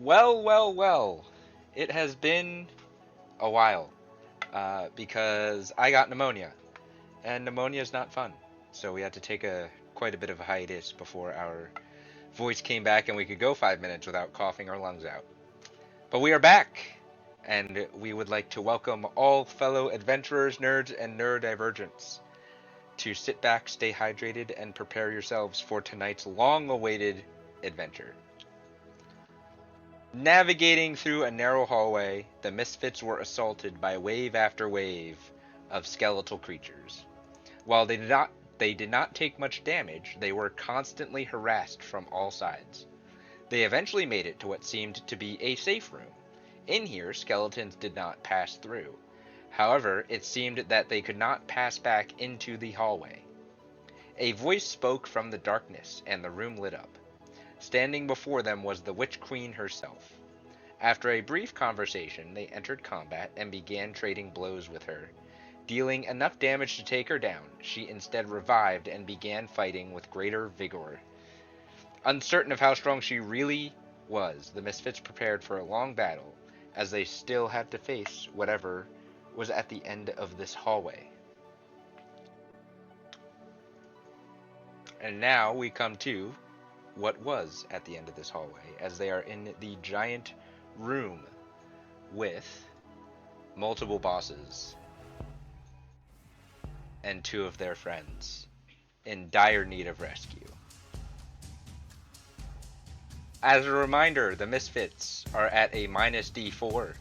Well. It has been a while because I got pneumonia, and pneumonia is not fun. So we had to take quite a bit of a hiatus before our voice came back and we could go 5 minutes without coughing our lungs out. But we are back, and we would like to welcome all fellow adventurers, nerds, and neurodivergents to sit back, stay hydrated, and prepare yourselves for tonight's long-awaited adventure. Navigating through a narrow hallway, the Misfits were assaulted by wave after wave of skeletal creatures. While they did not take much damage, they were constantly harassed from all sides. They eventually made it to what seemed to be a safe room. In here, skeletons did not pass through. However, it seemed that they could not pass back into the hallway. A voice spoke from the darkness, and the room lit up. Standing before them was the Witch Queen herself. After a brief conversation, they entered combat and began trading blows with her. Dealing enough damage to take her down, she instead revived and began fighting with greater vigor. Uncertain of how strong she really was, the Misfits prepared for a long battle, as they still had to face whatever was at the end of this hallway. And now we come to what was at the end of this hallway, as they are in the giant room with multiple bosses and two of their friends in dire need of rescue. As a reminder, the Misfits are at a minus D4,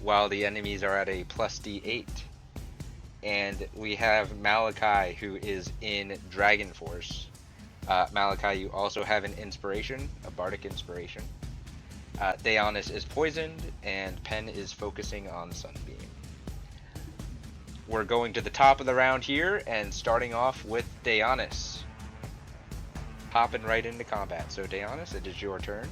while the enemies are at a plus D8. And we have Malachi, who is in Dragon Force. Malachi, you also have an inspiration, a bardic inspiration. Daeonis is poisoned, and Pen is focusing on Sunbeam. We're going to the top of the round here, and starting off with Daeonis. Hopping right into combat. So Daeonis, it is your turn.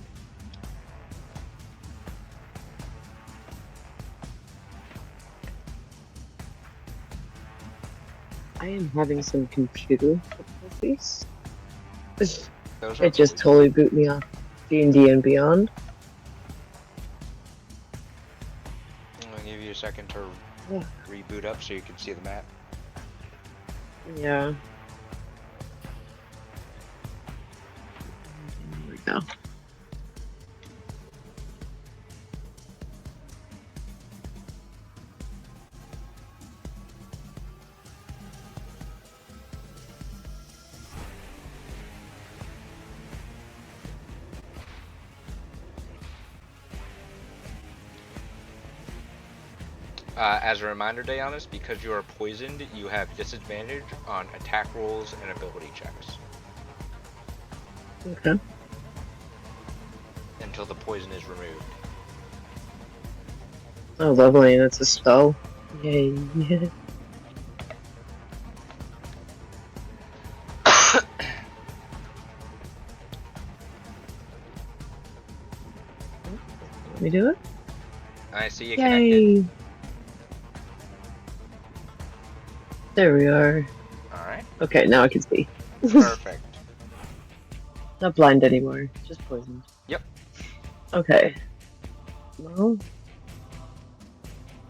I am having some computer difficulties. It just totally boot me off D&D and Beyond. I'm gonna give you a second to reboot up so you can see the map. Yeah. There we go. As a reminder, Daeonis, because you are poisoned, you have disadvantage on attack rolls and ability checks. Okay. Until the poison is removed. Oh, lovely, and it's a spell. Yay. Yeah. Let me do it. I see you Yay. connected. There we are. Alright. Okay, now I can see. Perfect. Not blind anymore, just poisoned. Yep. Okay. Well,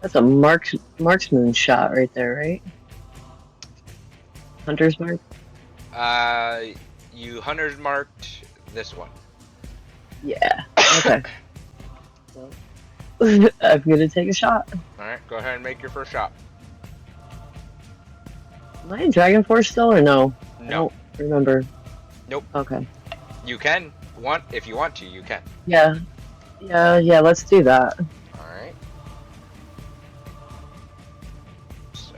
that's a marksman shot right there, right? Hunter's mark? You hunters marked this one. Yeah. Okay. Well, I'm gonna take a shot. Alright, go ahead and make your first shot. Am I in Dragon Force still or no? No. I don't remember. Nope. Okay. You can. If you want to, you can. Yeah. Yeah, let's do that. Alright. So...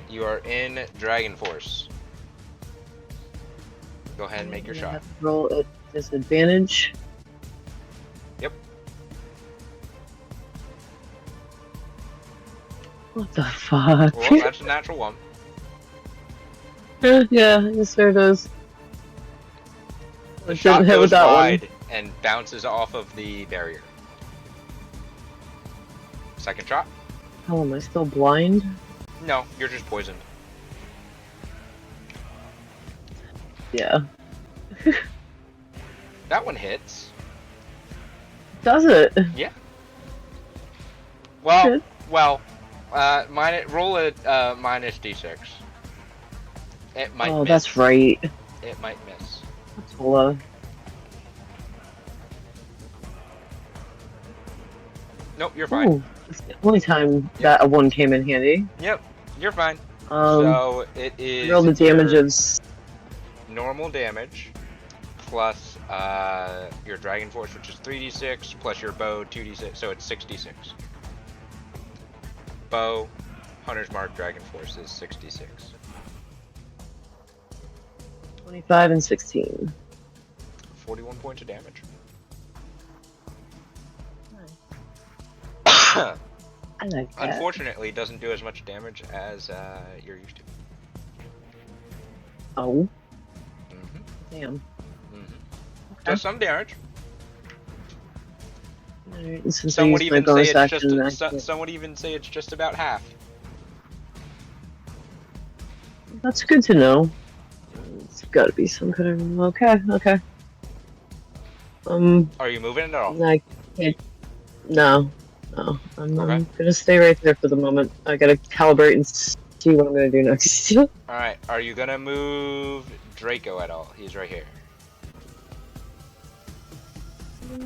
You are in Dragon Force. Go ahead and make your shot. Have to roll at disadvantage. Yep. What the fuck? Well, that's a natural one. Yeah, yes, there it is. The I shot didn't hit goes with that wide one. and bounces off of the barrier. Second shot? How am I still blind? No, you're just poisoned. Yeah. That one hits. Does it? Yeah. Well, Good. well, roll a minus d6. It might Oh, miss. that's right. It might miss. That's low. Nope, you're fine. Oh, it's the only time Yep. that a 1 came in handy. Yep, you're fine. Um, So it is roll the damage your of normal damage plus your Dragon Force, which is 3d6, plus your bow 2d6, so it's 6d6. Bow, Hunter's Mark, Dragon Force is 66. 25 and 16. 41 points of damage. I like that. Unfortunately, it doesn't do as much damage as you're used to. Oh. Mm-hmm. Damn. Mm-hmm. Okay. Does some damage. Alright, and since Some I would used my even say bonus it's action, just some would even say it's just about half. that's good to know. It's gotta be some kind of... Okay. Are you moving at all? I can't... No. I'm Okay. gonna stay right there for the moment. I gotta calibrate and see what I'm gonna do next. Alright, are you gonna move Draco at all? He's right here.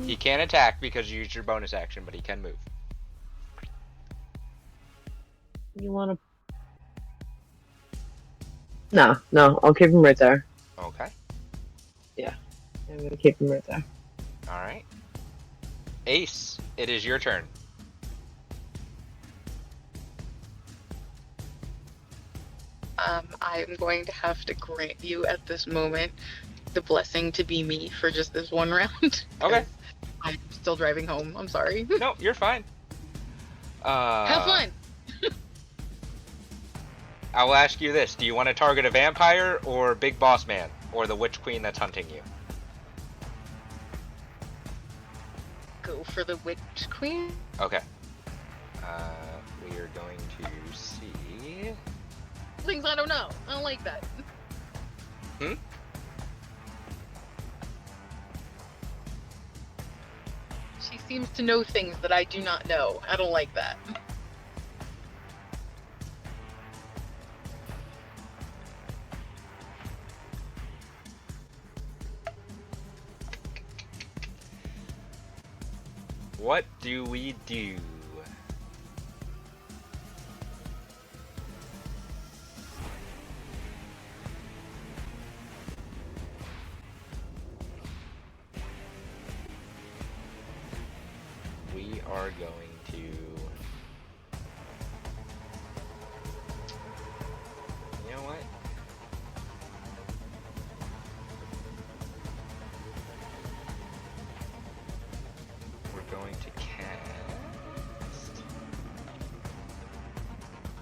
He can't attack because you used your bonus action, but he can move. You wanna... No, I'll keep him right there. Okay. Yeah, I'm gonna keep him right there. Alright. Ace, it is your turn. I'm going to have to grant you at this moment the blessing to be me for just this one round. Okay. I'm still driving home. I'm sorry. No, you're fine. Have fun. I will ask you this. Do you want to target a vampire or Big Boss Man? Or the Witch Queen that's hunting you? Go for the Witch Queen. Okay. We are going to see... Things I don't know. I don't like that. Hmm? She seems to know things that I do not know. I don't like that. What do we do? We are going to... You know what? We're going to cast...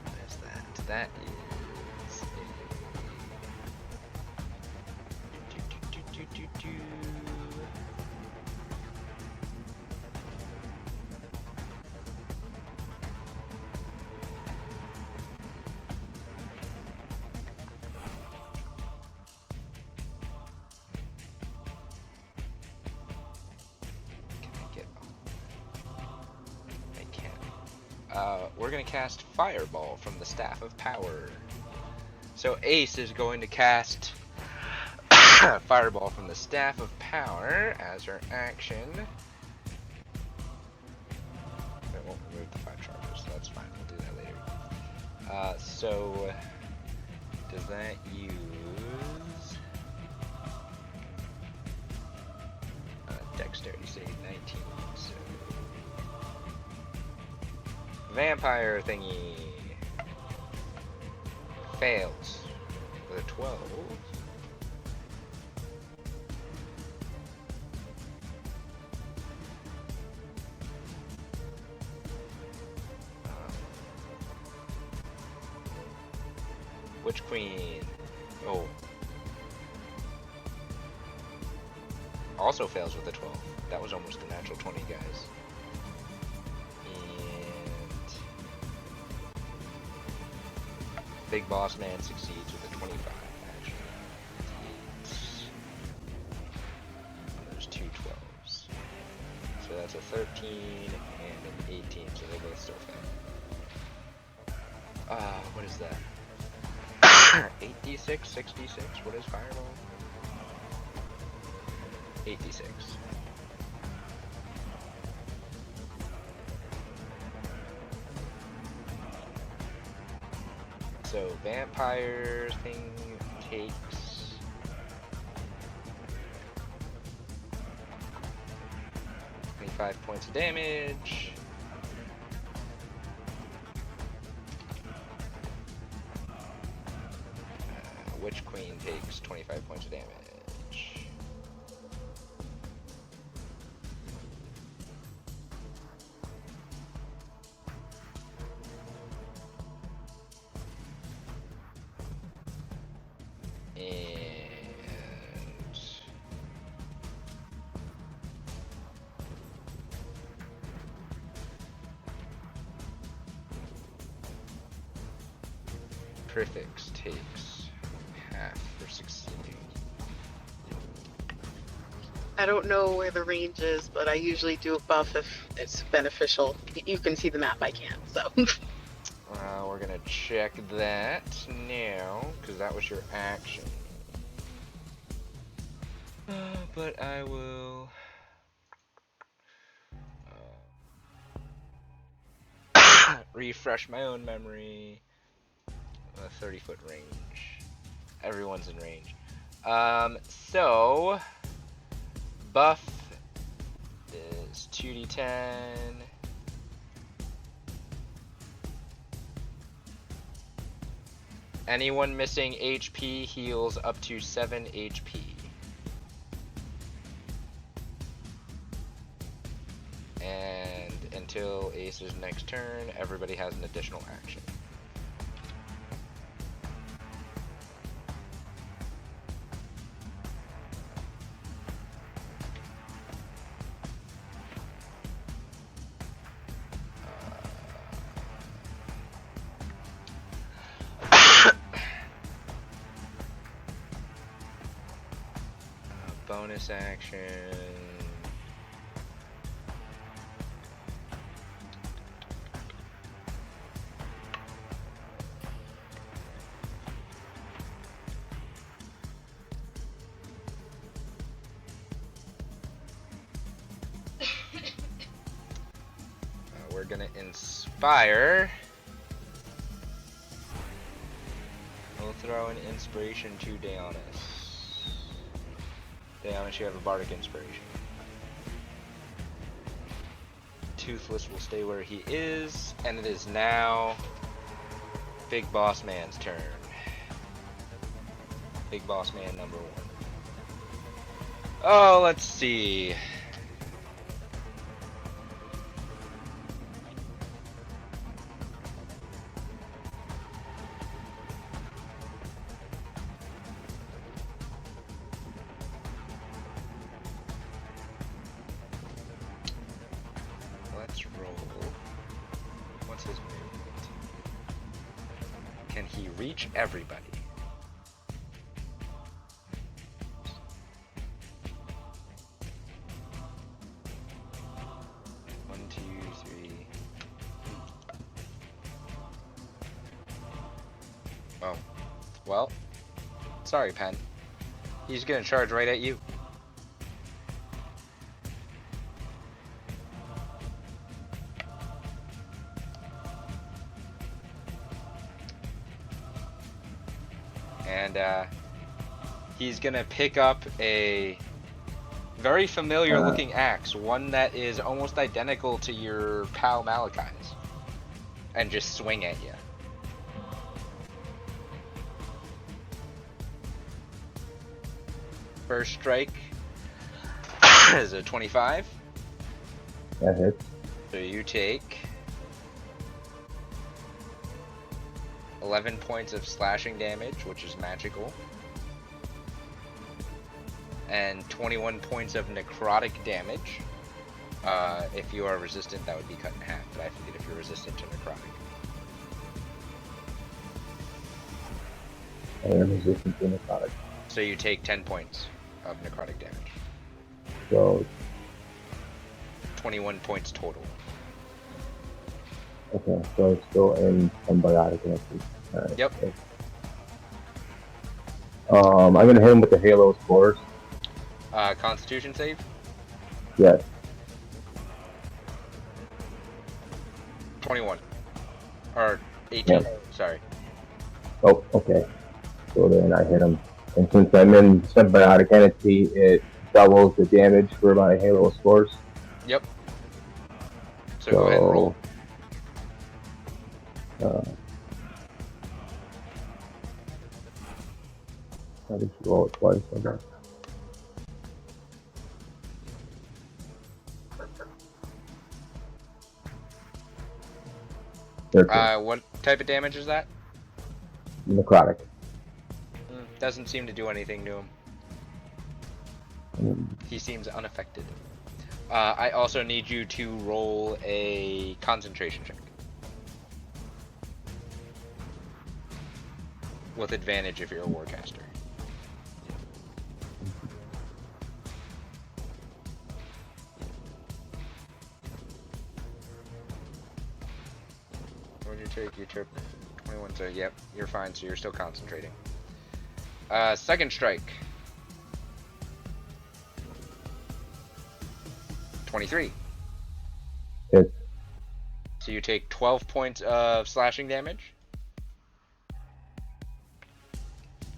What is that? That is a... We're gonna cast Fireball from the Staff of Power. So Ace is going to cast Fireball from the Staff of Power as her action. It won't remove the 5 charges, so that's fine. We'll do that later. So does that use Dexterity save 19? So Vampire thingy fails with a 12. Witch Queen. Oh. Also fails with a 12. That was almost a natural 20, guys. Big Boss Man succeeds with a 25, actually. that's a 13 and an 18, so they both still fail. What is that? 8d6, 6d6, what is fireball? 8d6. So vampire thing takes 25 points of damage. Witch Queen takes 25 points of damage. Prefix takes half for succeeding. I don't know where the range is, but I usually do a buff if it's beneficial. You can see the map, I can't, so. We're gonna check that now, because that was your action. But I will... refresh my own memory. 30-foot range. Everyone's in range. So buff is 2d10. Anyone missing HP heals up to 7 HP. And until Ace's next turn, everybody has an additional action. Bonus action. We're gonna inspire. We'll throw an inspiration to Deonis. Deonis, you have a bardic inspiration. Toothless will stay where he is, and it is now Big Boss Man's turn. Big Boss Man number 1. Oh, let's see. Let's roll. What's his movement? Can he reach everybody? Oh, well, sorry, Pen. He's gonna charge right at you. And he's gonna pick up a very familiar looking axe, one that is almost identical to your pal Malachi's, and just swing at you. First strike is a 25. That hits. So you take 11 points of slashing damage, which is magical, and 21 points of necrotic damage. If you are resistant, that would be cut in half, but I forget if you're resistant to necrotic. I am resistant to necrotic. So you take 10 points of necrotic damage. So 21 points total. Okay, so it's still in symbiotic energy. Alright. Yep. Okay. I'm gonna hit him with the Halo scores. Constitution save? Yes. 21. Or 18. Yeah. Sorry. Oh, okay. So then I hit him. And since I'm in symbiotic entity, it doubles the damage for my Halo scores. Yep. So go ahead and roll. I just roll it twice, I guess. What type of damage is that? Necrotic. Doesn't seem to do anything to him. He seems unaffected. I also need you to roll a concentration check. With advantage if you're a warcaster. What did you take? You took 21, so yep, you're fine, so you're still concentrating. Second strike. 23. Hits. So you take 12 points of slashing damage.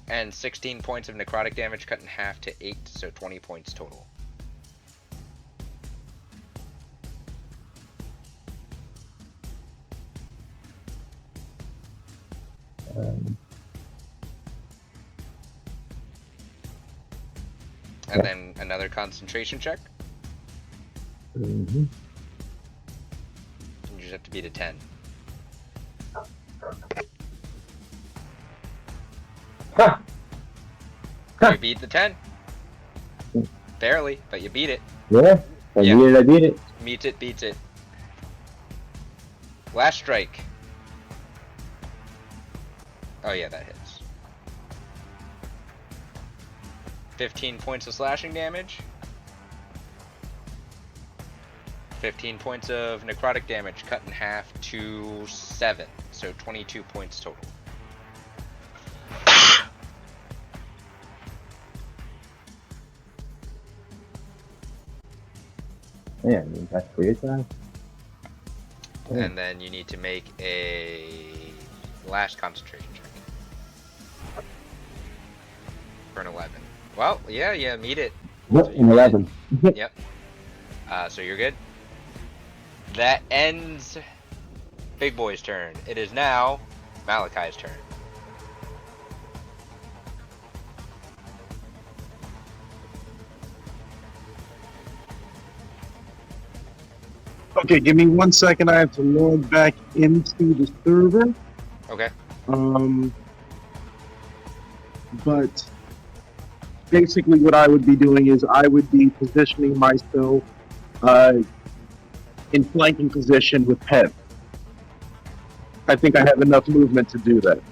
And 16 points of necrotic damage cut in half to 8, so 20 points total. And then another concentration check. Mm-hmm. You just have to beat a 10. Ha! You beat the 10. Barely, but you beat it. Yeah, I beat it. Meets it, beats it. Last strike. Oh yeah, that hits. 15 points of slashing damage. 15 points of necrotic damage cut in half to 7, so 22 points total. Yeah, I mean, that's 3 attacks. And then you need to make a last concentration check. For an 11. Well, yeah, meet it. Yep, So an 11. Yep. So you're good. That ends Big Boy's turn. It is now Malachi's turn. Okay, give me 1 second. I have to log back into the server. Okay. But basically what I would be doing is I would be positioning myself in flanking position with Pen. I think I have enough movement to do that.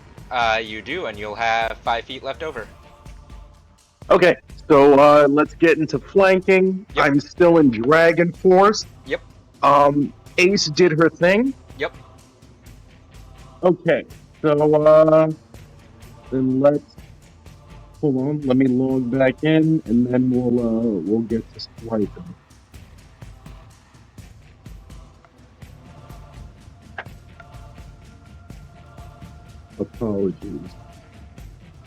You do, and you'll have 5 feet left over. Okay, so let's get into flanking. Yep. I'm still in Dragon Force. Yep. Ace did her thing. Yep. Okay, so then let's hold on. Let me log back in, and then we'll get to swiping. Apologies.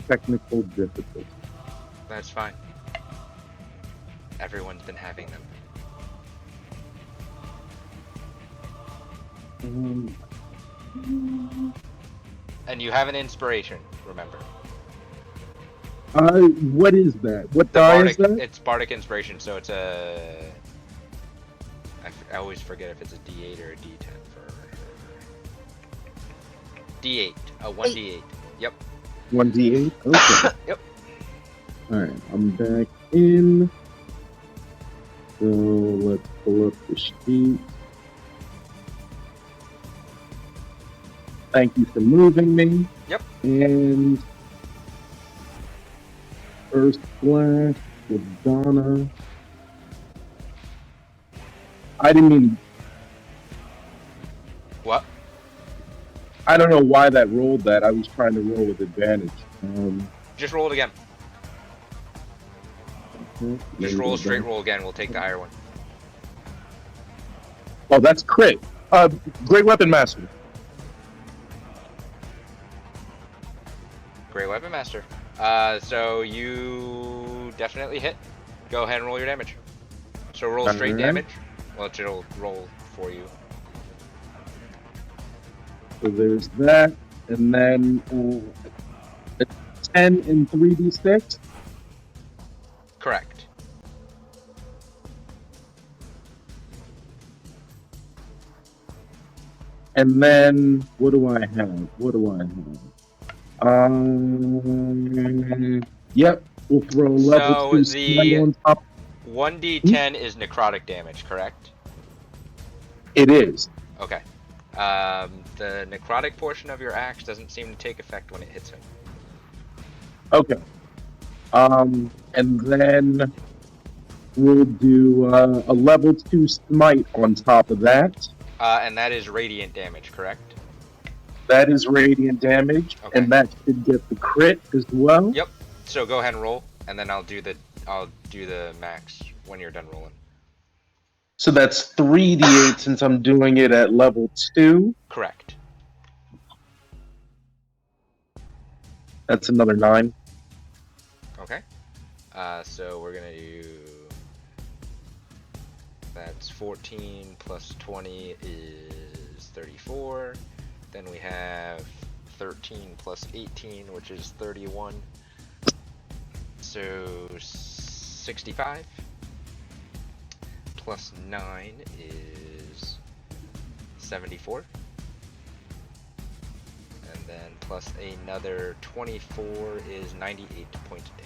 Technical difficulty. That's fine. Everyone's been having them. And you have an inspiration, remember. What is that? What die is that? It's Bardic Inspiration, so it's a... I always forget if it's a D8 or a D10 for... D8. A 1D8. Yep. 1d8? Okay. Yep. Alright, I'm back in. So let's pull up the sheet. Thank you for moving me. Yep. And first flash with Donna. I didn't mean. What? I don't know why that rolled that. I was trying to roll with advantage. Just roll it again. Just roll a straight Maybe- roll again. We'll take the higher one. Oh, that's crit. Great weapon master. Great weapon master. So you definitely hit. Go ahead and roll your damage. So roll straight Alright. damage. Well, it'll roll for you. So there's that, and then 10 and 3d6. Correct. And then what do I have? Yep. We'll throw level So 2 smite on top. 1d10 is necrotic damage, correct? It is. Okay. The necrotic portion of your axe doesn't seem to take effect when it hits him. Okay. And then we'll do a level 2 smite on top of that. And that is radiant damage, correct? That is radiant damage, Okay. and that should get the crit as well. Yep. So go ahead and roll, and then I'll do the max when you're done rolling. So that's 3d8 since I'm doing it at level 2. Correct. That's another 9. Okay. So we're gonna do. That's 14 plus 20 is 34. Then we have 13 plus 18, which is 31. So 65. Plus 9 is 74. And then plus another 24 is 98 points of damage.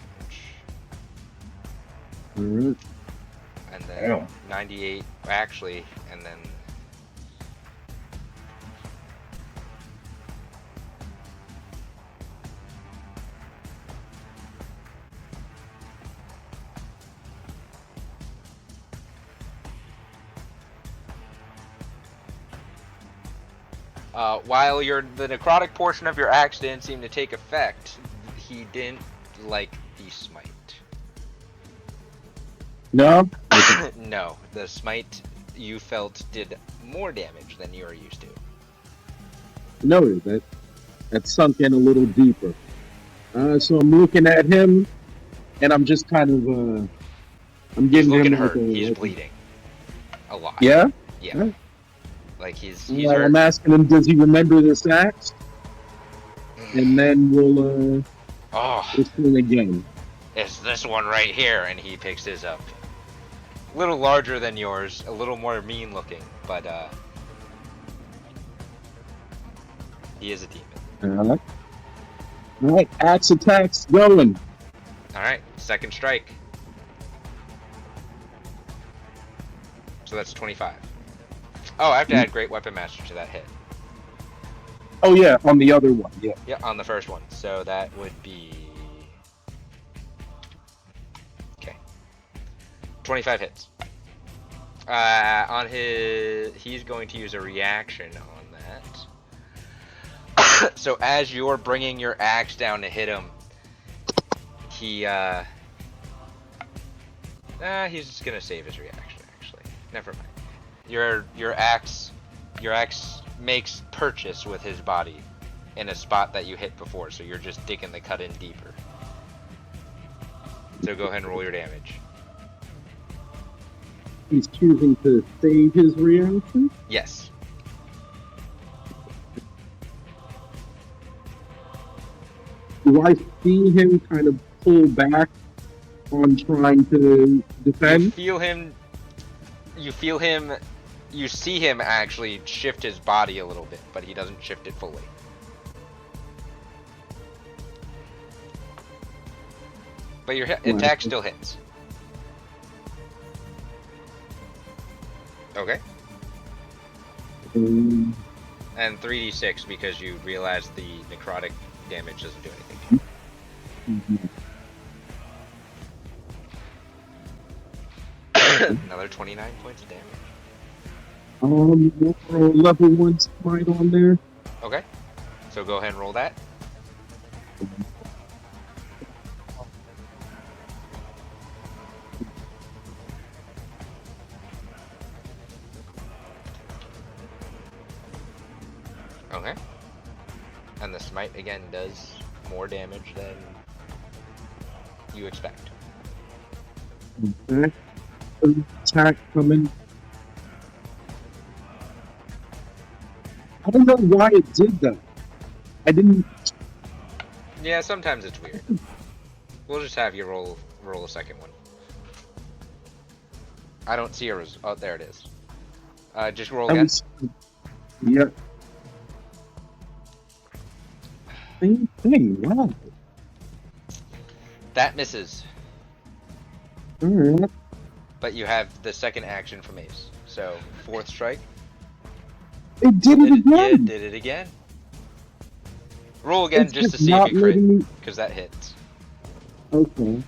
And then Damn. 98, actually, and then while the necrotic portion of your axe didn't seem to take effect, he didn't like the smite. No? No, the smite you felt did more damage than you are used to. Noted that sunk in a little deeper. So I'm looking at him, and I'm just kind of I'm He's giving looking him like hurt. He's a bleeding a lot. yeah. Yeah. Yeah. Like he's Well, hurt. I'm asking him, does he remember this axe? And then we'll Oh, swing again. it's this one right here, and he picks his up. A little larger than yours, a little more mean looking, but he is a demon. All right, axe attacks going. Alright, second strike. So that's 25. Oh, I have to add Great Weapon Master to that hit. Oh yeah, on the other one. Yeah. Yeah, on the first one. So that would be... Okay. 25 hits. He's going to use a reaction on that. So as you're bringing your axe down to hit him, he's just gonna save his reaction. Actually, never mind. Your axe makes purchase with his body in a spot that you hit before, so you're just digging the cut in deeper. So go ahead and roll your damage. He's choosing to save his reaction. Yes. Do I see him kind of pull back on trying to defend? You see him actually shift his body a little bit, but he doesn't shift it fully. But your attack still hits. Okay. And 3d6 because you realize the necrotic damage doesn't do anything. Another 29 points of damage. We'll throw a level 1 smite on there. Okay. So go ahead and roll that. Okay. And the smite again does more damage than you expect. Okay. Attack coming. I don't know why it did that. I didn't. Yeah, sometimes it's weird. We'll just have you roll a second one. I don't see a oh, there it is. Just roll I again. was. Yeah. Same thing. Wow. That misses. Alright. But you have the second action from Ace. So, fourth strike. It did it Yeah, again. did it again. Roll again It's just to just see if not you crit, letting me. because that hits. Okay.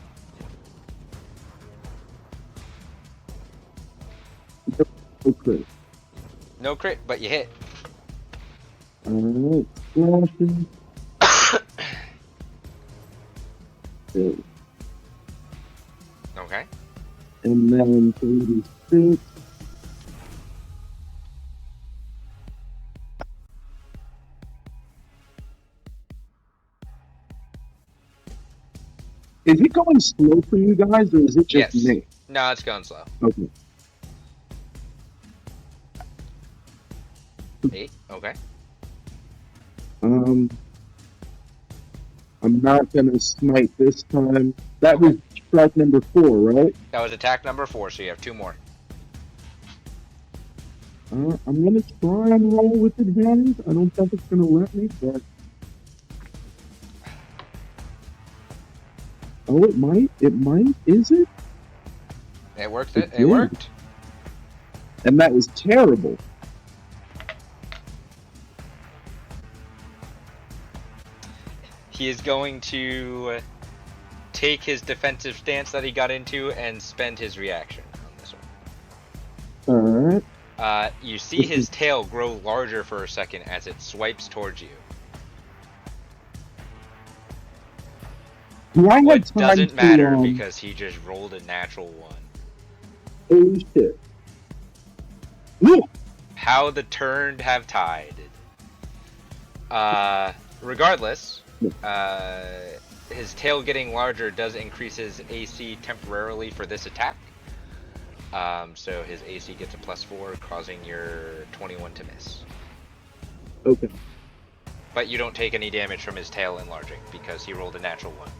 Okay. No crit, but you hit. Alright. Slashing. Okay. Okay. And then 36. Is it going slow for you guys, or is it just Yes. me? No, it's going slow. Okay. 8. Okay. I'm not gonna smite this time. That was strike number 4, right? That was attack number 4, so you have 2 more. I'm gonna try and roll with advantage. I don't think it's gonna let me, but oh, it might. It might. Is it? It worked. It It did. worked. And that was terrible. He is going to take his defensive stance that he got into and spend his reaction on this one. All right. You see his tail grow larger for a second as it swipes towards you. Do I have What time doesn't to, matter because he just rolled a natural 1. Oh shit! Look. How the turned have tied. Regardless, his tail getting larger does increase his AC temporarily for this attack. So his AC gets a +4, causing your 21 to miss. Okay. But you don't take any damage from his tail enlarging because he rolled a natural 1.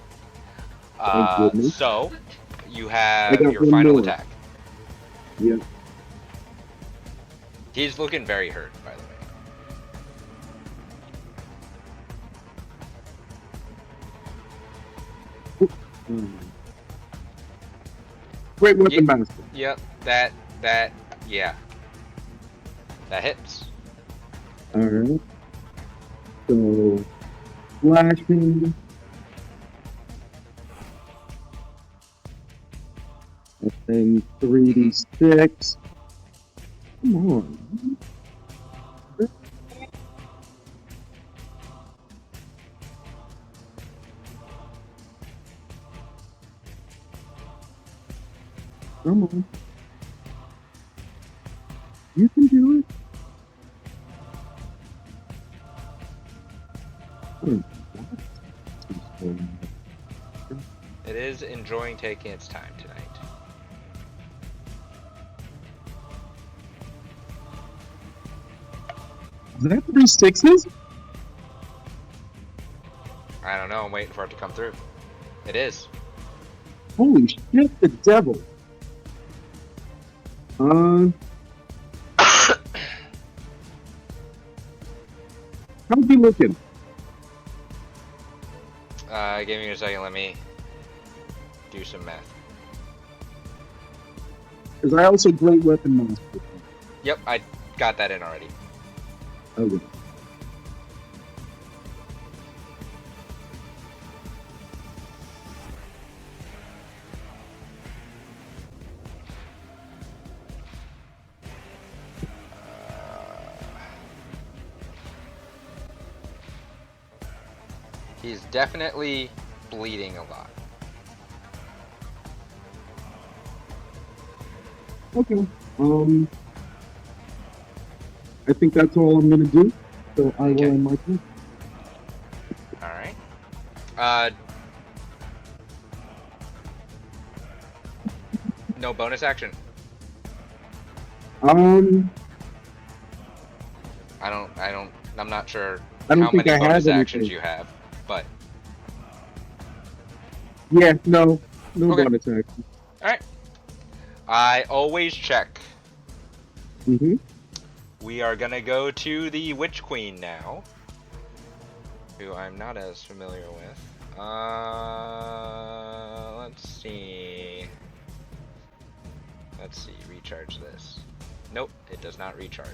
Thank goodness. So you I have got your one final more. attack. Yeah. He's looking very hurt, by the way. Great weapon master. Yep, yeah. That hits. Alright. So, flashing. And then 3d6. Come on. Come on. You can do it. It is enjoying taking its time tonight. Is that 3 6s? I don't know, I'm waiting for it to come through. It is. Holy shit, the devil. How's he looking? Give me a second, let me do some math. Because I also great weapon master. Yep, I got that in already. Okay. He's definitely bleeding a lot. Okay. I think that's all I'm gonna do. So I will Okay. end my turn. Alright. No bonus action. Um, I'm not sure I don't how think many I bonus have actions anything. you have, but Yeah, no okay. bonus action. Alright. I always check. Mm-hmm. We are gonna go to the Witch Queen now, who I'm not as familiar with. Let's see. Let's see, recharge this. Nope, it does not recharge.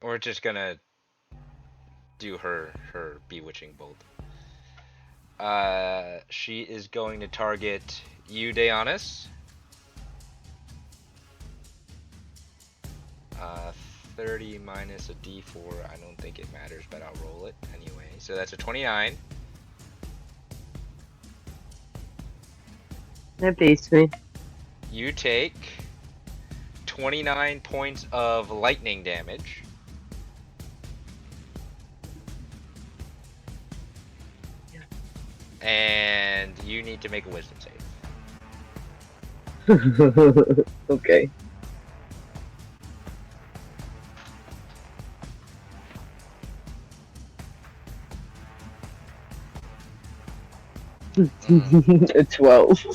We're just gonna do her bewitching bolt. She is going to target you, Deonis. 30 minus a d4. I don't think it matters, but I'll roll it anyway. So that's a 29. That beats me. You take 29 points of lightning damage. And you need to make a wisdom save. Okay. A 12.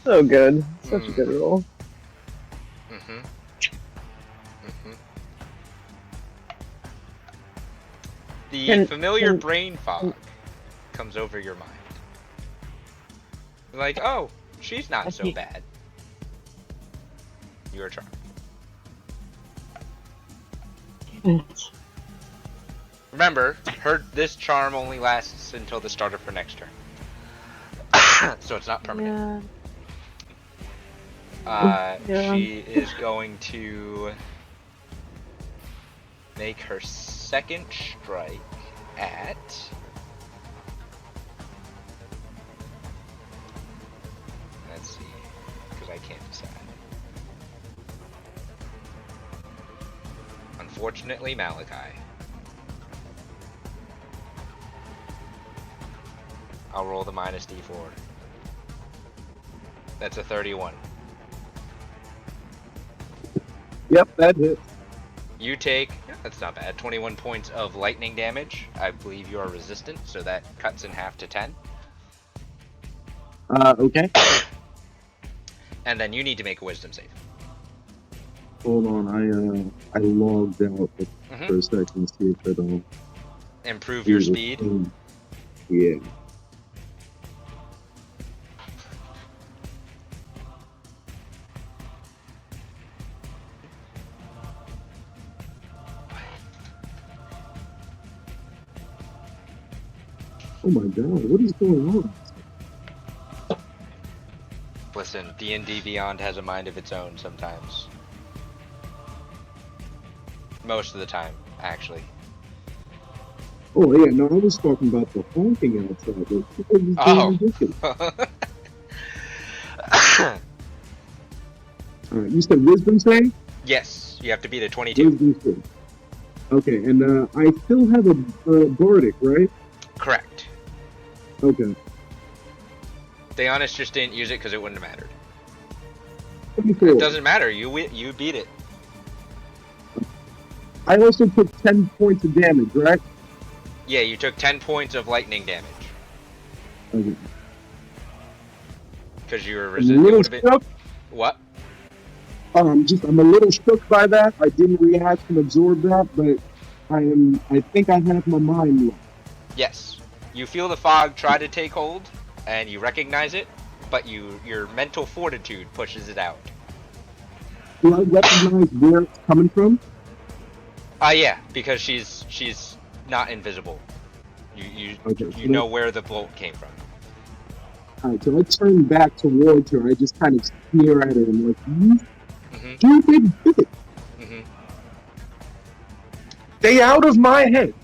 So good. Such a good roll. The familiar brain fog comes over your mind. Like, oh, she's not so bad. Your turn. Remember, this charm only lasts until the start of her next turn. So it's not permanent. Yeah. She is going to make her second strike at... Let's see, because I can't decide. Unfortunately, Malachi. I'll roll the minus d4. That's a 31. Yep, that hit. You take, that's not bad, 21 points of lightning damage. I believe you are resistant, so that cuts in half to 10. Okay. And then you need to make a wisdom save. Hold on, I logged out for a second, see if it'll improve your speed. Yeah. Oh my god, what is going on? Listen, D&D Beyond has a mind of its own sometimes. Most of the time, actually. Oh yeah, no, I was talking about the honking outside. Oh. Alright, you said wisdom save? Yes, you have to beat a 22. Wisdom save. Okay, and I still have a bardic, right? Correct. Okay. Deonis just didn't use it because it wouldn't have mattered. 24. It doesn't matter. You beat it. I also took 10 points of damage, right? Yeah, you took 10 points of lightning damage. Okay. Because you were resistant. What? I'm a little shook by that. I didn't react and absorb that, but I think I have my mind locked. Yes. You feel the fog try to take hold, and you recognize it, but your mental fortitude pushes it out. Do I recognize where it's coming from? Yeah, because she's not invisible. Okay, You know where the bolt came from. alright, so I turn back towards her. I just kind of stare at her and like, you Mhm. stupid bitch. Mhm. Stay out of my head.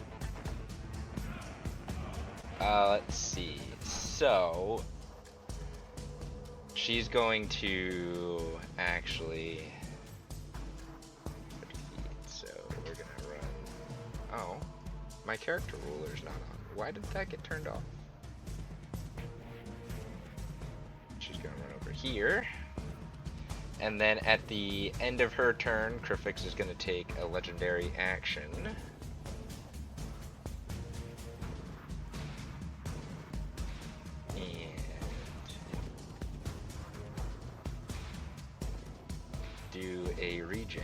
Let's see. So she's going to actually. So we're gonna run. Oh, my character ruler's not on. Why did that get turned off? She's gonna run over here. And then at the end of her turn, Krifix is gonna take a legendary action. Do a regen.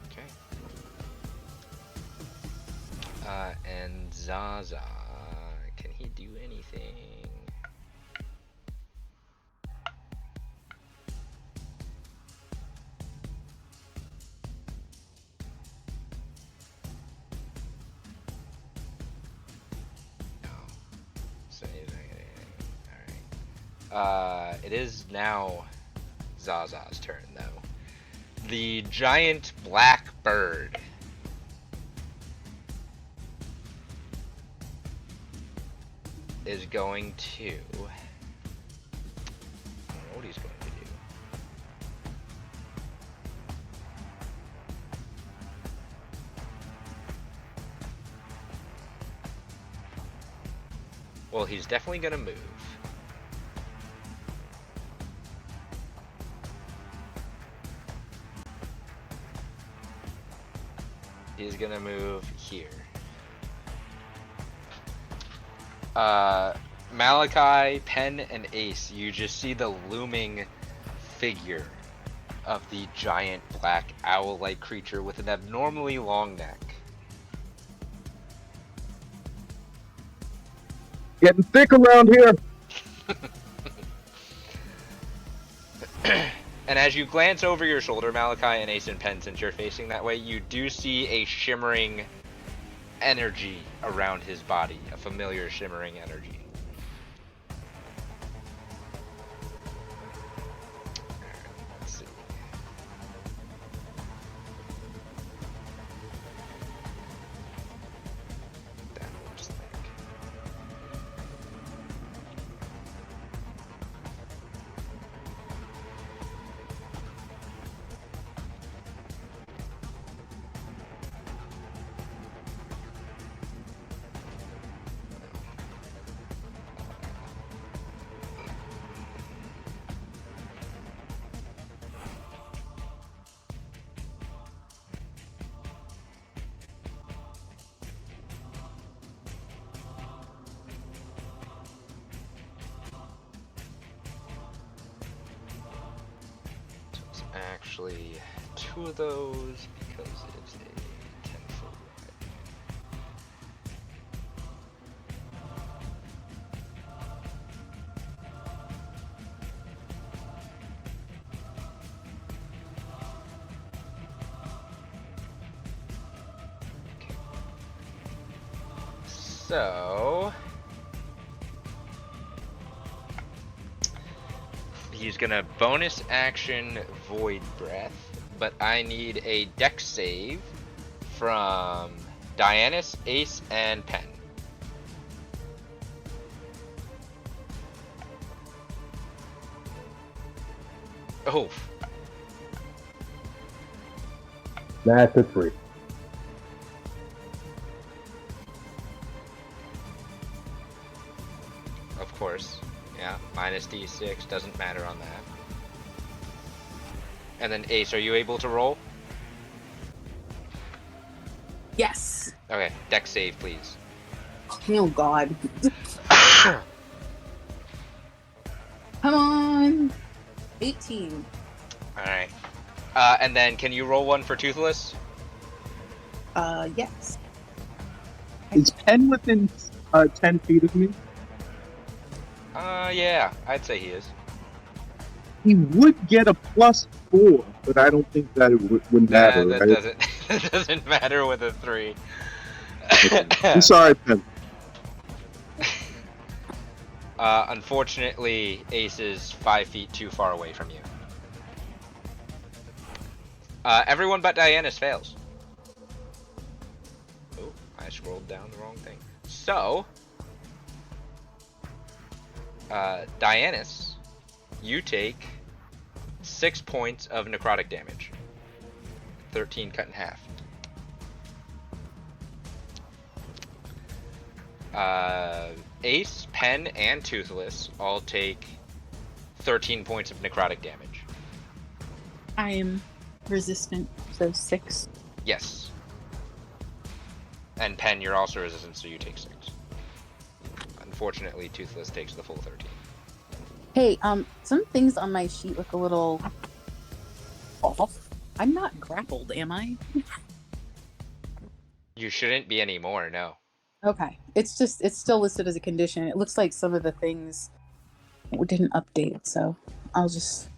Okay. And Zaza, can he do anything? So he's not gonna do anything. Alright. It is now Zaza's turn, though. The giant black bird is going to. I don't know what he's going to do. Well, he's definitely going to move. He's going to move here. Malachi, Pen, and Ace, you just see the looming figure of the giant black owl-like creature with an abnormally long neck. Getting thick around here. And as you glance over your shoulder, Malachi and Ace and Pen, since you're facing that way, you do see a shimmering energy around his body, a familiar shimmering energy. Let's see. That looks like. Actually, two of those because it's a 10-foot wide. Okay. So he's gonna bonus action Void Breath, but I need a Dex save from Dianus, Ace, and Pen. Oh, That's a 3. of course. Yeah, minus D6, doesn't matter on that. And then Ace, are you able to roll? Yes. Okay, Dex save, please. Oh God. Come 18. Alright. And then can you roll one for Toothless? Yes. Is Pen within 10 feet of me? Yeah, I'd say he is. He would get a +4, but I don't think that it would matter, That right? doesn't that doesn't matter with a 3. Okay. I'm sorry, Pen. Unfortunately, Ace is 5 feet too far away from you. Everyone but Dianus fails. Oh, I scrolled down the wrong thing. So, Dianus, you take 6 points of necrotic damage. 13 cut in half. Ace, Pen, and Toothless all take 13 points of necrotic damage. I am resistant, so 6. Yes. And Pen, you're also resistant, so you take 6. Unfortunately, Toothless takes the full 13. Hey, some things on my sheet look a little off. I'm not grappled, am I? You shouldn't be anymore, no. Okay. It's still listed as a condition. It looks like some of the things didn't update, so I'll just...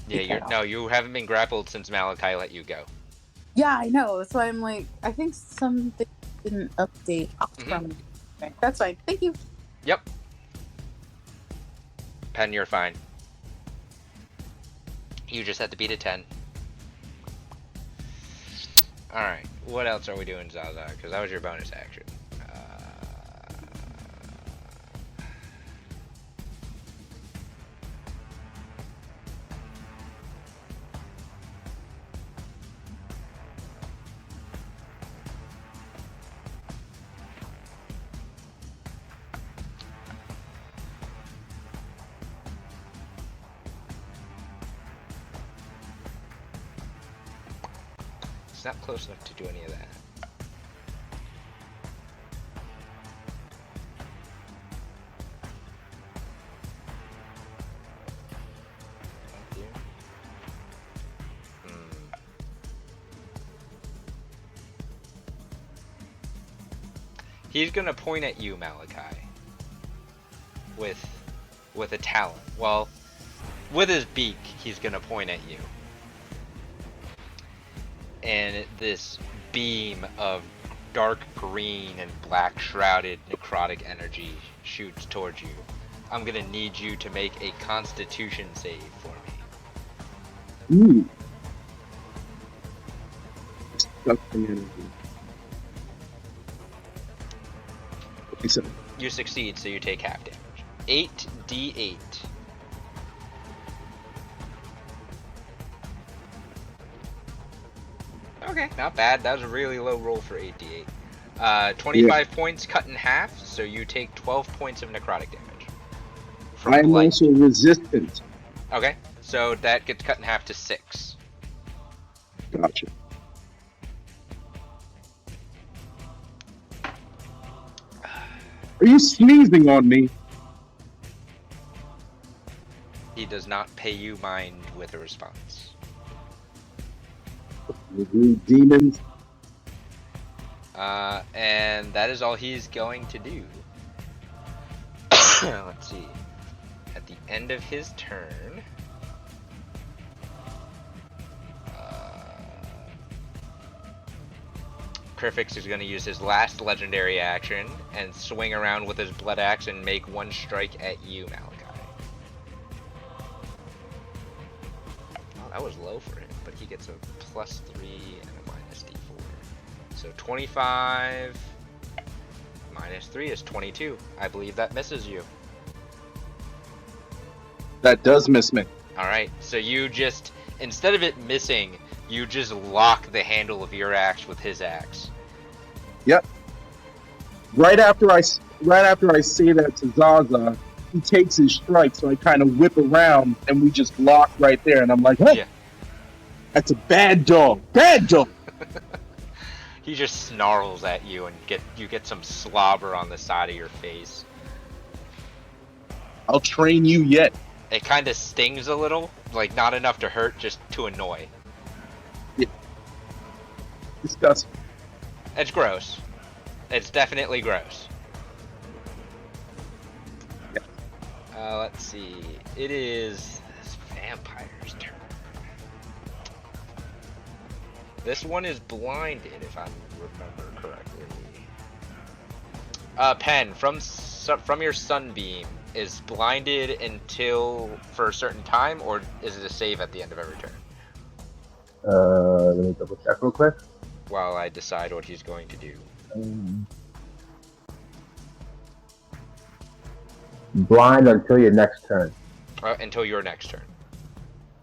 Yeah, you haven't been grappled since Malachi let you go. Yeah, I know. That's why I'm like, I think some things didn't update from... Okay, that's fine. Thank you. Yep. Pen, you're fine. You just had to beat a 10. Alright, what else are we doing, Zaza? Because that was your bonus action. It's not close enough to do any of that. He's gonna point at you, Malachi. With a talon. Well, with his beak, he's gonna point at you. And this beam of dark green and black shrouded necrotic energy shoots towards you. I'm gonna need you to make a Constitution save for me. Ooh. Disgusting energy. Okay, so You succeed, so you take half damage. 8d8. Okay, not bad. That was a really low roll for 8d8. 25 points cut in half, so you take 12 points of necrotic damage. From I'm blight. also resistant. Okay, so that gets cut in half to 6. Gotcha. Are you sneezing on me? He does not pay you mind with a response. You demons. And that is all he's going to do. Let's see. At the end of his turn, Criffix is going to use his last legendary action and swing around with his blood axe and make one strike at you, Malachi. Oh, that was low for him, but he gets a +3 and a -d4. So 25 -3 is 22. I believe that misses you. That does miss me. Alright, so you just, instead of it missing, you just lock the handle of your axe with his axe. Yep. Right after I say that to Zaza, he takes his strike, so I kind of whip around and we just lock right there. And I'm like, hey, Yeah. That's a bad dog. Bad dog. He just snarls at you and you get some slobber on the side of your face. I'll train you yet. It kind of stings a little, like not enough to hurt, just to annoy. Disgusting. It's gross. It's definitely gross. Let's see. It is this vampire's turn. This one is blinded, if I remember correctly. Pen, from your sunbeam, is blinded until for a certain time, or is it a save at the end of every turn? Let me double check real quick. While I decide what he's going to do. Blind until your next turn. Until your next turn.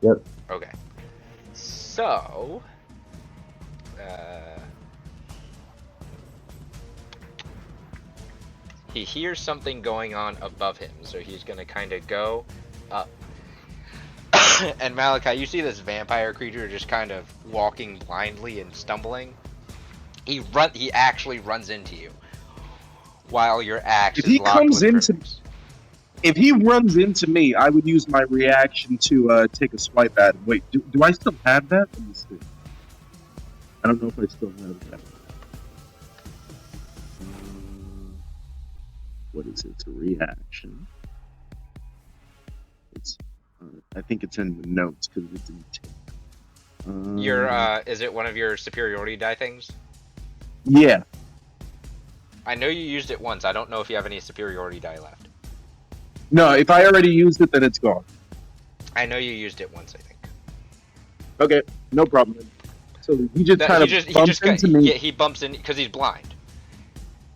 Yep. Okay. So, he hears something going on above him, so he's gonna kind of go up. And Malachi, you see this vampire creature just kind of walking blindly and stumbling. He actually runs into you, while your axe is locked with grippers. If he runs into me, I would use my reaction to take a swipe at him. Wait, do I still have that? Let me see. I don't know if I still have that. What is it? It's a reaction. It's. I think it's in the notes because it's in. Is it one of your superiority die things? Yeah. I know you used it once. I don't know if you have any superiority die left. No, if I already used it, then it's gone. I know you used it once, I think. Okay, no problem. So he just kind of bumps into me. Yeah, he bumps in because he's blind.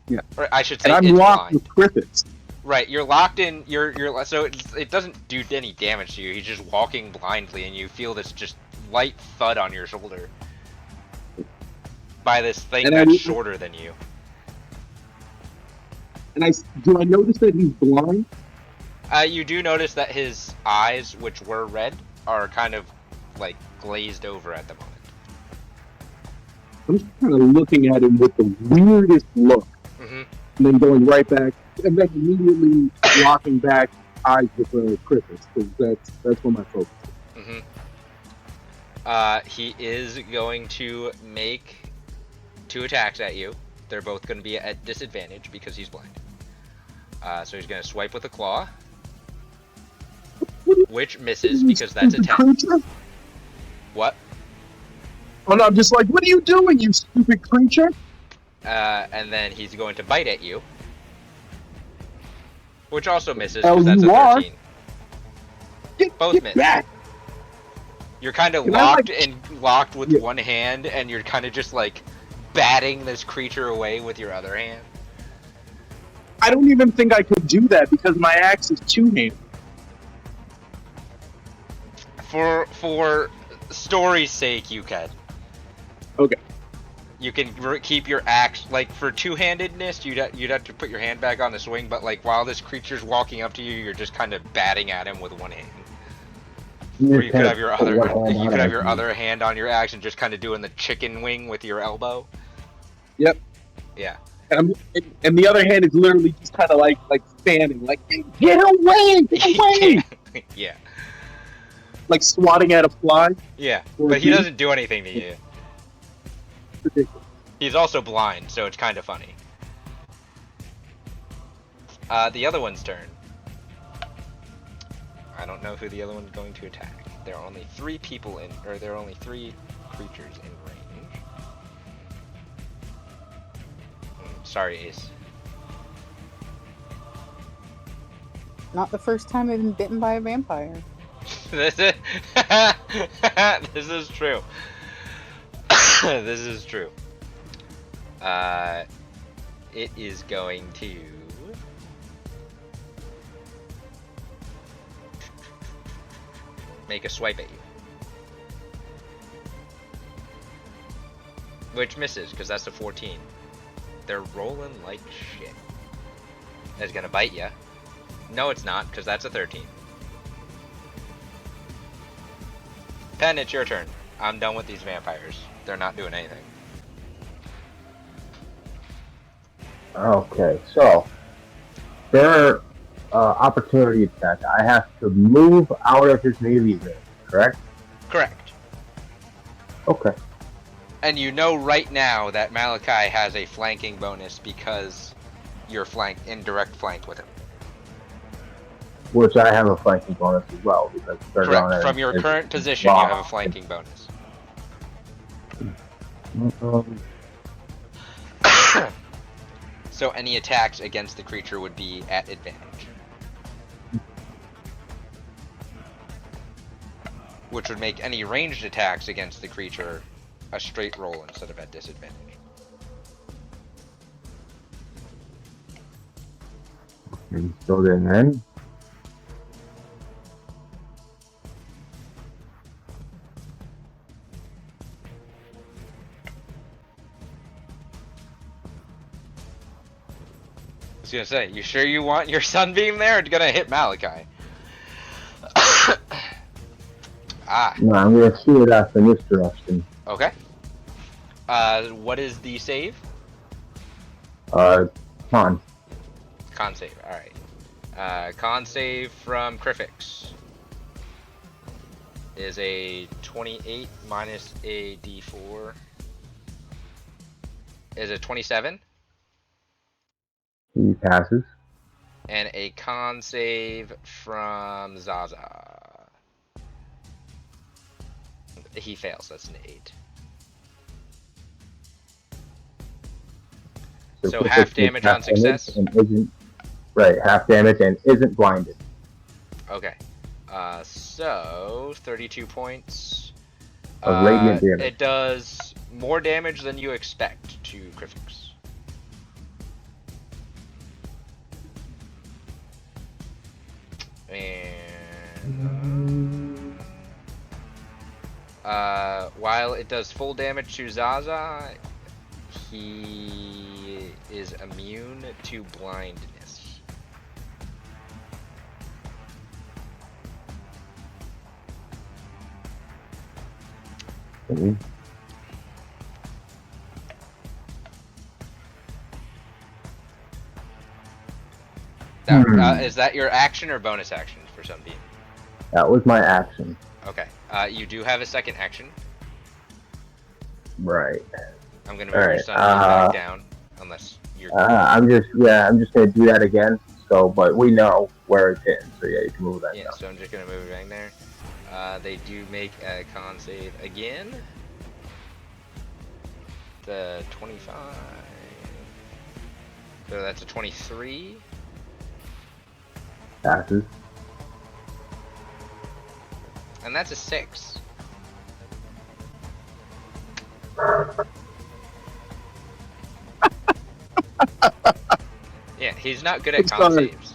Yeah. Or I should say, and I'm locked with crickets. Right, you're locked in. So it doesn't do any damage to you. He's just walking blindly, and you feel this just light thud on your shoulder by this thing that's shorter than you. And do I notice that he's blind? You do notice that his eyes, which were red, are kind of like glazed over at the moment. I'm just kind of looking at him with the weirdest look, and then going right back, and then immediately locking back eyes with the crickets, because that's where my focus is. He is going to make 2 attacks at you. They're both going to be at disadvantage because he's blind. So he's going to swipe with a claw, which misses because that's a 10. What? Oh no, I'm just like, what are you doing, you stupid creature? And then he's going to bite at you, which also misses because that's a 13. Both miss. Back. You're kind of locked with one hand, and you're kind of just like batting this creature away with your other hand. I don't even think I could do that because my axe is two-handed. For story's sake, you can. Okay. You can keep your axe, like for two-handedness, you'd have to put your hand back on the swing, but like while this creature's walking up to you, you're just kind of batting at him with one hand. Or you could have your other hand on your axe and just kind of doing the chicken wing with your elbow. Yep. Yeah. And the other hand is literally just kind of like fanning, like get away, get away. Yeah. Like swatting at a fly. Yeah, but he doesn't do anything to you. Ridiculous. He's also blind, so it's kind of funny. The other one's turn. I don't know who the other one's going to attack. There are only 3 people there are only 3 creatures in range. Sorry, Ace. Not the first time I've been bitten by a vampire. This is true. This is true. It is going to make a swipe at you, which misses because that's a 14. They're rolling like shit. It's gonna bite you. No, it's not, because that's a 13. Pen, it's your turn. I'm done with these vampires. They're not doing anything. Okay, so they're opportunity attack. I have to move out of his melee range, correct? Correct. Okay. And you know right now that Malachi has a flanking bonus because you're in direct flank with him. Which I have a flanking bonus as well because Correct. From your current position, you have a flanking bonus. So any attacks against the creature would be at advantage. Which would make any ranged attacks against the creature a straight roll instead of at disadvantage. And so then. I was gonna say, you sure you want your sunbeam there? It's gonna hit Malachi. Ah. No, I'm gonna shoot it off in this direction. Okay. What is the save? Con. Con save, alright. Con save from Crifix is a 28 minus a d4. Is a 27. He passes. And a con save from Zaza. He fails, that's an 8. So half damage on success? Right, half damage and isn't blinded. Okay. So 32 points. Of radiant damage. It does more damage than you expect to Crifix. And while it does full damage to Zaza, he is immune to blindness. Mm-hmm. Is that your action or bonus action for Sunbeam? That was my action. Okay. You do have a second action. Right. I'm gonna move your Sunbeam back down, unless you're. I'm just gonna do that again. So, but we know where it's hitting, so yeah, you can move that. Yeah. Down. So I'm just gonna move it back there. They do make a con save again. The 25. So that's a 23. Passes. And that's a 6. Yeah, he's not good at con saves.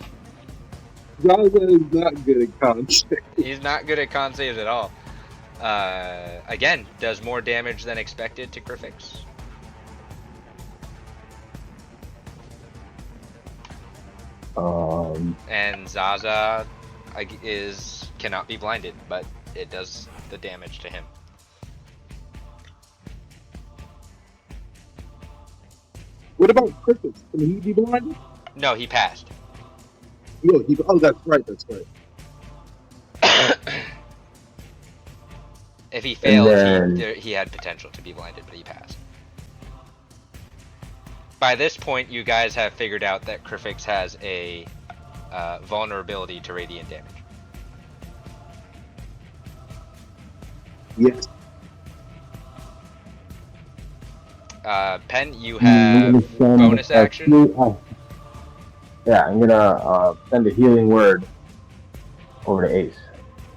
Zaza is not good at con saves. He's not good at con saves at all. Again, does more damage than expected to Crifix. And Zaza cannot be blinded, but it does the damage to him. What about Crifix? Can he be blinded? No, he passed. No, oh, that's right. If he failed, he had potential to be blinded, but he passed. By this point, you guys have figured out that Crifix has a vulnerability to radiant damage. Yes. Pen, you have bonus action. Yeah, I'm gonna send a healing word over to Ace.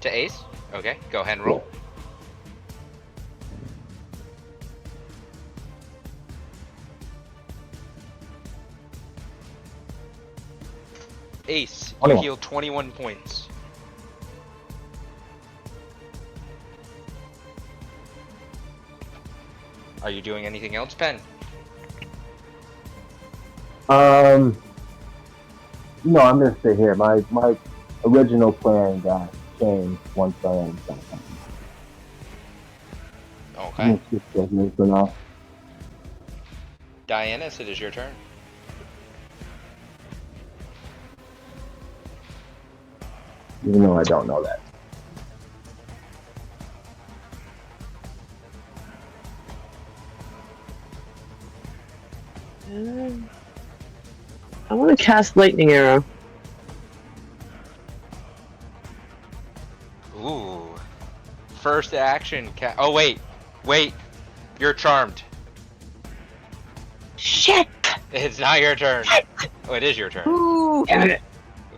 To Ace? Okay, go ahead and roll. Yeah. Ace, you heal 21 points. Are you doing anything else, Pen? No, I'm gonna stay here. My original plan got changed once I am done. Okay. For now. Dianis, it is your turn. even though I don't know that. I want to cast lightning arrow. Ooh. First action. Oh wait, you're charmed. Shit! It's not your turn. Oh, it is your turn. Ooh. Damn it.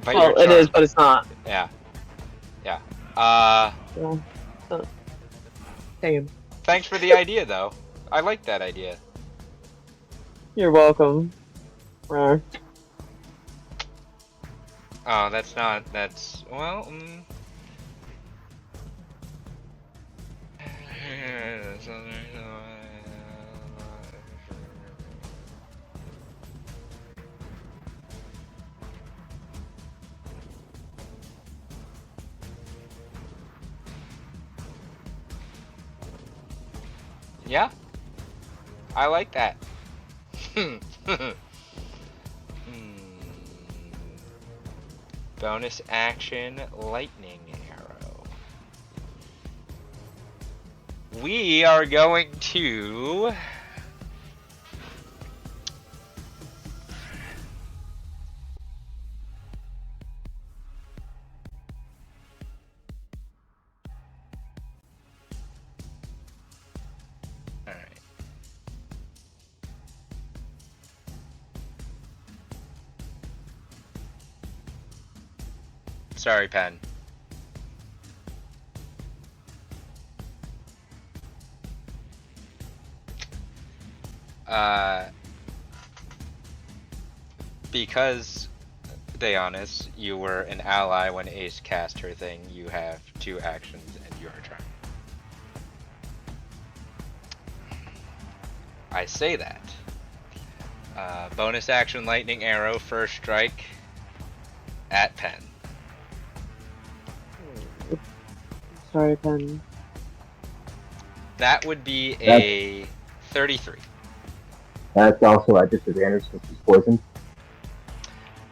But Well, you're it is, charmed. but it's not. Yeah. Well, damn. Thanks for the idea, though. I like that idea. You're welcome. Rawr. Oh, that's not. That's well. Yeah, I like that. Bonus action, lightning arrow. We are going to Sorry, Pen. Because, Deonis, you were an ally when Ace cast her thing, you have 2 actions and your turn. I say that. Bonus action, lightning arrow, first strike at Pen. Sorry, Pen. That would be a 33. That's also at disadvantage since she's poisoned.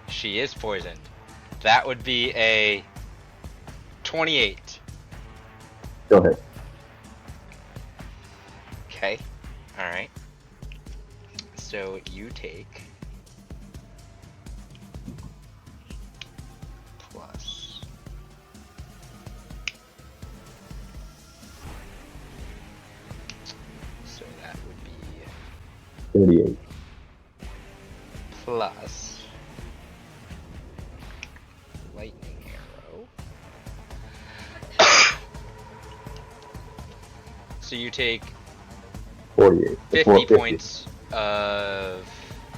She is poisoned. That would be a 28. Go ahead. Okay. Alright. So you take plus. So that would be 38. plus lightning arrow. So you take 48. 50 points of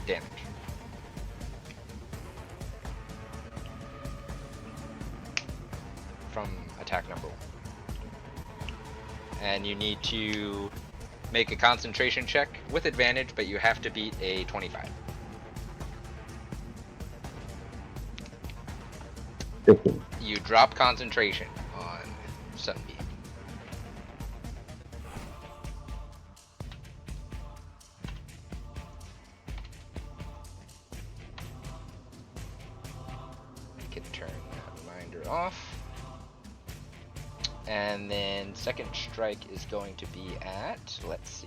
damage. From attack number 1. And you need to make a concentration check with advantage, but you have to beat a 25. 15. You drop concentration on Sunbeam. Can turn that reminder off. And then second strike is going to be at, let's see.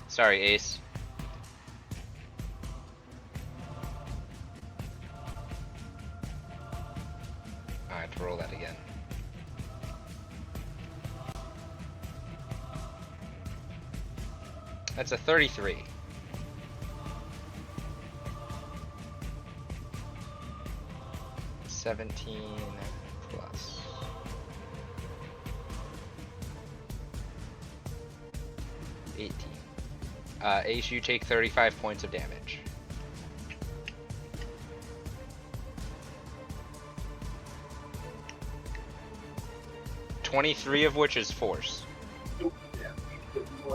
Sorry, Ace. I have to roll that again. That's a 33. $17 plus 18. Ace, you take 35 points of damage. $23 of which is force.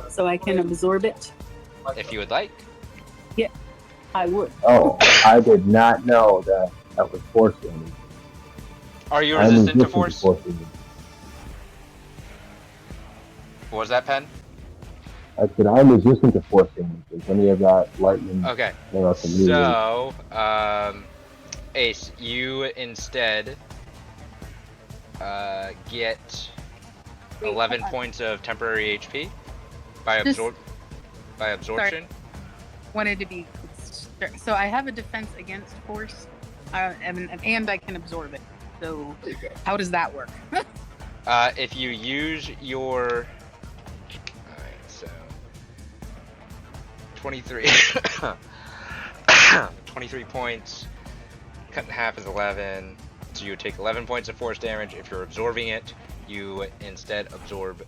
So I can absorb it? If you would like. Yeah, I would. Oh, I did not know that was force damage. Are you I'm resistant to force? damage. What was that, Pen? I said I'm resistant to force damage. If any of that lightning Okay. arrow can leave. So, Ace, you instead get Wait, 11 hold on. points of temporary HP by Just- absorption. Wanted to be sure. So I have a defense against force, and I can absorb it. So how does that work? If you use your... Alright, so... 23... 23 points, cut in half is 11, so you would take 11 points of force damage. If you're absorbing it, you instead absorb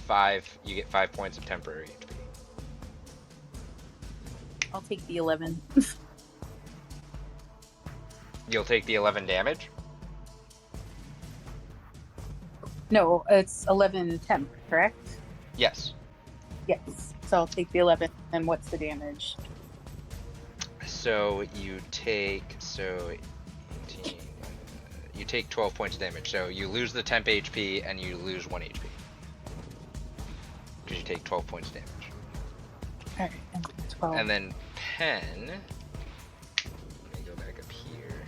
5, you get 5 points of temporary HP. I'll take the 11. You'll take the 11 damage? No, it's 11 temp, correct? Yes. Yes. So I'll take the 11. And what's the damage? So you take 18, you take 12 points of damage. So you lose the temp HP and you lose 1 HP. Because you take 12 points of damage. Alright, and 12. And then Pen, let me go back up here.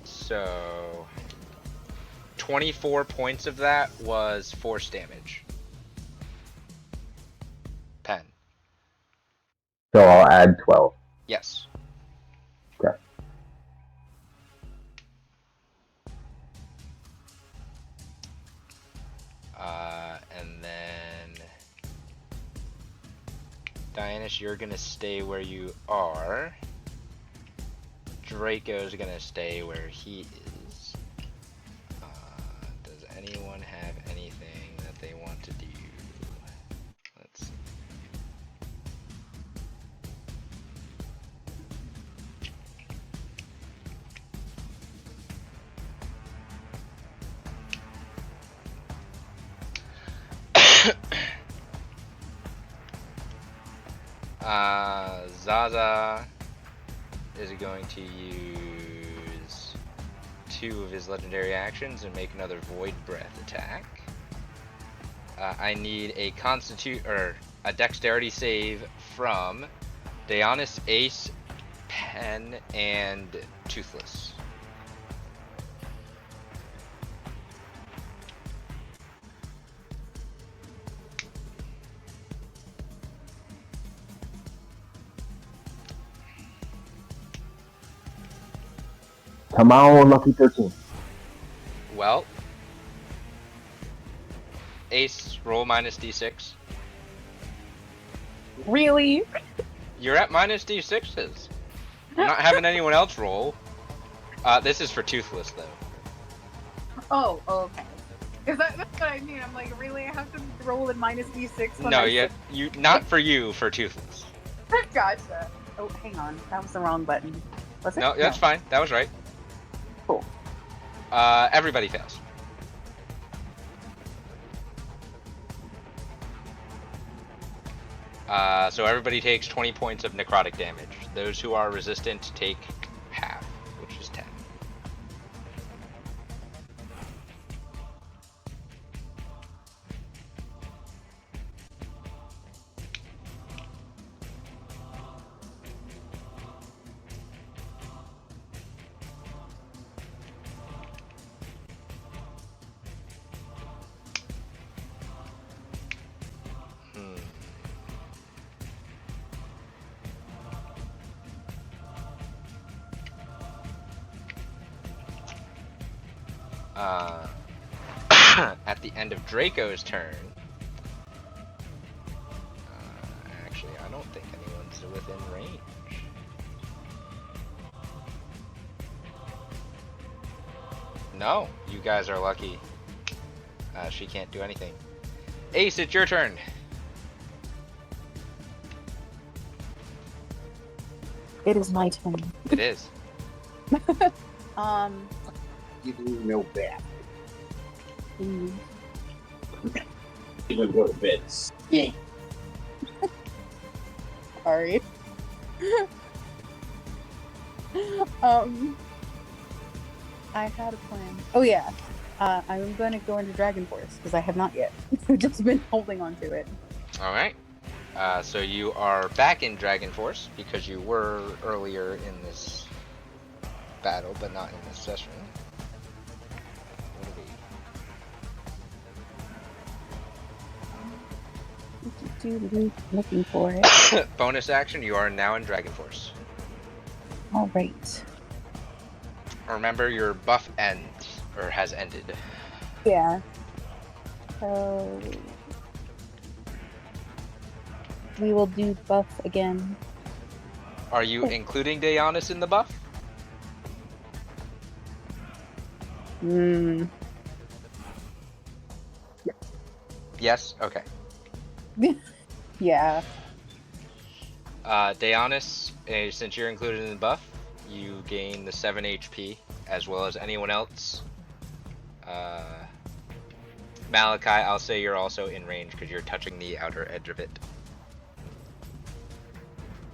So 24 points of that was force damage. Pen. So I'll add 12. Yes. Okay. And then Dianus, you're gonna stay where you are. Draco's gonna stay where he is. Does anyone have anything that they want to do? Let's see. Zaza is going to use 2 of his legendary actions and make another Void Breath attack. I need a a dexterity save from Dianus, Ace, Pen, and Toothless. Come on, lucky 13. Well, Ace, roll minus d6. Really? You're at minus d6s. I'm not having anyone else roll. This is for Toothless, though. Oh, okay. That's what I mean. I'm like, really? I have to roll in minus d6? No, not for you, for Toothless. Gotcha. Oh, hang on. That was the wrong button. Was it? No, that's fine. That was right. Cool. Everybody fails. So everybody takes 20 points of necrotic damage. Those who are resistant take half, which is 10. At the end of Draco's turn, actually, I don't think anyone's within range. No, you guys are lucky. She can't do anything. Ace, it's your turn. It is my turn. It is. You didn't know that. Mm. You gonna go to bed. Yeah. Sorry. I had a plan. Oh yeah. I'm going to go into Dragon Force because I have not yet. I've just been holding on to it. All right. So you are back in Dragon Force because you were earlier in this battle, but not in this session. Looking for it. Bonus action, you are now in Dragon Force. All right. Remember, your buff ends, or has ended. Yeah. So we will do buff again. Are you including Daeonis in the buff? Yes? Okay. Yeah. Daeonis, since you're included in the buff, you gain the 7 HP, as well as anyone else. Malachi, I'll say you're also in range because you're touching the outer edge of it.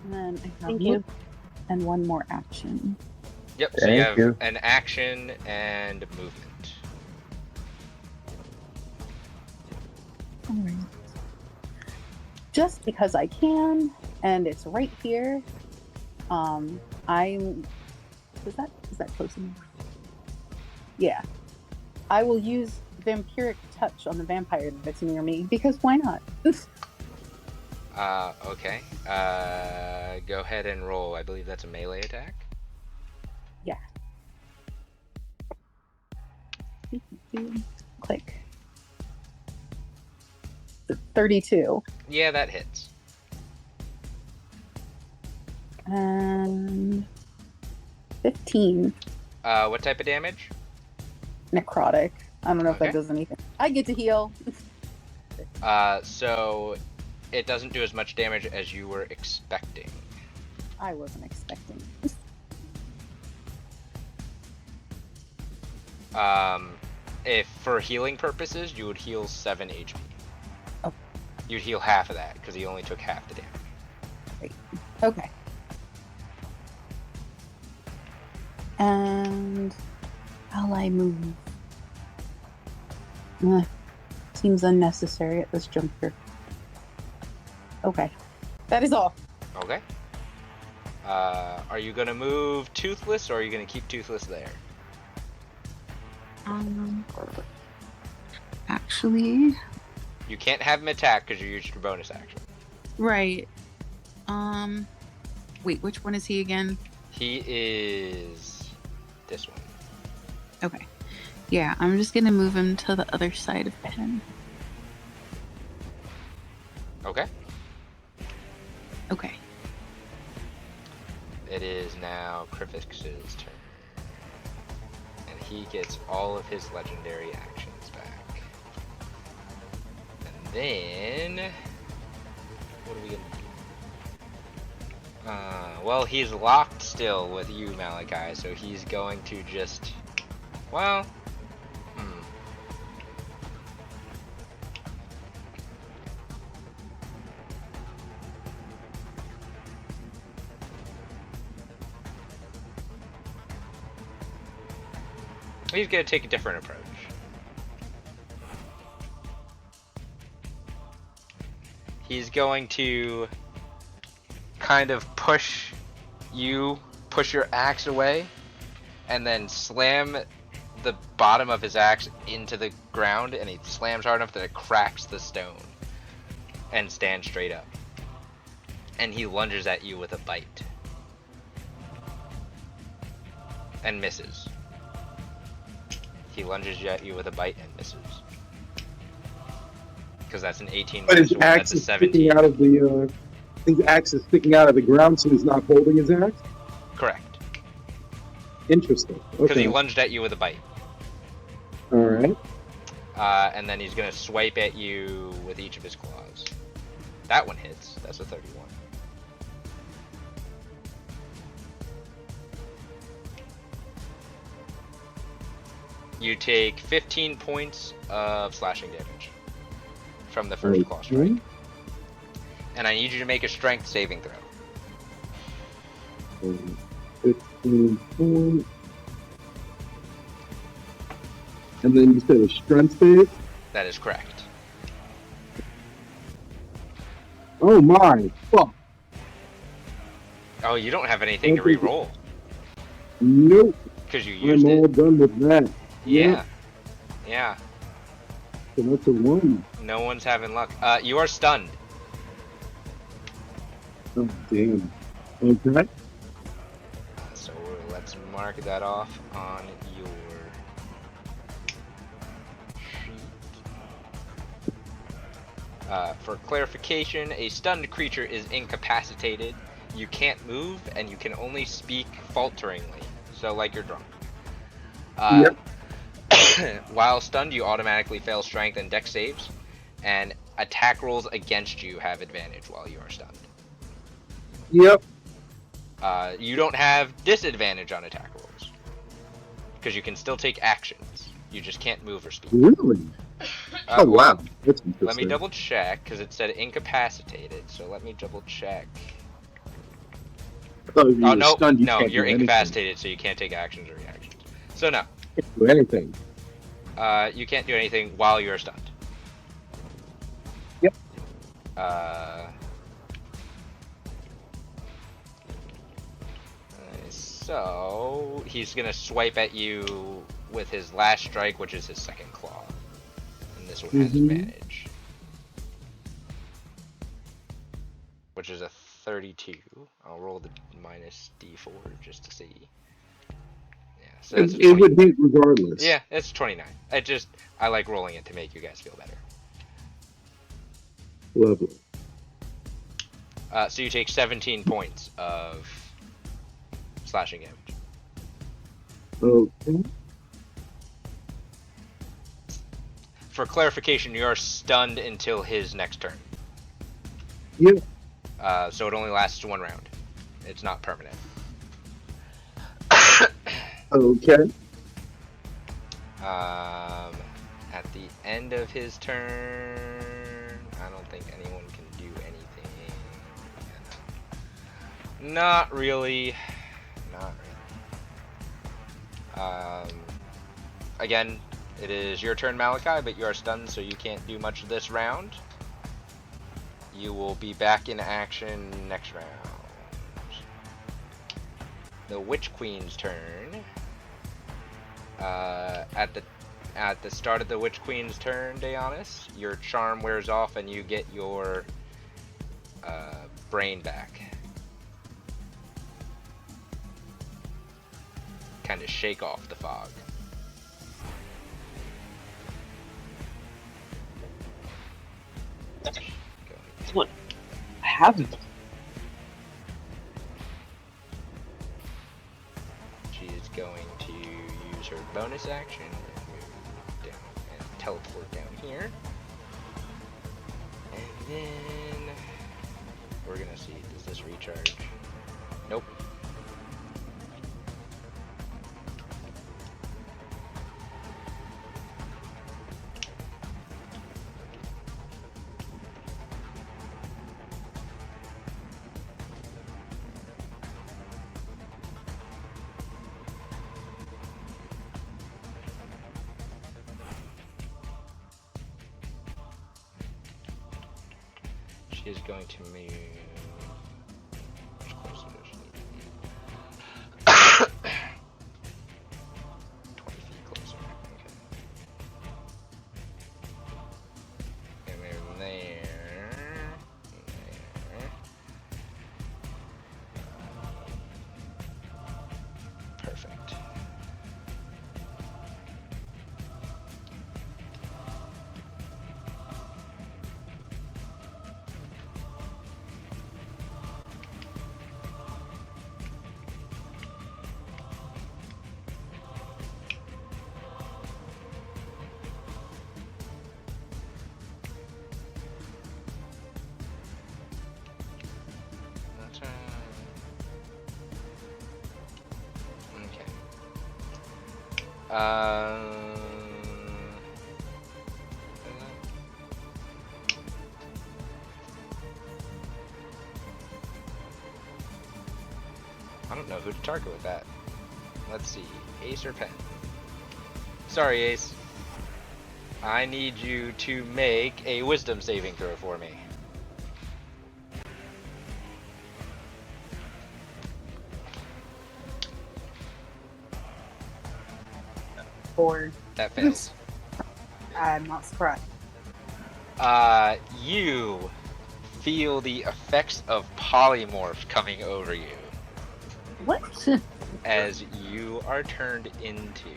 And then I have Thank you. and one more action. Yep, so you Thank have you. an action and movement. All right. Just because I can, and it's right here. Is that close enough? Yeah. I will use vampiric touch on the vampire that's near me because why not? Okay. Go ahead and roll. I believe that's a melee attack. Yeah. Click. 32. Yeah, that hits. And 15. What type of damage? Necrotic. I don't know if Okay. that does anything. I get to heal. So it doesn't do as much damage as you were expecting. I wasn't expecting. If for healing purposes, you would heal 7 HP. Oh. You'd heal half of that because he only took half the damage. Okay. And how I move? Seems unnecessary at this juncture. Okay. That is all. Okay. Are you gonna move Toothless or are you gonna keep Toothless there? Actually, You can't have him attack because you used your bonus action. right. Wait, which one is he again? He is this one. Okay. Yeah, I'm just gonna move him to the other side of Pen. Okay. Okay. It is now Krivix's turn. And he gets all of his legendary actions back. And then... what are we gonna do? Well, he's locked still with you, Malachi, so he's going to just... well... he's going to take a different approach. He's going to kind of push your axe away, and then slam the bottom of his axe into the ground, and he slams hard enough that it cracks the stone, and stands straight up. And he lunges at you with a bite. And misses. He lunges at you with a bite and misses. Because that's an 18 But his minus 1, axe that's a is 17. sticking out of the his axe is sticking out of the ground, so he's not holding his axe. Correct. Interesting. Because Okay. he lunged at you with a bite. All right. And then he's going to swipe at you with each of his claws. That one hits. That's a 31. You take 15 points of slashing damage from the first claw strike. Okay. And I need you to make a strength saving throw. 15 points. And then you said a strength save. That is correct. Oh my! Fuck. Oh, you don't have anything to re-roll. Nope. Because you I'm used all it. done with that. Yeah. Yeah. So that's a 1. No one's having luck. You are stunned. Oh, damn. Okay. So let's mark that off on your sheet. For clarification, a stunned creature is incapacitated. You can't move, and you can only speak falteringly. So like you're drunk. Yep. While stunned, you automatically fail strength and dex saves, and attack rolls against you have advantage while you are stunned. Yep. You don't have disadvantage on attack rolls, because you can still take actions. You just can't move or speak. Really? Oh, wow. That's Let me interesting. double check, because it said incapacitated, so let me double check. Oh, you were no, stunned, you no, can't you're do anything. incapacitated, so you can't take actions or reactions. So no. Can't do anything. You can't do anything while you're stunned. Yep. So he's gonna swipe at you with his last strike, which is his second claw, and this one has advantage, which is a 32. I'll roll the minus d4 just to see. Yeah, so that's It would be regardless. Yeah, it's 29. I like rolling it to make you guys feel better. Lovely. So you take 17 points of slashing damage. Okay. For clarification, you are stunned until his next turn. Yep. So it only lasts 1 round. It's not permanent. Okay. At the end of his turn, I don't think anyone can do anything. Not really. Not really. Again, it is your turn, Malachi, but you are stunned, so you can't do much this round. You will be back in action next round. The Witch Queen's turn. At the start of the Witch Queen's turn, Daeonis, your charm wears off and you get your brain back. Kind of shake off the fog. What? I haven't. She is going to use her bonus action and move down and teleport down here. And then we're gonna see, does this recharge? Nope. She is going to move. How close does she need to be? 20 feet closer. Okay. And move there. There. Perfect. Okay. I don't know who to target with that. Let's see. Ace or Pen? Sorry, Ace. I need you to make a wisdom saving throw for me. 4. That fails. I'm not surprised. You feel the effects of polymorph coming over you What? as you are turned into.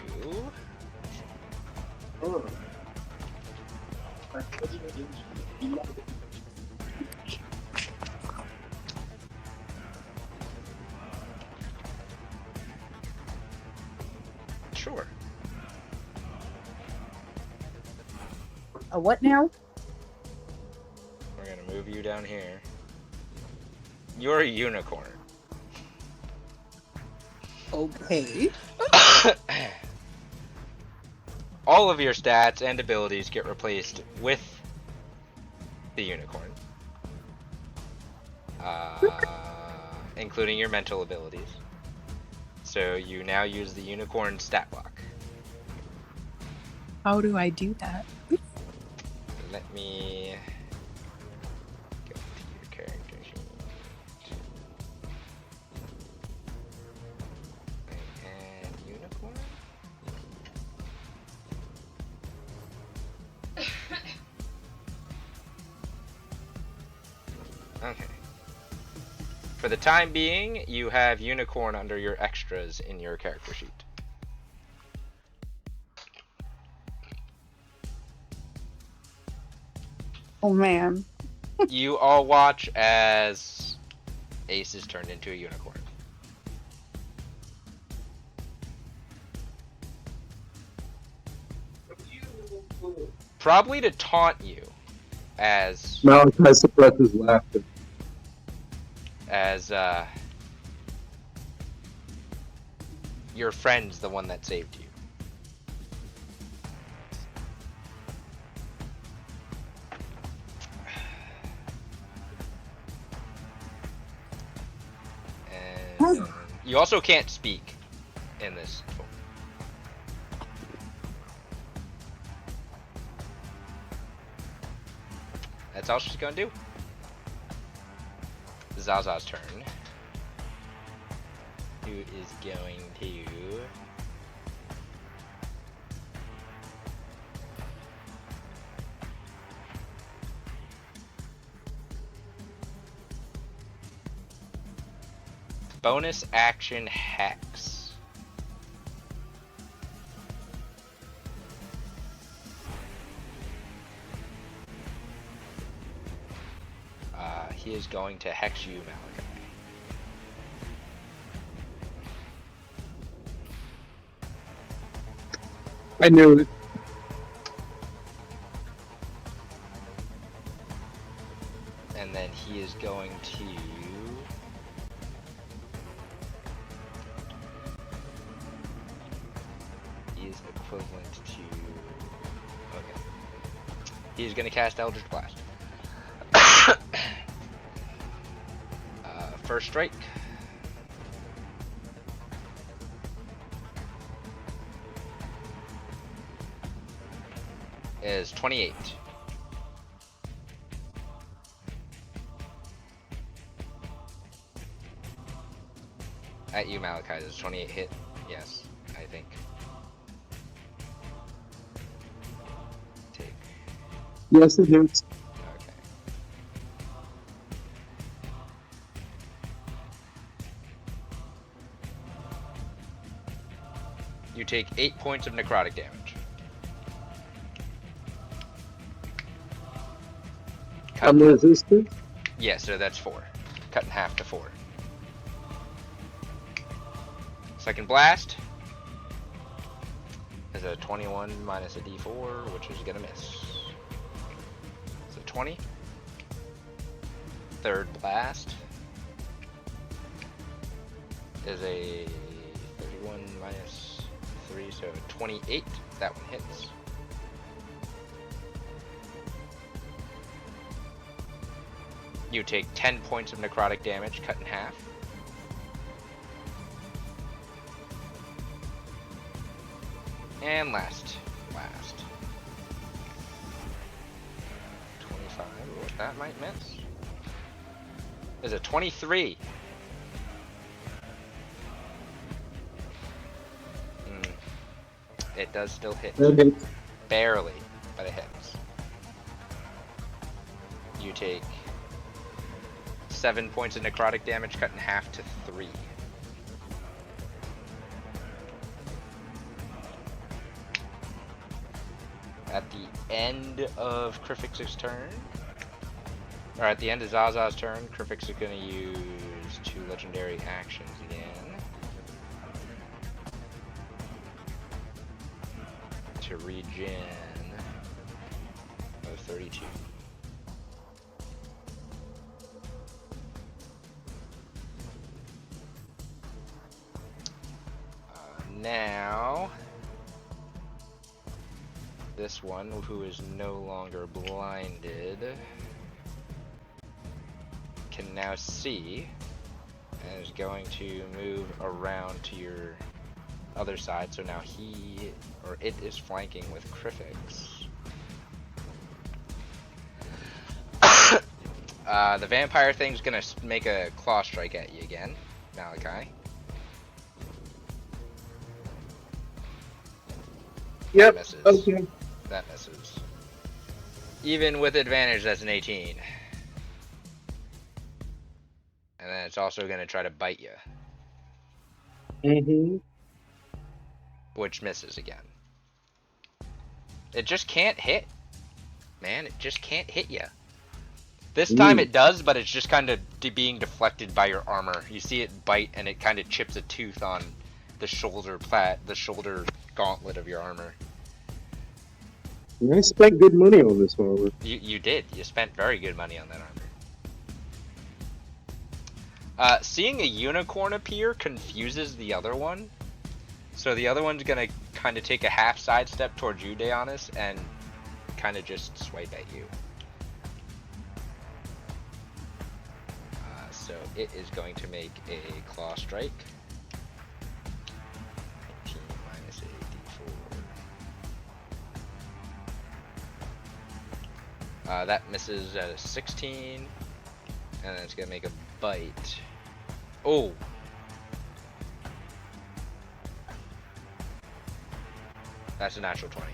Sure. A what now? We're gonna move you down here. You're a unicorn. Okay. All of your stats and abilities get replaced with the unicorn. Including your mental abilities. So you now use the unicorn stat block. How do I do that? Let me go to your character sheet. And unicorn? Okay. For the time being, you have unicorn under your extras in your character sheet. Oh man. You all watch as Ace is turned into a unicorn. Probably to taunt you, as Malachi suppresses laughter. Your friend's the one that saved you. And you also can't speak in this form. That's all she's gonna do. Zaza's turn. Who is going to... bonus action Hex. He is going to hex you, Malachi. I knew it. And then he is going to... he is equivalent to... okay. He is going to cast Eldritch Blast. First strike. Is 28. At you, Malachi, does 28 hit? Yes, I think. Take. Yes, it hits. Okay. You take 8 points of necrotic damage. Cut. Unresisted? Yeah, so that's 4. Cut in half to 4. Second blast is a 21 minus a d4, which is gonna miss. So 20. Third blast is a 31 minus 3, so 28. That one hits. You take 10 points of necrotic damage, cut in half. And last. 25. Oh, that might miss. Is a 23. It does still hit. That hits. Barely, but it hits. You take 7 points of necrotic damage, cut in half to 3. At the end of Krifix's turn, or at the end of Zaza's turn, Krifix is going to use 2 legendary actions again. To regen of 32. Now, this one, who is no longer blinded, can now see and is going to move around to your other side. So now he, or it, is flanking with Krifix. The vampire thing's gonna make a claw strike at you again, Malachi. Yep. That misses. Okay. That misses. Even with advantage, that's an 18. And then it's also going to try to bite you. Mm-hmm. Which misses again. It just can't hit. Man, it just can't hit you. This time it does, but it's just kind of being deflected by your armor. You see it bite, and it kind of chips a tooth on the shoulder gauntlet of your armor. I spent good money on this armor. You did. You spent very good money on that armor. Seeing a unicorn appear confuses the other one. So the other one's gonna kind of take a half sidestep towards you, Deonis, and kind of just swipe at you. So it is going to make a claw strike. 19 minus 84. That misses at a 16, and then it's gonna make a bite. Oh! That's a natural 20.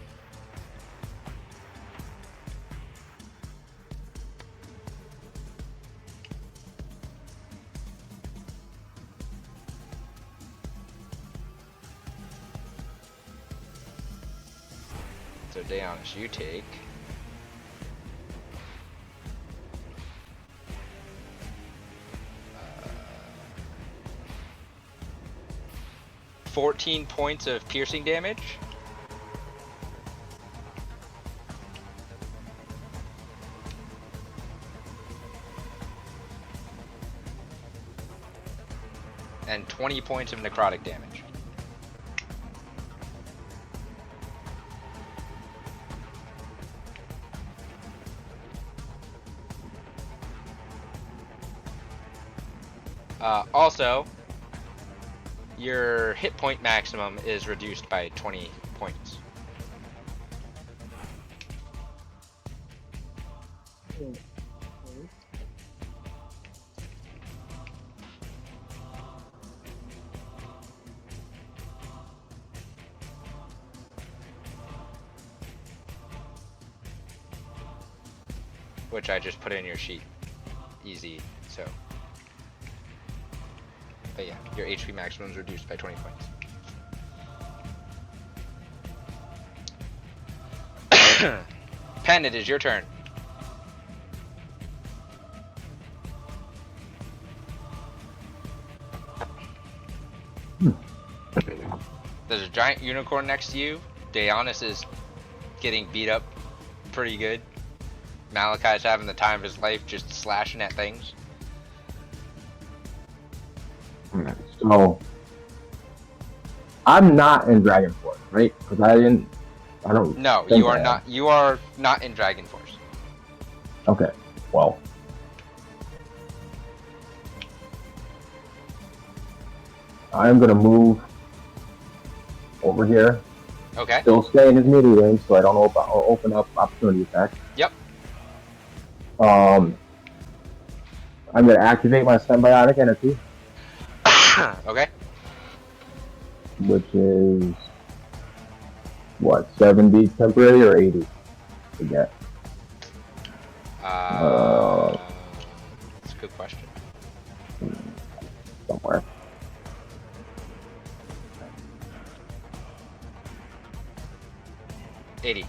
So Deonis, you take 14 points of piercing damage. And 20 points of necrotic damage. Also, your hit point maximum is reduced by 20 points. Which I just put in your sheet. Easy, so. But yeah, your HP maximum is reduced by 20 points. Pen, it is your turn. There's a giant unicorn next to you. Deonis is getting beat up pretty good. Malachi's having the time of his life just slashing at things. So, I'm not in Dragon Force, right? Because I don't. No, think you are I am. not. You are not in Dragon Force. Okay, well. I'm gonna move over here. Okay. Still stay in his melee range, so I don't open up opportunity attacks. Yep. I'm gonna activate my symbiotic entity, Okay. which is what, 70 temporary or 80? Forget. That's a good question. Somewhere. 80.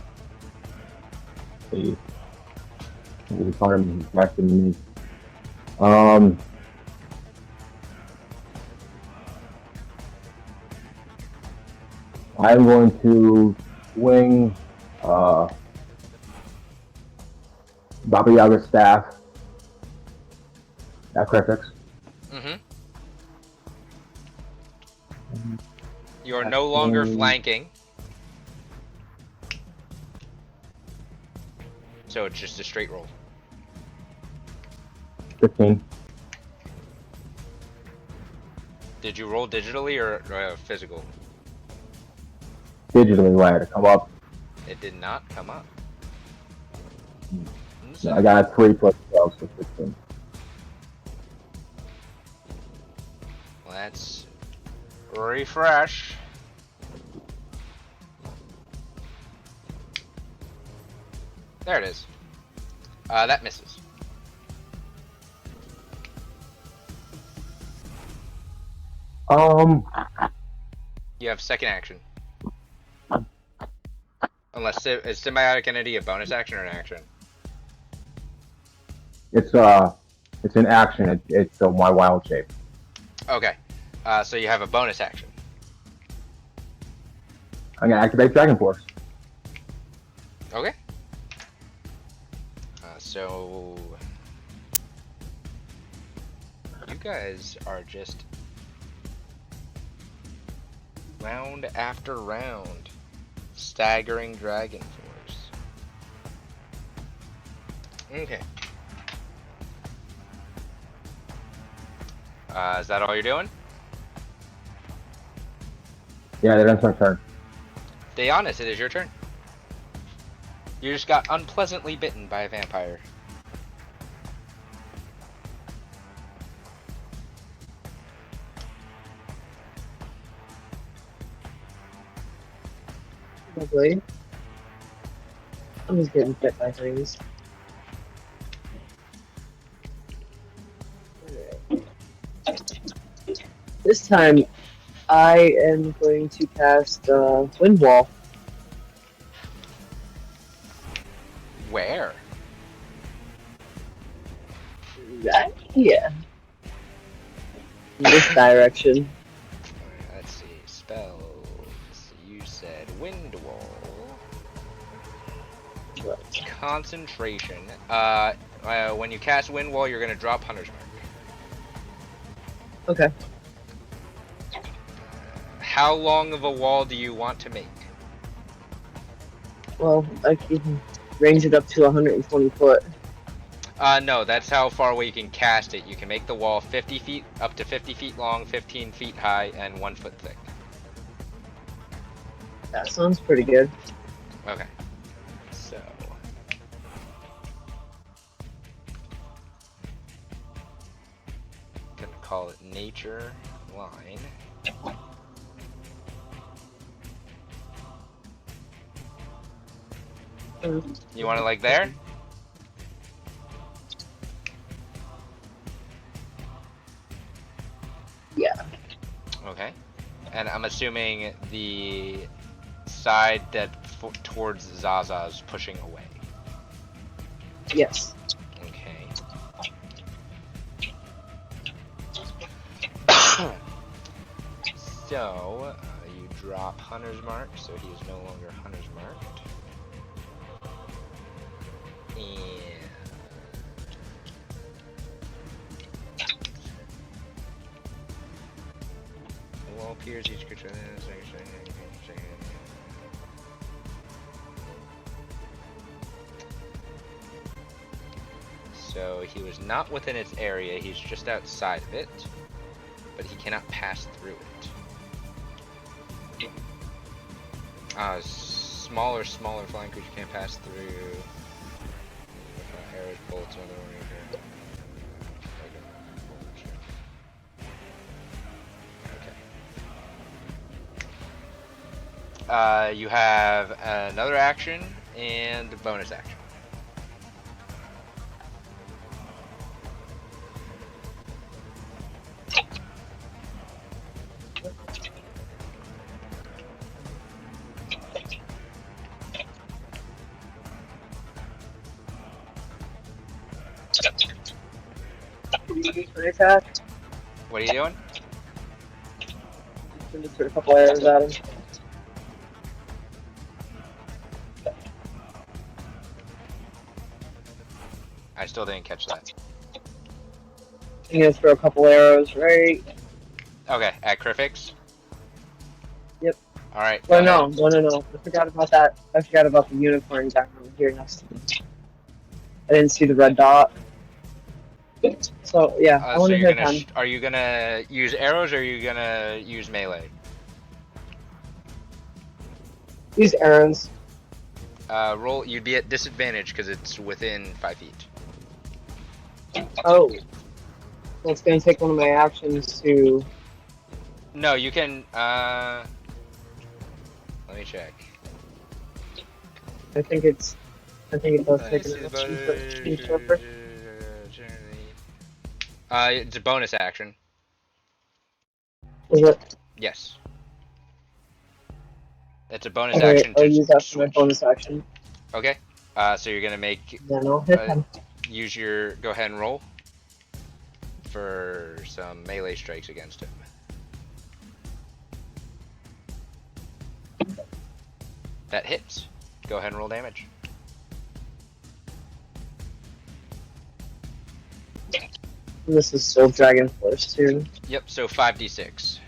80. He's harder than me. I'm going to swing Baba Yaga's staff at Crifix. Mm-hmm. You are no longer flanking. So it's just a straight roll. 15. Did you roll digitally or physical? Digitally, I had to come up. It did not come up. I got 3 plus 12, so 15. Let's refresh. There it is. That misses. You have second action. Unless is symbiotic entity a bonus action or an action? It's an action. It's my wild shape. Okay. So you have a bonus action. I'm gonna activate Dragon Force. Okay. So you guys are just round after round staggering Dragon Force. Okay. Is that all you're doing? Yeah, that's my turn. Deonis, it is your turn. You just got unpleasantly bitten by a vampire. Lovely. I'm just getting bit by things. This time, I am going to cast Wind Wall. Where? Yeah. In this direction. Let's see. Spells. You said Wind Wall. Concentration. When you cast Wind Wall, you're gonna drop Hunter's Mark. Okay. How long of a wall do you want to make? Well, I can range it up to 120 foot. No, that's how far away you can cast it. You can make the wall 50 feet, up to 50 feet long, 15 feet high, and 1 foot thick. That sounds pretty good. Okay. So. Gonna call it Nature Line. You want it like there? Yeah. Okay. And I'm assuming the side that towards Zaza's pushing away. Yes. Okay. So, you drop Hunter's Mark, so he is no longer Hunter's Marked. And the wall appears each creature. So he was not within its area, he's just outside of it, but he cannot pass through it. Smaller flying creature can't pass through. Arrows, bolts, other oriented. Okay. You have another action and a bonus action. Attack. What are you doing? Just put a couple arrows at him. I still didn't catch that. I'm gonna throw a couple arrows, right? Okay, at Griffix? Yep. Alright. Well, no. I forgot about that. I forgot about the unicorn down here next to me. I didn't see the red dot. So, yeah, I want So to you're hit gonna him. are you gonna use arrows or are you gonna use melee? Use arrows. Roll. You'd be at disadvantage because it's within 5 feet. Oh. Well, it's gonna take one of my actions to... No, you can. Let me check. I think it does take an action to use Surfer. It's a bonus action. Is it? Yes. It's a bonus Alright, action I'll to use that for my switch. bonus action. Okay. So you're gonna make Then I'll hit him. use your go ahead and roll for some melee strikes against him. That hits. Go ahead and roll damage. This is still Dragon Force too. Yep. So 5d6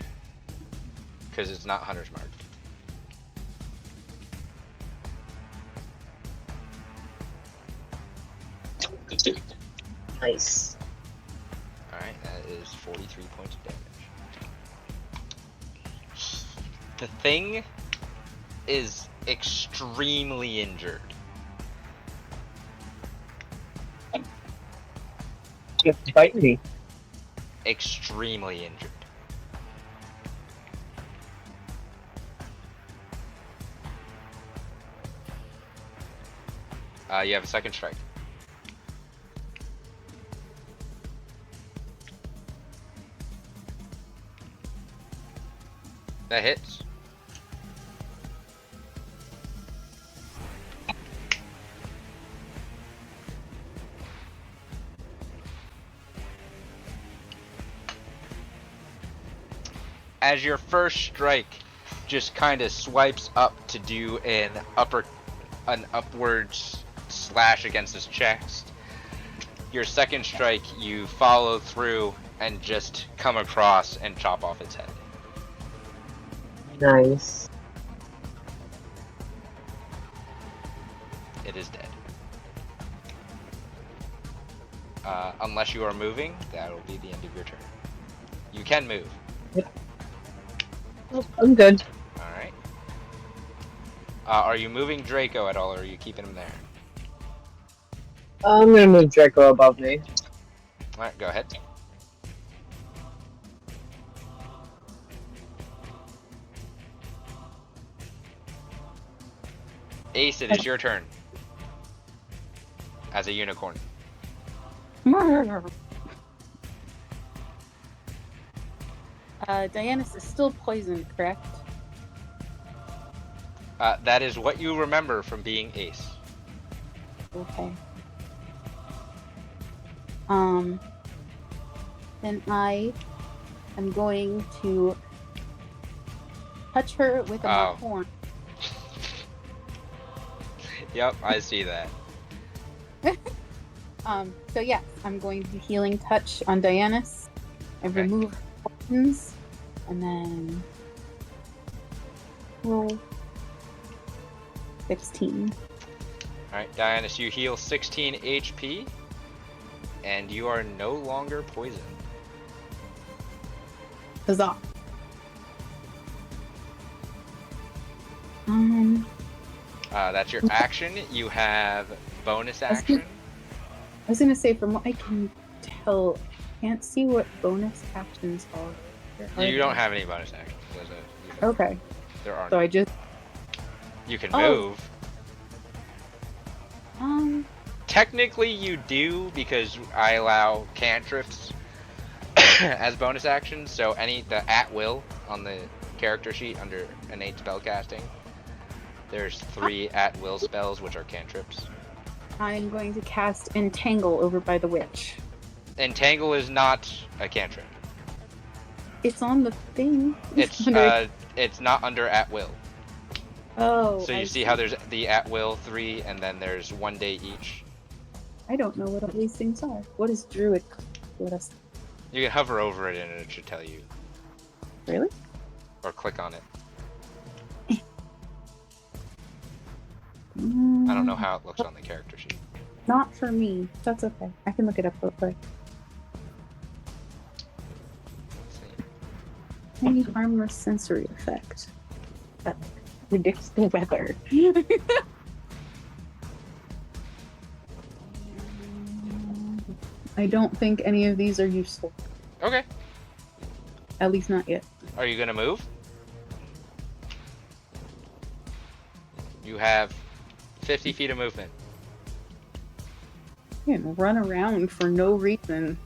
because it's not Hunter's Mark. Nice. Alright, that is 43 points of damage. The thing is extremely injured. You have to bite me. Extremely injured. You have a second strike. That hits. As your first strike just kind of swipes up to do an upwards slash against his chest, your second strike you follow through and just come across and chop off its head. Nice. It is dead. Unless you are moving, that will be the end of your turn. You can move. Oh, I'm good. Alright. Are you moving Draco at all, or are you keeping him there? I'm gonna move Draco above me. Alright, go ahead. Ace, it is your turn. As a unicorn. Dianus is still poisoned, correct? That is what you remember from being Ace. Okay. Then I am going to touch her with a horn. Yep, I see that. So yes, I'm going to do healing touch on Dianus and Okay. remove poisons, and then roll 16. Alright, Dianus, you heal 16 HP, and you are no longer poisoned. Huzzah. That's your action. You have bonus action. I was gonna say, from what I can tell, I can't see what bonus actions are. You don't have any bonus actions. Okay. There are. So I just You can Oh. move. Um, Technically, you do because I allow cantrips as bonus actions. So the at will on the character sheet under innate spellcasting, there's 3 at will spells which are cantrips. I'm going to cast Entangle over by the witch. Entangle is not a cantrip. It's on the thing. It's not under at will. Oh. So you see how there's the at will 3, and then there's 1 day each. I don't know what all these things are. What is druid? Let us. You can hover over it and it should tell you. Really? Or click on it. Mm, I don't know how it looks on the character sheet. Not for me. That's okay. I can look it up real quick. Let's see. Any harmless sensory effect that predicts the weather. I don't think any of these are useful. Okay. At least not yet. Are you gonna move? You have 50 feet of movement. I can run around for no reason.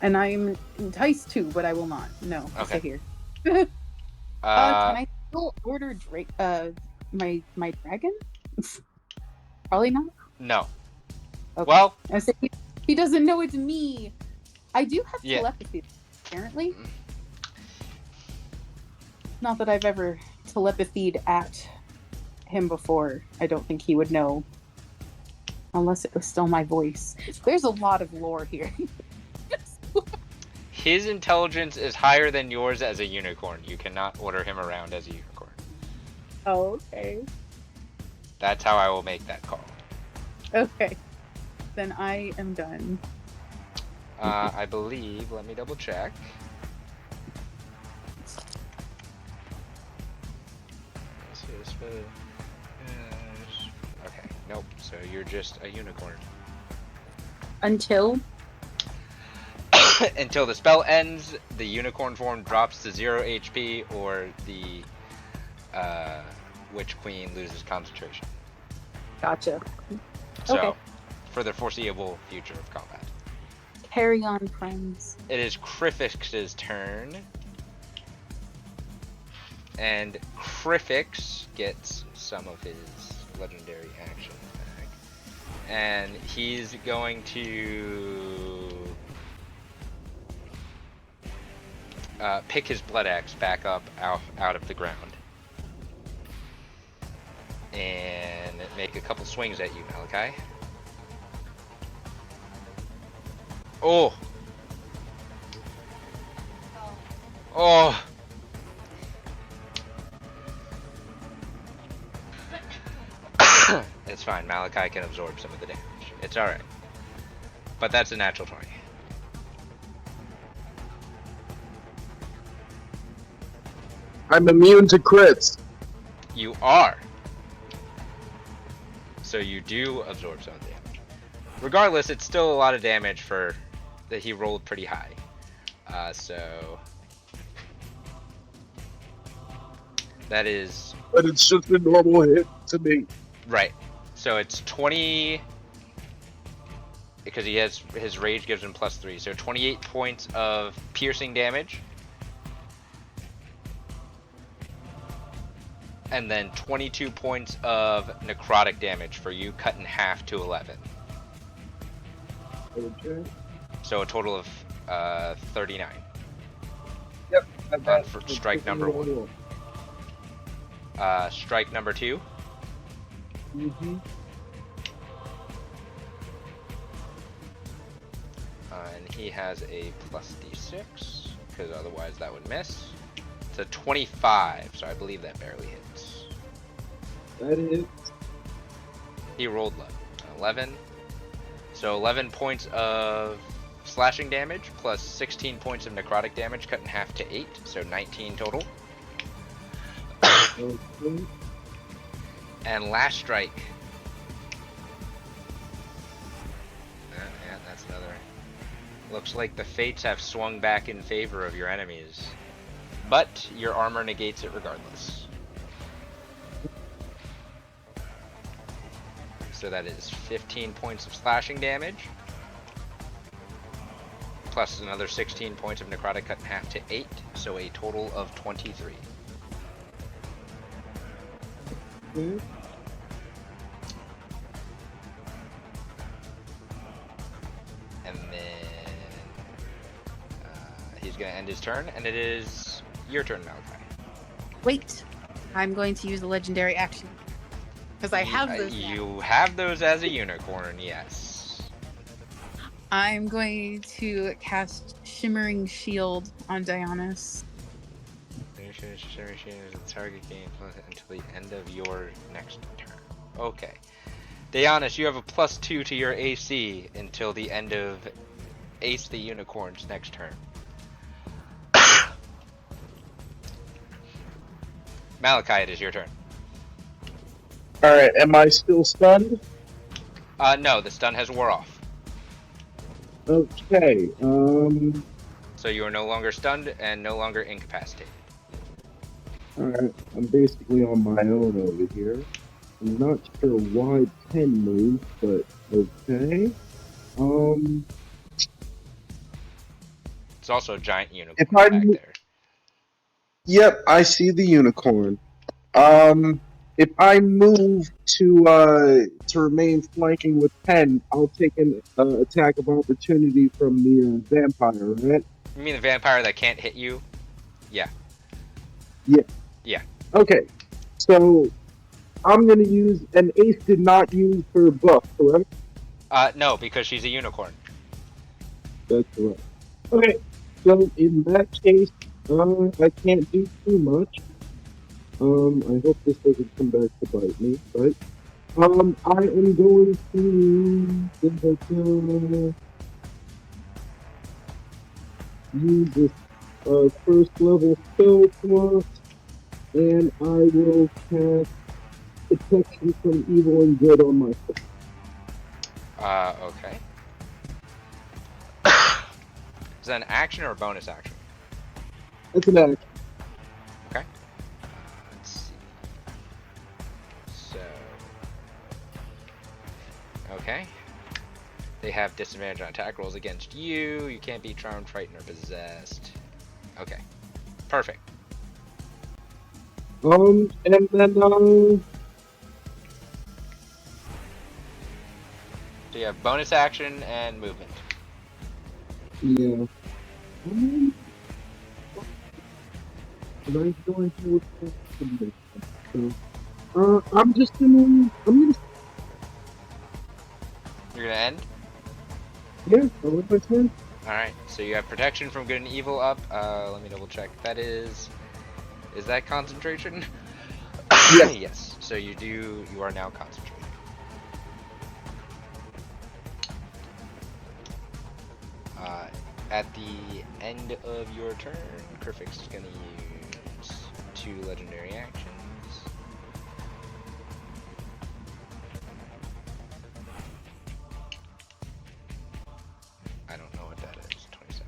And I'm enticed to, but I will not. No, I'll stay here. Can I still order my dragon? Probably not. No. Okay. Well, I say he doesn't know it's me. I do have Yeah. telepathy, apparently. Not that I've ever telepathied at him before. I don't think he would know. Unless it was still my voice. There's a lot of lore here. his intelligence is higher than yours as a unicorn. You cannot order him around as a unicorn. Oh, okay. That's how I will make that call. Okay. Then I am done. I believe, let me double check. Okay, nope, so you're just a unicorn. Until? Until the spell ends, the unicorn form drops to 0 HP, or the Witch Queen loses concentration. Gotcha. So, Okay. for the foreseeable future of combat. Carry on, friends. It is Krifix's turn. And Krifix gets some of his legendary action back. And he's going to pick his blood axe back up out of the ground. And make a couple swings at you, Malachi. Oh! Oh! It's fine, Malachi can absorb some of the damage. It's alright. But that's a natural 20. I'm immune to crits. You are! So you do absorb some of the damage. Regardless, it's still a lot of damage for that he rolled pretty high. So that is But it's just a normal hit to me. right. So it's 20 because he has his rage gives him +3. So 28 points of piercing damage. And then 22 points of necrotic damage for you, cut in half to 11. Okay. So a total of 39 Yep. on for strike number 1. Strike number 2. Mm-hmm. And he has a +d6, because otherwise that would miss. It's a 25, so I believe that barely hits. That is. He rolled low. 11. So 11 points of slashing damage, plus 16 points of necrotic damage, cut in half to 8, so 19 total. Okay. And last strike. Yeah, that's another. Looks like the fates have swung back in favor of your enemies. But your armor negates it regardless. So that is 15 points of slashing damage. Plus another 16 points of necrotic cut in half to 8. So a total of 23. Okay. And then he's going to end his turn, and it is your turn, Malachi. Wait, I'm going to use a legendary action because I have those. You have those as a unicorn, yes. I'm going to cast Shimmering Shield on Dionysus. Shimmering Shield is a target gain until the end of your next turn. Okay. Dionysus, you have a +2 to your AC until the end of Ace the Unicorn's next turn. Malachi, it is your turn. Alright, am I still stunned? No, the stun has wore off. Okay, So you are no longer stunned and no longer incapacitated. alright, I'm basically on my own over here. I'm not sure why 10 moves, but okay. It's also a giant unicorn If I back there. Yep, I see the unicorn. If I move to remain flanking with 10, I'll take an attack of opportunity from the vampire, right? You mean the vampire that can't hit you? Yeah. Yeah. Yeah. Okay, so I'm gonna use, and Ace did not use her buff, correct? No, because she's a unicorn. That's correct. Okay, so in that case, I can't do too much. I hope this doesn't come back to bite me, but I am going to use this first level spell slot, and I will cast protection from evil and good on myself. Okay. Is that an action or a bonus action? That's an action. Okay. Let's see. So. Okay. They have disadvantage on attack rolls against you. You can't be charmed, frightened, or possessed. Okay. Perfect. And then So you have bonus action and movement. yeah. And I'm going to I'm gonna You're gonna end? yeah, I'll let my turn. Alright, so you have protection from good and evil up. Let me double check. That is that concentration? Yes. Yes. So you are now concentrated. At the end of your turn, Kerfix is gonna use 2 legendary actions. I don't know what that is. 27.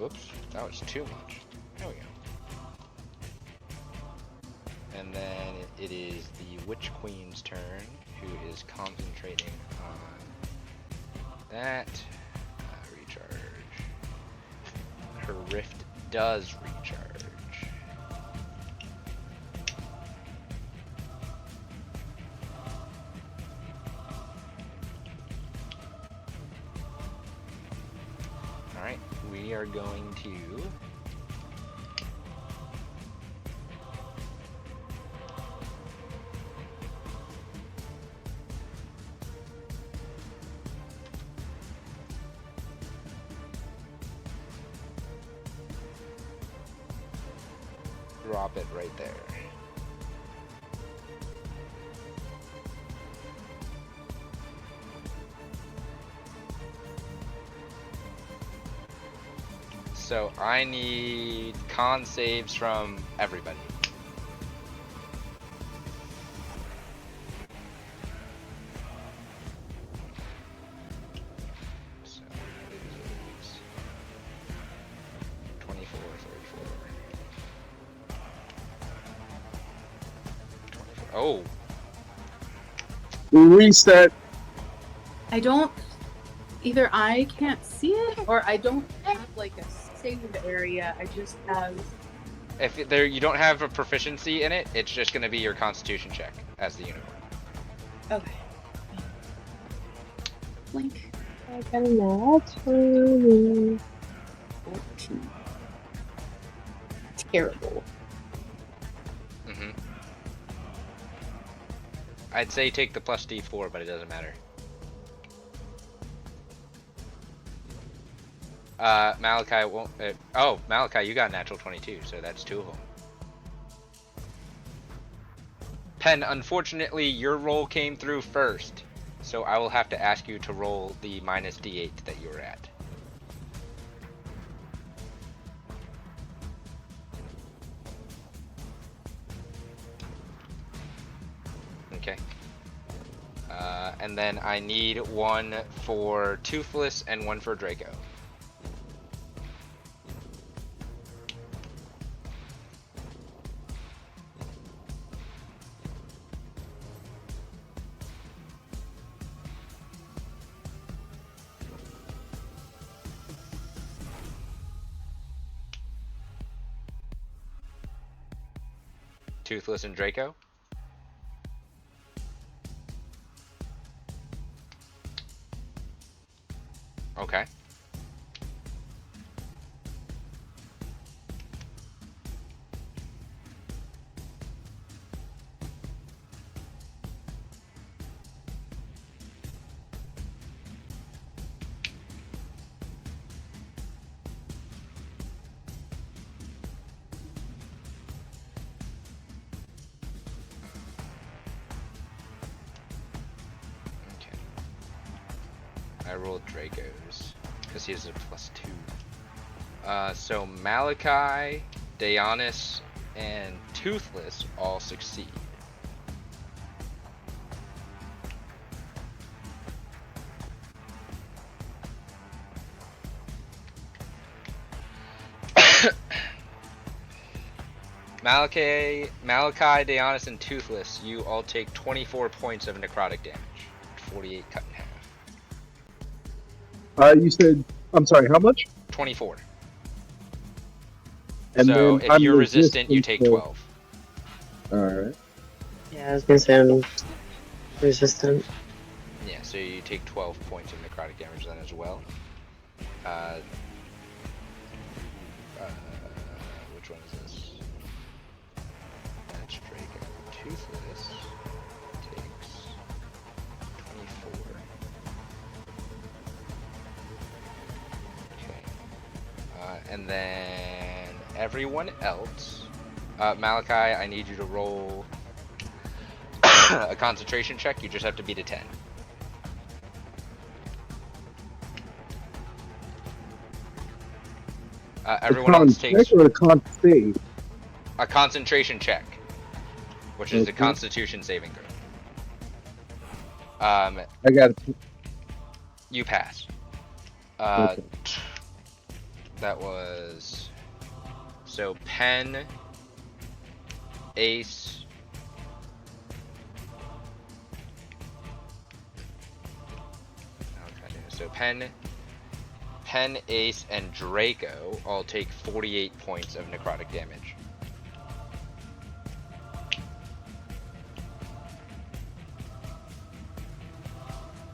Oops, that was too much. There we go. And then it is the Witch Queen's turn, who is concentrating on that. Recharge. Her rift does recharge. Alright, we are going to drop it right there. So I need con saves from everybody. So it is 24, 34. Oh. We reset. I don't. Either I can't see it, or I don't have like a saved area. I just have. If you don't have a proficiency in it, it's just going to be your Constitution check as the unicorn. Okay. Blink. I got a nat 20. 14. Terrible. Mm-hmm. I'd say take the plus D4, but it doesn't matter. Malachi won't. Oh, Malachi, you got natural 22, so that's 2 of them. Pen, unfortunately, your roll came through first, so I will have to ask you to roll the minus D8 that you were at. Okay. And then I need one for Toothless and one for Draco. Toothless and Draco? Okay. I rolled Draco's because he has a +2. So Malachi, Daeonis, and Toothless all succeed. Malachi, Daeonis, and Toothless, you all take 24 points of necrotic damage. 48 cut in half. You said, I'm sorry, how much? 24. And so then if you're resistant, you take 12. Alright. Yeah, I was gonna say I'm resistant. Yeah, so you take 12 points of necrotic damage then as well. Which one is this? That's Draco. Toothless takes 24. Okay. And then everyone else. Malachi, I need you to roll a concentration check. You just have to beat a 10. Everyone else takes or a con save? a concentration check, which is a Constitution saving throw. I got it. You pass. Okay. That was so Pen, Ace. So Pen, Ace, and Draco all take 48 points of necrotic damage.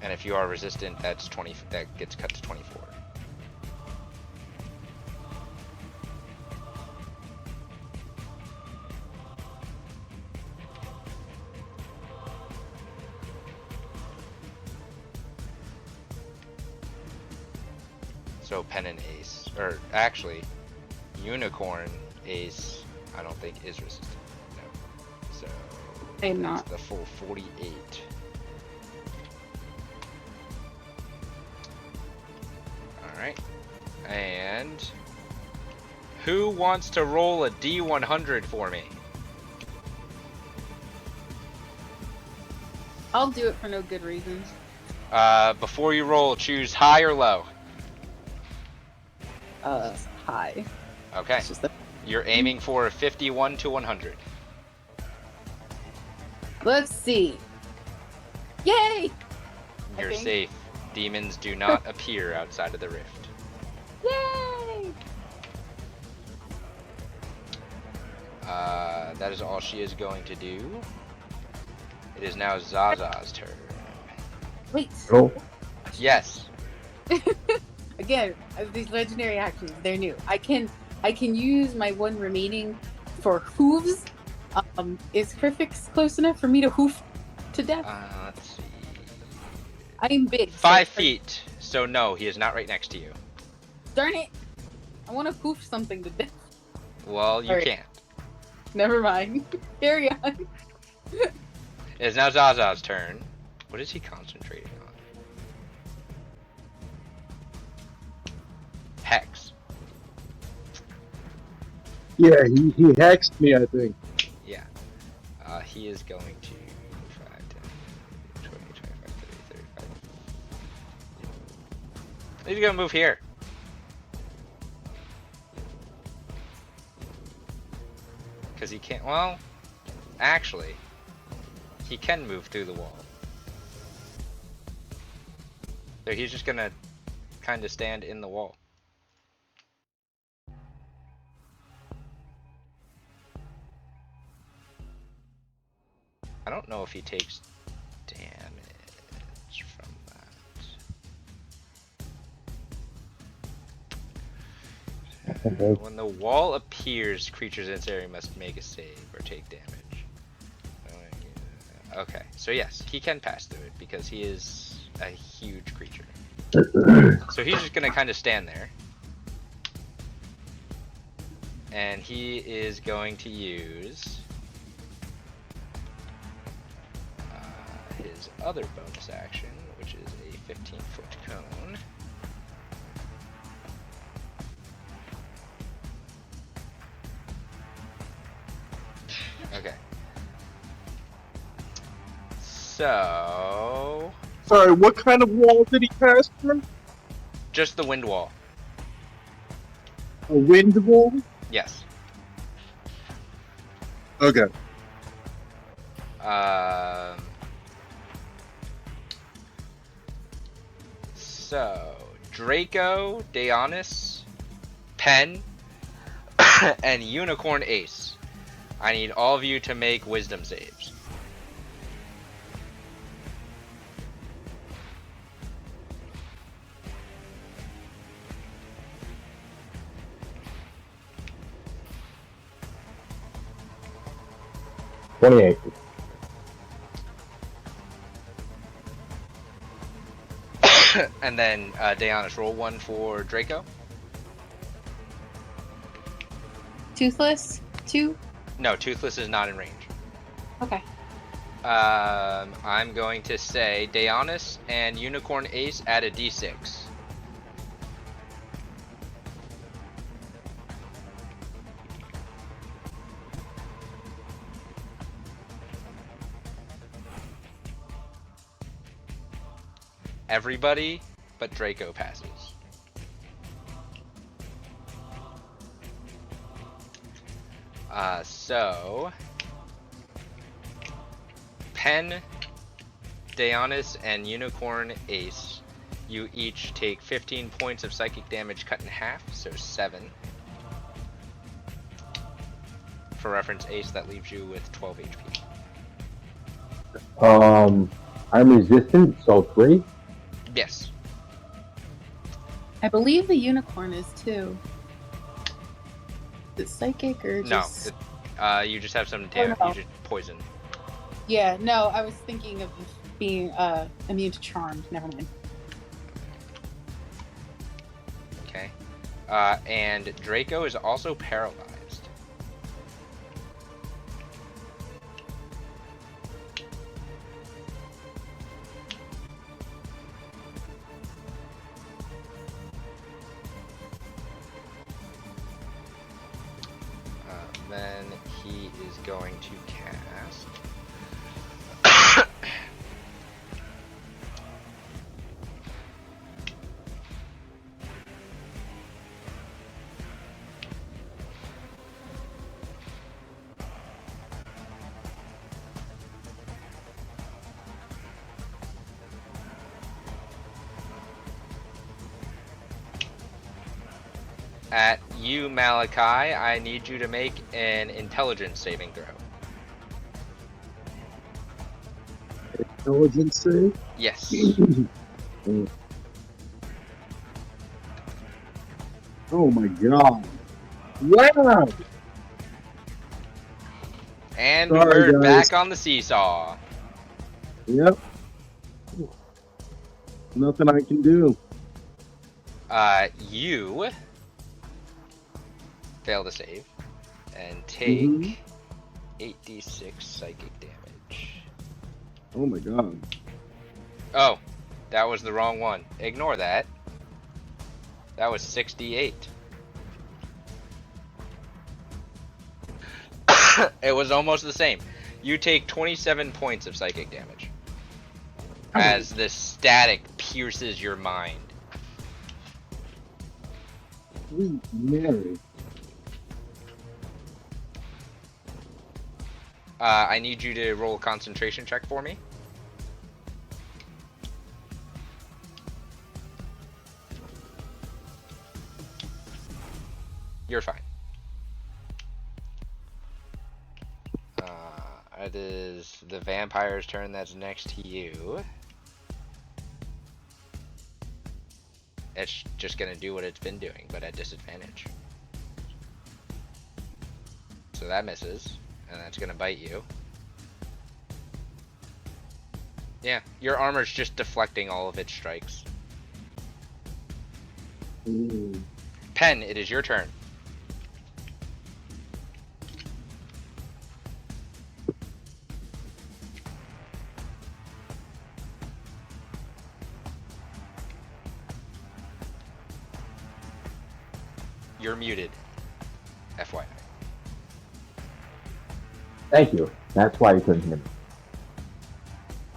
And if you are resistant, that's 20. That gets cut to 24. So Pen and Ace, or actually, Unicorn, Ace, I don't think is resistant. No. So I'm that's not. the full 48. Alright. And who wants to roll a D100 for me? I'll do it for no good reasons. Before you roll, choose high or low. High. Okay. It's just that. You're aiming for 51 to 100. Let's see. Yay! You're think. safe. Demons do not appear outside of the rift. Yay! That is all she is going to do. It is now Zaza's turn. Wait. Oh, Yes. Again, these legendary actions, they're new. I can use my one remaining for hooves. Is Crifix close enough for me to hoof to death? Let's see. I'm big. 5 feet. So no, he is not right next to you. Darn it! I want to hoof something to death. Well, you Alright. can't. Never mind. Carry on. It is now Zaza's turn. What is he concentrating on? Hex. Yeah, he hexed me, I think. Yeah. He is going to 5, 10, 20, 25, 30, 35. He's gonna move here. Because he can't, well, actually, he can move through the wall. So he's just gonna kind of stand in the wall. I don't know if he takes damage from that. okay. When the wall appears, creatures in its area must make a save or take damage. Okay, so yes, he can pass through it because he is a huge creature. So he's just gonna kind of stand there. And he is going to use his other bonus action, which is a 15-foot cone. Okay. So... Sorry, what kind of wall did he pass through? just the wind wall. A wind wall? Yes. Okay. So, Draco, Deonis, Pen, and Unicorn Ace. I need all of you to make wisdom saves. $28. And then Deonis, roll one for Draco. Toothless? 2? No, Toothless is not in range. Okay. I'm going to say Deonis and Unicorn Ace add a d6. Everybody but Draco passes. So Pen, Deonis, and Unicorn Ace, you each take 15 points of psychic damage cut in half, so 7. For reference, Ace, that leaves you with 12 HP. I'm resistant, so 3. Yes. I believe the unicorn is 2. Is it psychic or just... No, you just have some damage. no. You just poison. Yeah, no, I was thinking of being immune to charmed. Never mind. Okay. And Draco is also paralyzed. Then he is going to cast At you, Malachi, I need you to make an intelligence saving throw. Intelligence save? Yes. Oh my god. Wow! And Sorry, we're guys. back on the seesaw. Yep. Nothing I can do. You fail to save and take 8d6 psychic damage. Oh my god. Oh, that was the wrong one. Ignore that. That was 68. It was almost the same. You take 27 points of psychic damage as the static pierces your mind. Sweet Mary. I need you to roll a concentration check for me. You're fine. It is the vampire's turn that's next to you. It's just gonna do what it's been doing, but at disadvantage. So that misses, and that's gonna bite you. Yeah, your armor's just deflecting all of its strikes. Pen, it is your turn. You're muted. FYI. Thank you. That's why you couldn't hear me.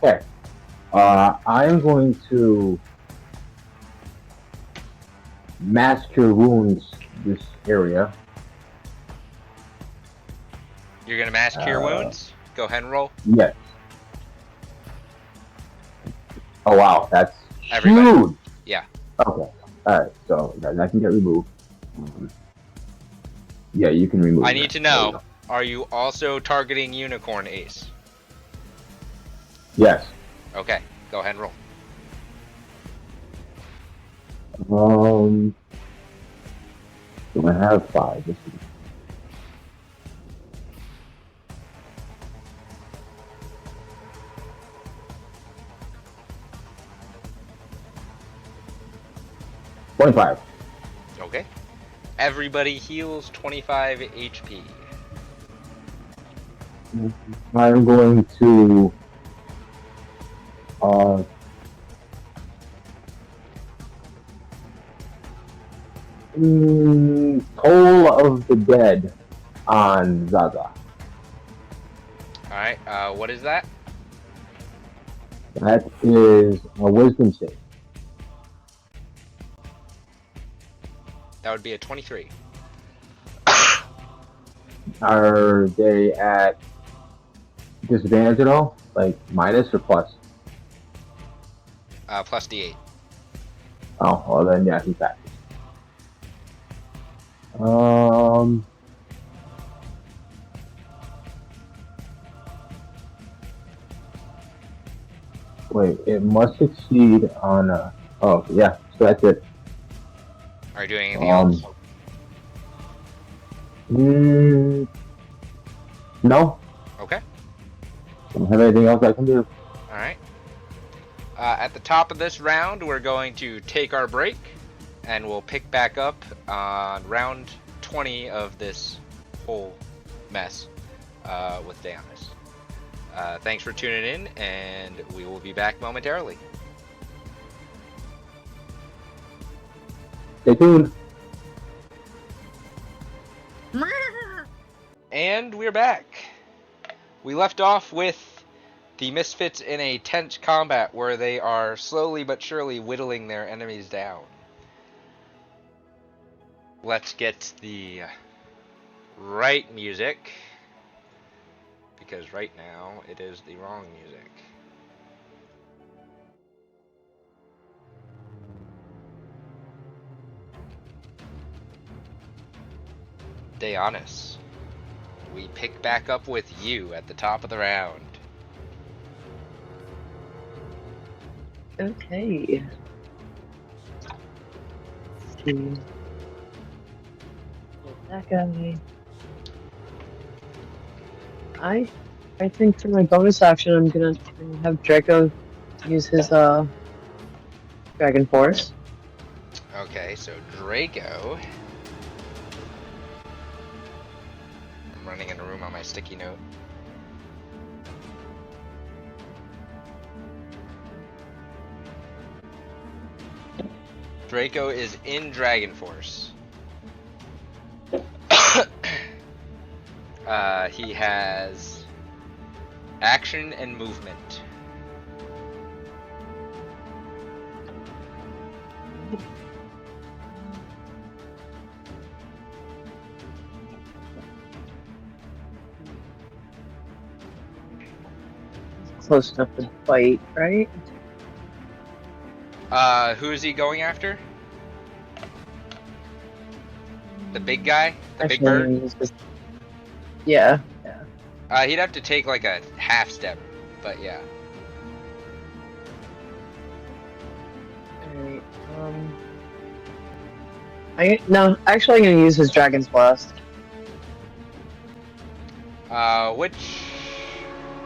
Okay. I'm going to mass cure wounds this area. You're gonna mass cure wounds? Go ahead and roll. Yes. Oh wow, that's Everybody. huge. Yeah. Okay. Alright, so that can get removed. Yeah, you can remove I that. need to know, are you also targeting Unicorn Ace? Yes. Okay, go ahead and roll. Do I have 5? This is... $25. Okay. Everybody heals 25 HP. I'm going to Toll of the Dead on Zaza. Alright, what is that? That is a wisdom save. That would be a 23. Are they at disadvantage at all? Like minus or plus? Plus D8. Oh, well then yeah, he's back. Wait, it must succeed on oh yeah, so that's it. Are you doing anything else? No. Okay. Don't have anything else I can do. Alright. At the top of this round, we're going to take our break, and we'll pick back up on round 20 of this whole mess with Deonis. Thanks for tuning in, and we will be back momentarily. Stay tuned. And we're back. We left off with the Misfits in a tense combat where they are slowly but surely whittling their enemies down. Let's get the right music, because right now it is the wrong music. Deonis, we pick back up with you at the top of the round. Okay. Let's see. That guy. I think for my bonus action, I'm gonna have Draco use his Dragon Force. Okay, so Draco. I'm running in a room on my sticky note. Draco is in Dragon Force. He has action and movement. Close enough to bite, right? Who is he going after? The big guy? The big bird? Actually, it's just- yeah. He'd have to take like a half step, but yeah. Alright, no, actually I'm gonna use his Dragon's Blast. Which?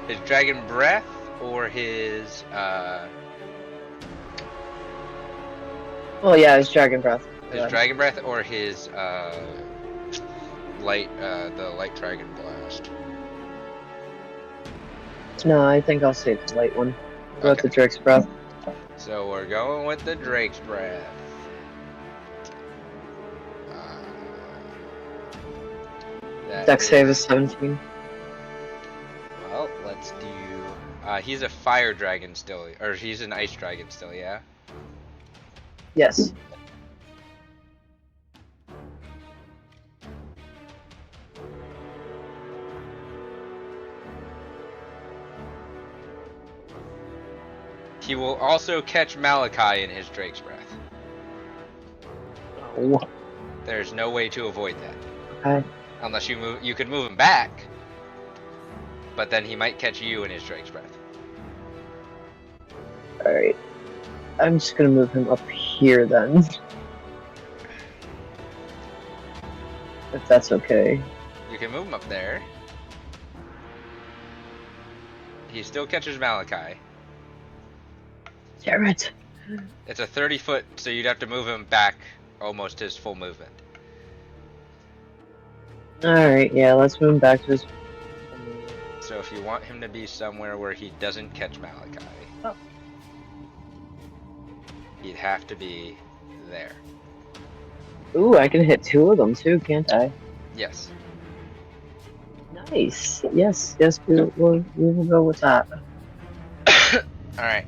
His Dragon Breath or his, Well, yeah, his Dragon Breath. His Dragon Breath or his, light, the Light Dragon Blast? No, I think I'll save the light one. Go with the Drake's Breath. So we're going with the Drake's Breath. Dex save is 17. Well, let's do. He's a fire dragon still, or he's an ice dragon still, yeah? Yes. He will also catch Malachi in his Drake's Breath. Oh. There's no way to avoid that. Okay. Unless you could move him back, but then he might catch you in his Drake's Breath. Alright. I'm just gonna move him up here then. If that's okay. You can move him up there. He still catches Malachi. Damn it. It's a 30-foot, so you'd have to move him back almost his full movement. Alright, yeah, let's move him back to his... So if you want him to be somewhere where he doesn't catch Malachi, he'd have to be there. Ooh, I can hit 2 of them too, can't I? Yes. Nice. Yes, we will go with that. Alright.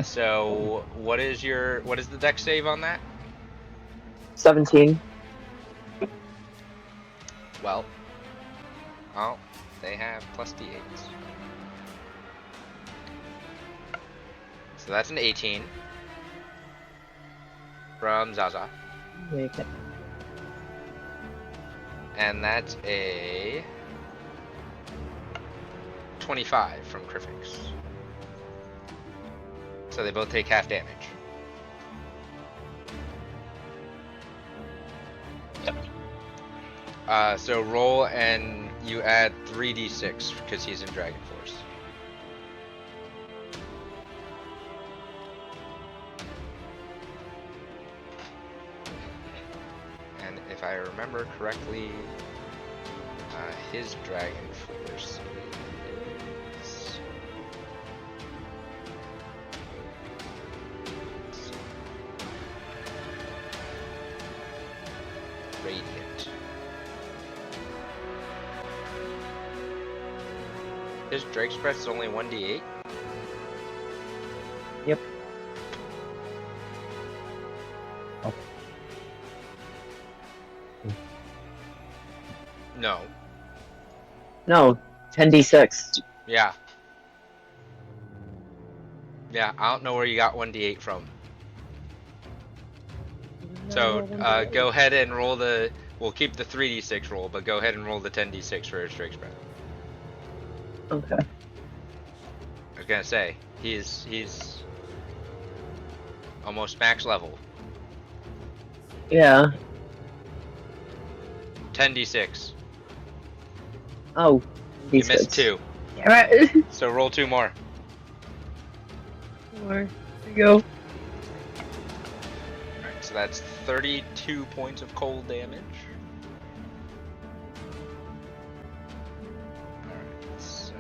So what is the dex save on that? 17. Well, they have plus d8s. So that's an 18 from Zaza. Okay. And that's a 25 from Criffix. So they both take half damage. So roll and you add 3d6 because he's in Dragon Force. And if I remember correctly, his Dragon Force is... Radiant. His Drake's Breath is only 1d8? Yep. No. No, 10d6. Yeah. Yeah, I don't know where you got 1d8 from. So, go ahead and roll We'll keep the 3d6 roll, but go ahead and roll the 10d6 for his Drake's Breath. Okay. I was gonna say, he's almost max level. Yeah. 10d6. Oh. You missed 2. Alright. So roll 2 more. There you go. Alright, so that's 32 points of cold damage. Alright, so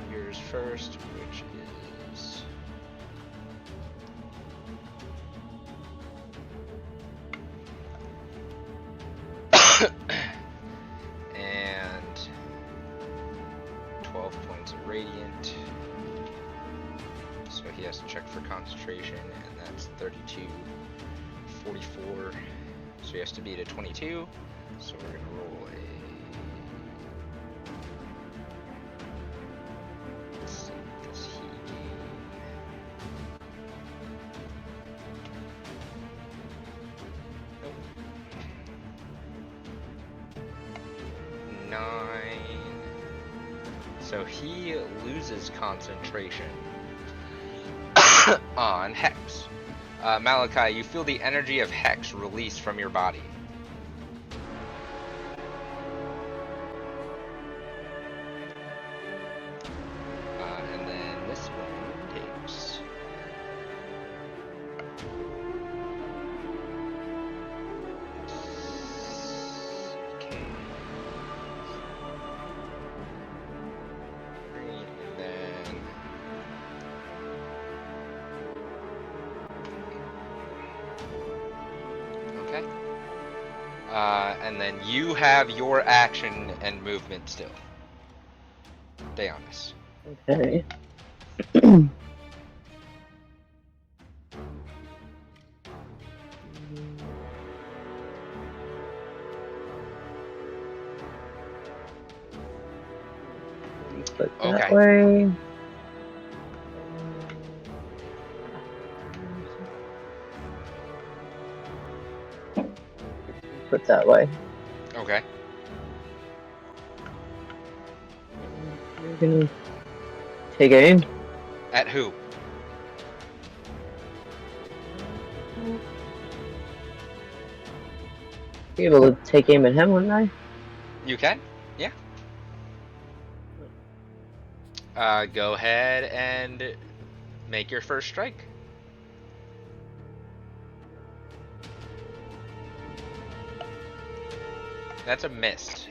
do yours first, which is... and 12 points of radiant. So he has to check for concentration, and that's 32, 44. So he has to beat a 22. So we're gonna roll a. Let's see, what does he gain? Nope. 9. So he loses concentration on Hex. Malachi, you feel the energy of Hex release from your body. And then this one takes... Okay. And then... Okay. And then you have your action and movement still. Stay honest. Okay. Put that Okay. way. Put that way. Okay. You're gonna take aim. At who? Be able to take aim at him, wouldn't I? You can? Yeah. Go ahead and make your first strike. That's a miss.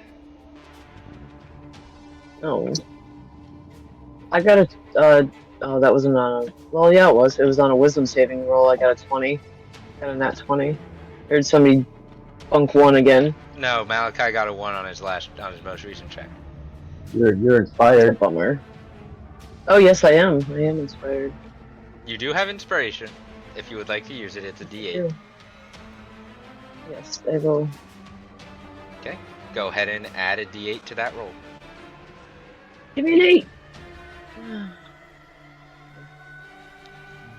Oh. I got a, oh, that wasn't on a, well, yeah, it was. It was on a wisdom saving roll. I got a 20. Got a nat 20. Heard somebody bunk 1 again. No, Malachi got a 1 on his most recent check. You're inspired. Bummer. Oh, yes, I am. I am inspired. You do have inspiration. If you would like to use it, it's a D8. Yeah. Yes, I will. Okay. Go ahead and add a D8 to that roll. Give me an 8!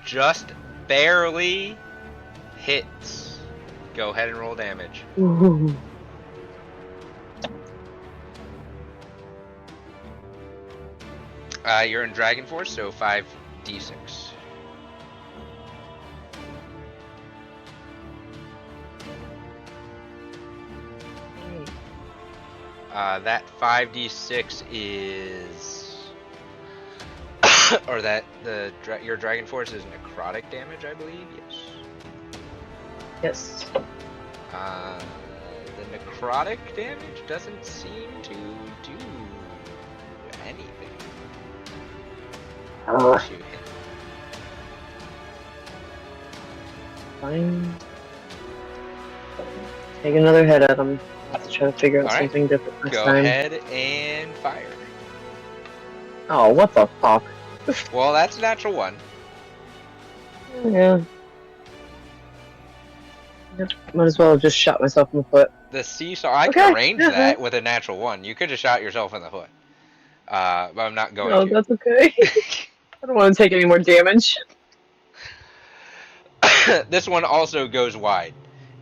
Just barely hits. Go ahead and roll damage. Ooh. You're in Dragon Force, so 5d6. That 5d6 is, or that your Dragon Force is necrotic damage, I believe. Yes. Yes. The necrotic damage doesn't seem to do anything. Unless you hit. Fine. Take another head at him. Have to try to figure out All right. something different next Go time. ahead and fire. Oh, what the fuck? Well, that's a natural 1. Yeah. Yep. Might as well have just shot myself in the foot. The seesaw, I Okay. can arrange that with a natural 1. You could have shot yourself in the foot. But I'm not going No, to. that's okay. I don't want to take any more damage. This one also goes wide.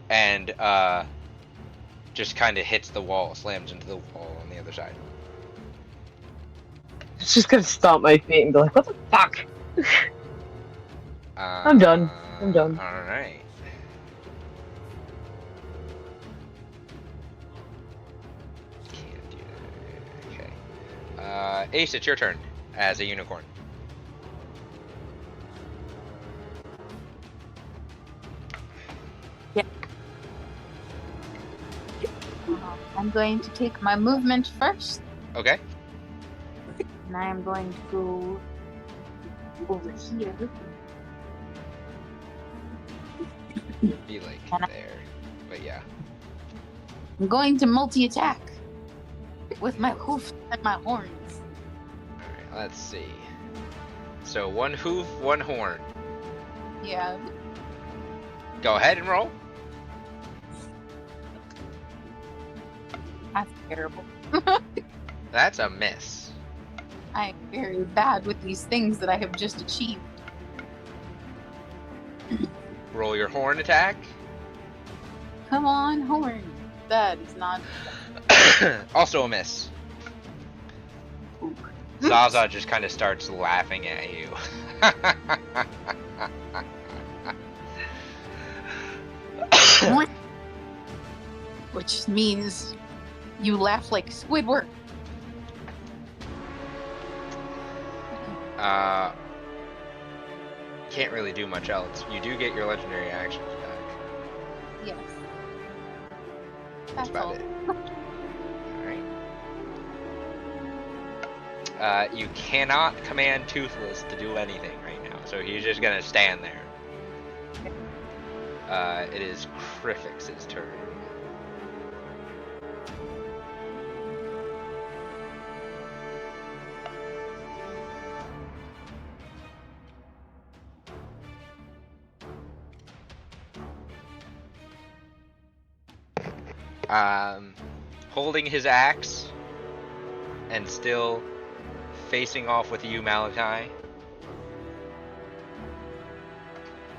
And just kind of hits the wall, slams into the wall on the other side. It's just gonna stomp my feet and be like, what the fuck? I'm done. I'm done. Alright. Can't do that. Okay. Ace, it's your turn as a unicorn. Yeah. I'm going to take my movement first. Okay. And I am going to go over here. Be like there. But yeah. I'm going to multi-attack with my hoof and my horns. Alright, let's see. So 1 hoof, 1 horn. Yeah. Go ahead and roll. That's terrible. That's a miss. I am very bad with these things that I have just achieved. Roll your horn attack. Come on, horn. That is not. Also a miss. Zaza just kind of starts laughing at you. Which means you laugh like Squidward. Can't really do much else. You do get your legendary actions back. Yes. That's about all. it. Alright. You cannot command Toothless to do anything right now, so he's just gonna stand there. It is Criffix's turn. Holding his axe and still facing off with you, Malachi.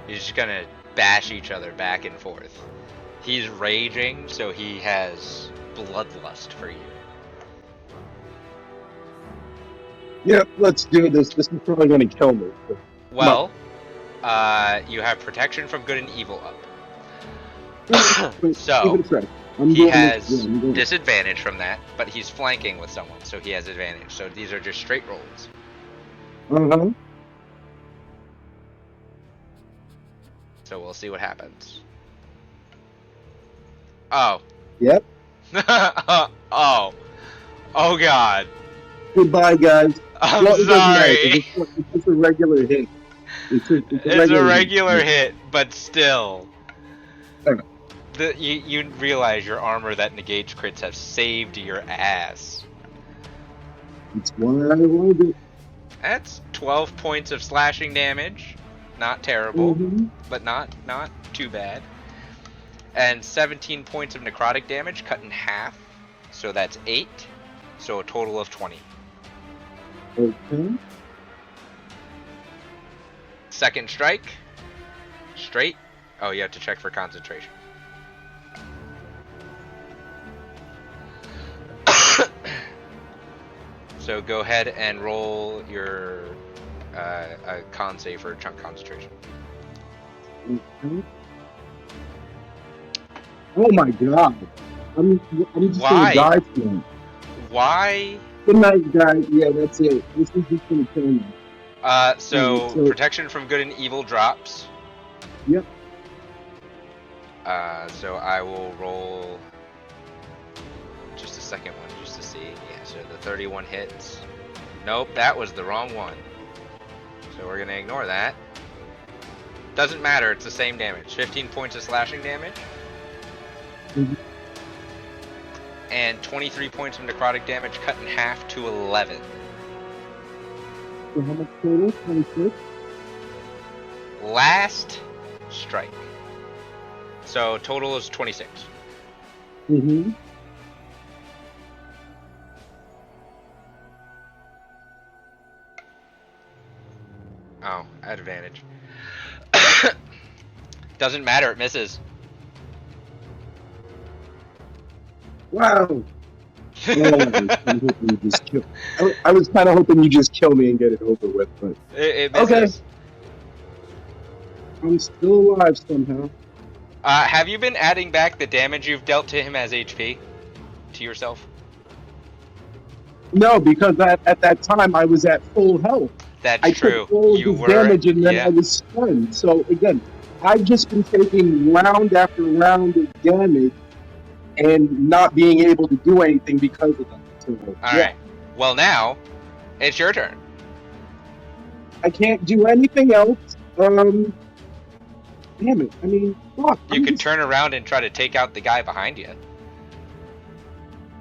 He's just gonna bash each other back and forth. He's raging, so he has bloodlust for you. Yep, let's do this. This is probably going to kill me. Well, you have protection from good and evil up. So, he has disadvantage from that, but he's flanking with someone, so he has advantage. So these are just straight rolls. So we'll see what happens. Oh. Yep. Oh. Oh god. Goodbye, guys. I'm well, sorry. It's a regular hit. It's a regular hit, but still. You realize your armor that negates crits have saved your ass. It's why I wanted it. That's 12 points of slashing damage. Not terrible, but not too bad. And 17 points of necrotic damage cut in half. So that's 8. So a total of 20. Okay. Second strike. Straight. Oh, you have to check for concentration. So go ahead and roll your a con save for chunk concentration. Oh my god. I'm just Why? gonna die for it. Why? Good night, guys. Yeah, that's it. This is just gonna kill me. So protection from good and evil drops. Yep. So I will roll just a second one just to see. Yeah, so the 31 hits. Nope, that was the wrong one. So we're gonna ignore that. Doesn't matter, it's the same damage. 15 points of slashing damage. And 23 points of necrotic damage cut in half to 11. So how much total? 26? Last strike. So total is 26. Oh, advantage. Doesn't matter, it misses. Wow. Well, I'm hoping you just kill. I was kind of hoping you just kill me and get it over with, but It okay. misses. I'm still alive somehow. Have you been adding back the damage you've dealt to him as HP to yourself? No, because at that time I was at full health. That's I took true. all of You his were, damage and then yeah. I was stunned. So again, I've just been taking round after round of damage and not being able to do anything because of that. So, All yeah. right. Well, now it's your turn. I can't do anything else. Damn it. I mean, fuck. You could turn around and try to take out the guy behind you.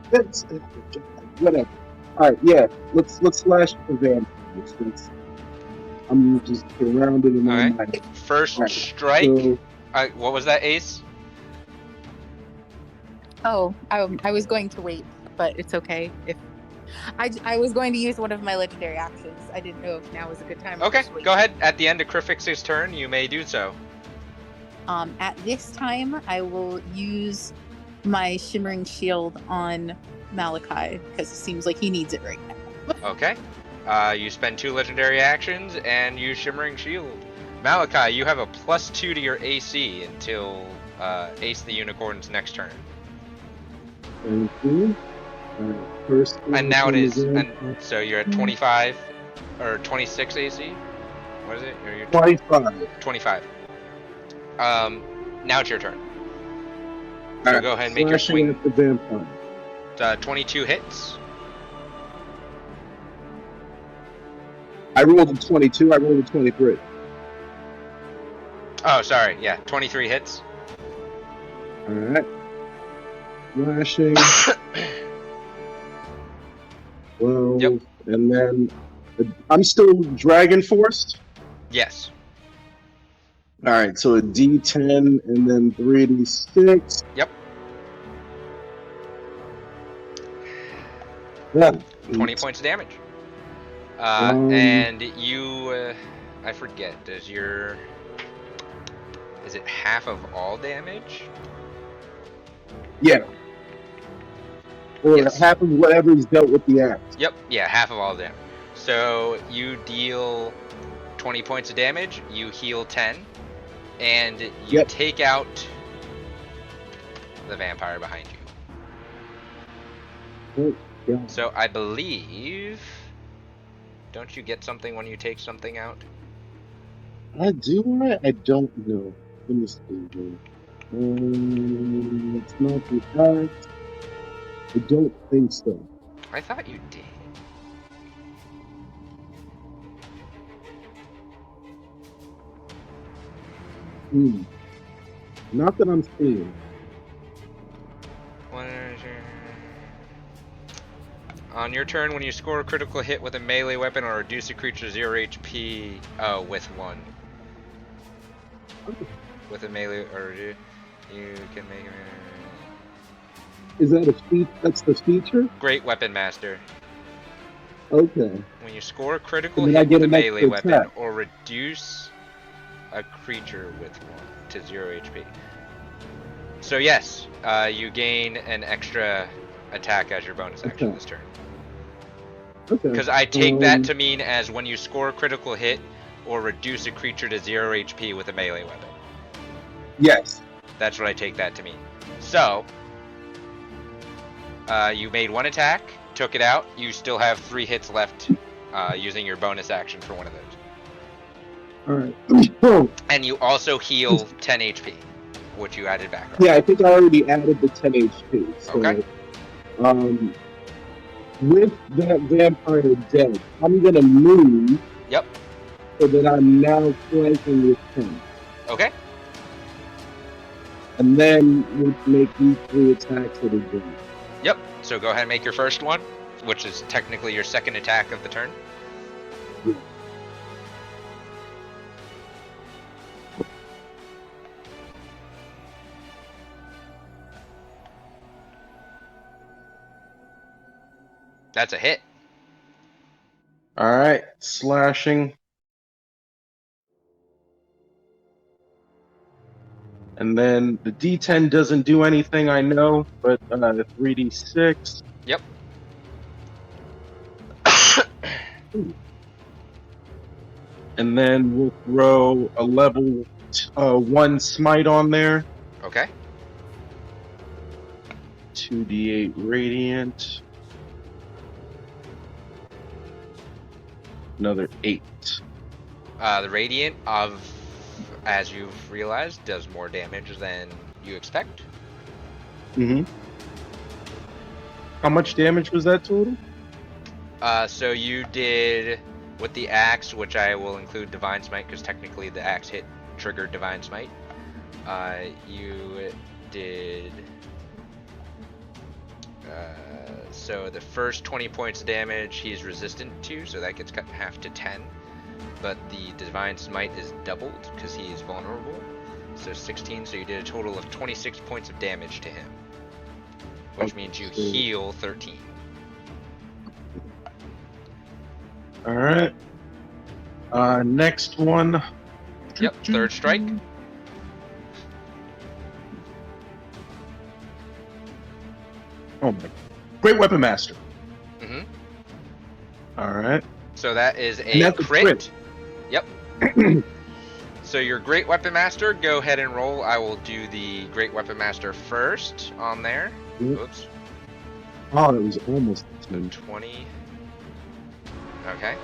That's whatever. All right, yeah. Let's slash the vampires. I'm just surrounded in my mind. First right, strike. So, what was that, Ace? Oh, I was going to wait, but it's okay. If I was going to use one of my legendary actions, I didn't know if now was a good time. Okay, go ahead. At the end of Crifix's turn, you may do so. At this time, I will use my Shimmering Shield on Malachi because it seems like he needs it right now. Okay. You spend 2 legendary actions and use Shimmering Shield. Malachi, you have a +2 to your AC until Ace the Unicorn's next turn. Thank you. First and now it is. And so you're at 25 or 26 AC. What is it? You're 25. 25. Now it's your turn. So go ahead and make your Slashing swing. at the vampire. 22 hits. I rolled a 22. I rolled a 23. Oh, sorry. Yeah, 23 hits. All right. Slashing. Well, yep. And then I'm still Dragon Forced? Yes. All right, so a D10 and then 3D6. Yep. Yeah. 20 points of damage. And you, I forget, is it half of all damage? Yeah. Or yes. half of whatever's dealt with the axe. Yep, yeah, half of all damage. So you deal 20 points of damage, you heal 10, and you take out the vampire behind you. Yeah. So I believe, don't you get something when you take something out? I do. I don't know. Let me see. It's not the axe. I don't think so. I thought you did. Not that I'm seeing. On your turn, when you score a critical hit with a melee weapon or reduce a creature to 0 HP, with 1. With a melee, or you can make. Is that a feat? That's the feature? Great Weapon Master. Okay. When you score a critical hit with a melee weapon attack. or reduce a creature with 1 to 0 HP. So yes, you gain an extra attack as your bonus action this turn. Okay. Because I take that to mean as when you score a critical hit or reduce a creature to 0 HP with a melee weapon. Yes. That's what I take that to mean. So, you made 1 attack, took it out. You still have 3 hits left using your bonus action for one of those. Alright. And you also heal 10 HP, which you added back. Yeah, I think I already added the 10 HP. So, okay. With that vampire dead, I'm gonna move. Yep. So that I'm now flanking with 10. Okay. And then we'll make these 3 attacks at a game. Yep. So go ahead and make your first one, which is technically your second attack of the turn. Yeah. That's a hit. Alright, slashing. And then the D10 doesn't do anything, I know, but 3d6. Yep. And then we'll throw a level 1 smite on there. Okay. 2d8 radiant. Another 8. The radiant as you've realized, does more damage than you expect. Mm-hmm. How much damage was that total? So you did with the axe, which I will include Divine Smite because technically the axe hit triggered Divine Smite. You did. So the first 20 points of damage he's resistant to, so that gets cut in half to 10. But the Divine Smite is doubled because he is vulnerable. So 16, so you did a total of 26 points of damage to him. Which means you heal 13. Alright. Next one. Yep, third strike. Oh my. Great Weapon Master. Mm-hmm. Alright. So that is a crit. Yep. So your Great Weapon Master, go ahead and roll. I will do the Great Weapon Master first on there. Yep. Oops. Oh, it was almost 20. Okay.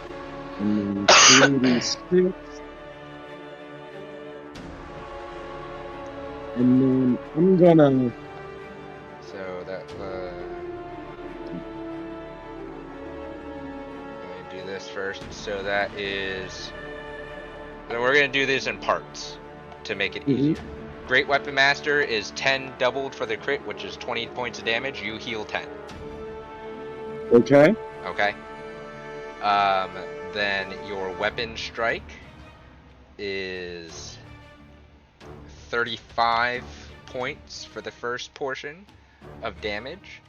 And 36. And then I'm gonna. So that. Let me do this first. So that is. Then we're gonna do this in parts to make it easier. Great Weapon Master is 10 doubled for the crit, which is 20 points of damage. You heal 10. Okay. Okay. Then your Weapon Strike is 35 points for the first portion of damage.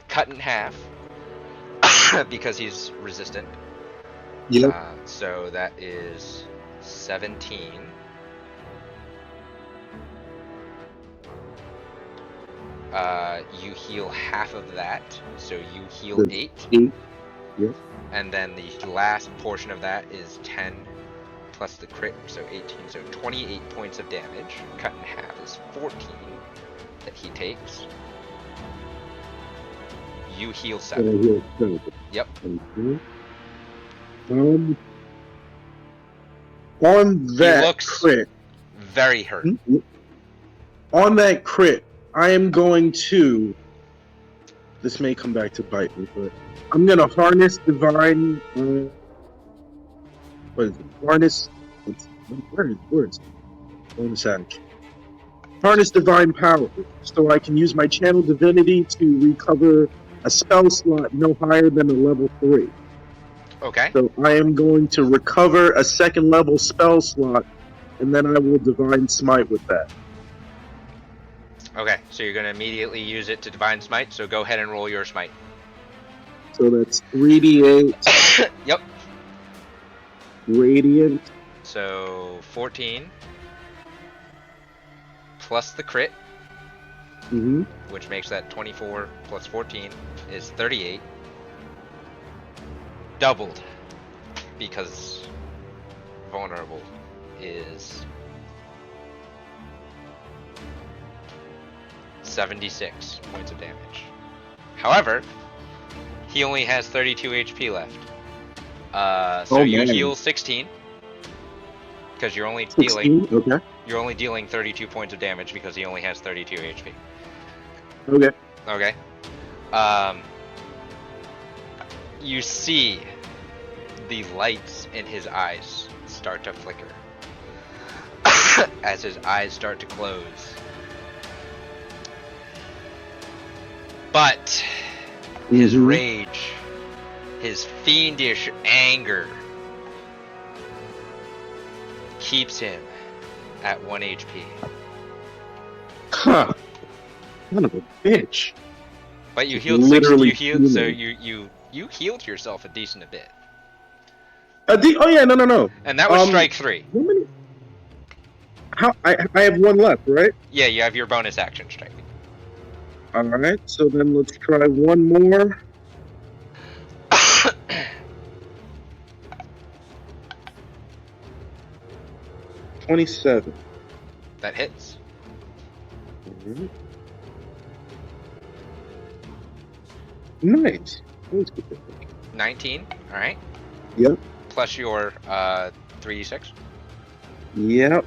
Cut in half because he's resistant. Yep. So that is 17. You heal half of that, so you heal 8. 8. Yep. And then the last portion of that is 10 plus the crit, so 18. So 28 points of damage. Cut in half is 14 that he takes. You heal 7. Yep. Okay. On that crit, very hurt. On that crit, I am going to. This may come back to bite me, but I'm gonna harness divine. What is it? Harness. Words. Bonus action. Harness divine power, so I can use my channel divinity to recover a spell slot no higher than a level 3. Okay. So I am going to recover a second level spell slot, and then I will divine smite with that. Okay, so you're going to immediately use it to divine smite, so go ahead and roll your smite. So that's 3d8. Yep. Radiant. So 14 plus the crit, which makes that 24 plus 14 is 38. Doubled, because vulnerable is 76 points of damage. However, he only has 32 HP left. So you heal 16 because you're only 16? dealing. You're only dealing 32 points of damage because he only has 32 HP. Okay. Okay. You see the lights in his eyes start to flicker as his eyes start to close. But his rage, his fiendish anger keeps him at 1 HP. Huh. Son of a bitch. But you healed 60, so you healed yourself a decent bit. Oh yeah, no. And that was strike 3. I have one left, right? Yeah, you have your bonus action strike. All right, so then let's try one more. 27. That hits. Alright. Nice. 19. All right. Yep. Plus your 3d6. Yep.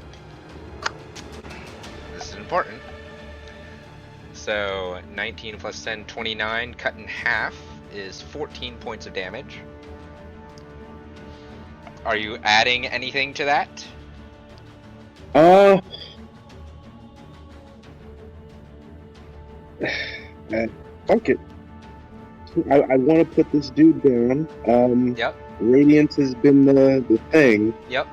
This is important. So 19 plus 10, 29, cut in half is 14 points of damage. Are you adding anything to that? Fuck it. I want to put this dude down. Yep. Radiance has been the thing. Yep.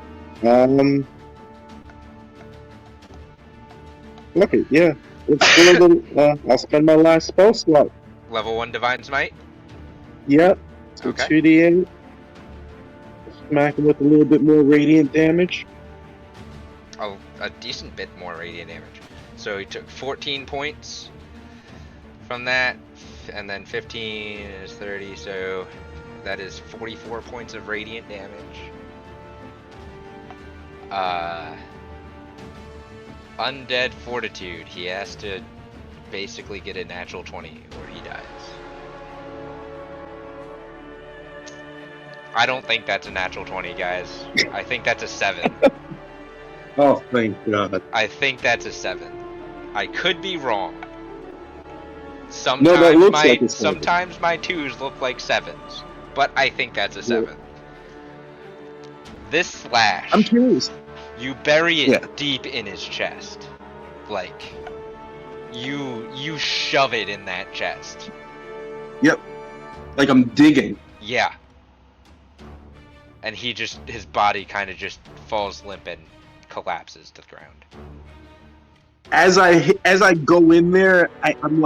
Fuck it, yeah. Let's do the, I'll spend my last spell slot. Level 1 Divine Smite? Yep. So Okay. 2d8. Smack him with a little bit more radiant damage. Oh, a decent bit more radiant damage. So he took 14 points from that, and then 15 is 30, so that is 44 points of radiant damage. Undead Fortitude. He has to basically get a natural 20 or he dies. I don't think that's a natural 20, guys. I think that's a 7. Oh, thank God. I think that's a 7. I could be wrong. No, that looks like a 7. Sometimes my 2s look like 7s, but I think that's a 7. Yeah. This slash. I'm curious. You bury it deep in his chest. Like, you shove it in that chest. Yep. Like I'm digging. Yeah. And his body kind of just falls limp and collapses to the ground. As I go in there, I'm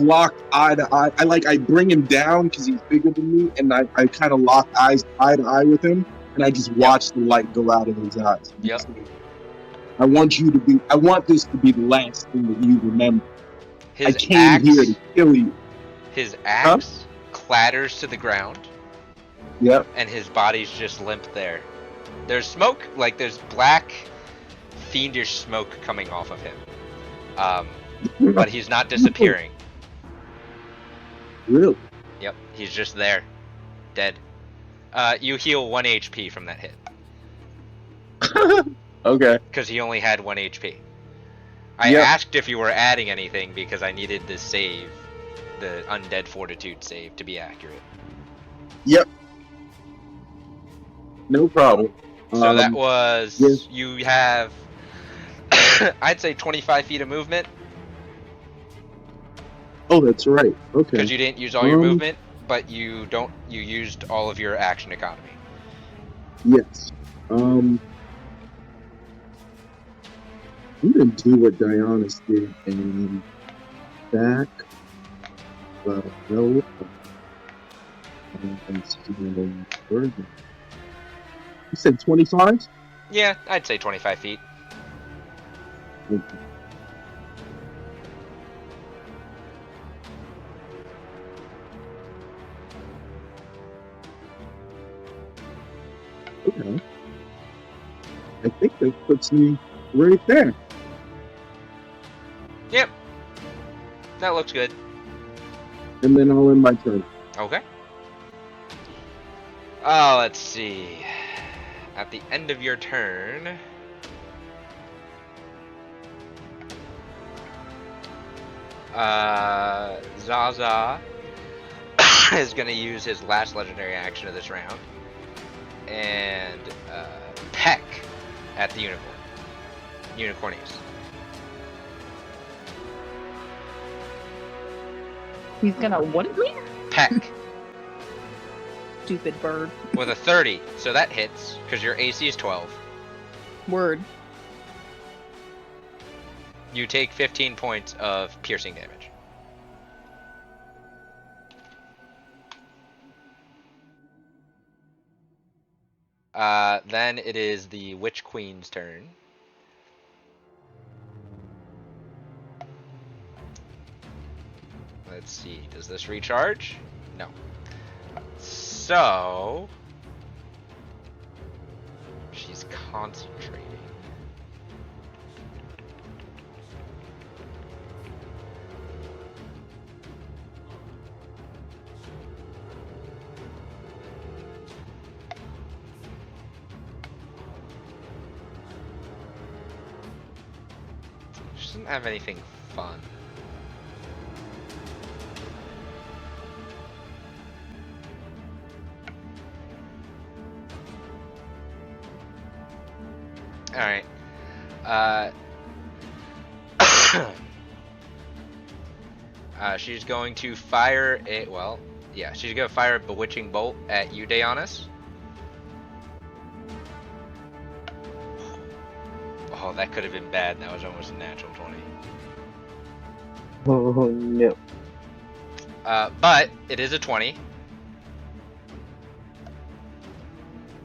locked eye to eye. I bring him down because he's bigger than me, and I kind of lock eyes eye to eye with him, and I just watch the light go out of his eyes. Yep. I want this to be the last thing that you remember. I came axe, here to kill you. His axe clatters to the ground. Yep. And his body's just limp there. There's smoke, like there's black, fiendish smoke coming off of him. But he's not disappearing. Really? Yep, he's just there. Dead. You heal 1 HP from that hit. Okay. Because he only had 1 HP. I asked if you were adding anything because I needed this save, the Undead Fortitude save, to be accurate. Yep. No problem. So that was, you have, I'd say 25 feet of movement. Oh, that's right. Okay. Because you didn't use all your movement, but you used all of your action economy. Yes. I'm gonna do what Dionysus did and back. No. You said 25? Yeah, I'd say 25 feet. Okay. Okay. I think that puts me right there. Yep. That looks good. And then I'll end my turn. Okay. Oh, let's see. At the end of your turn, Zaza is going to use his last legendary action of this round and peck at the unicornies. He's gonna what me? Peck. Stupid bird. With a 30, so that hits, because your AC is 12. Word. You take 15 points of piercing damage. Then it is the Witch Queen's turn. Let's see. Does this recharge? No. So she's concentrating. She doesn't have anything fun. Alright. She's going to fire a, well, yeah, she's going to fire a bewitching bolt at you, Daeonis. Oh, that could have been bad. That was almost a natural 20. Oh, no. But it is a 20.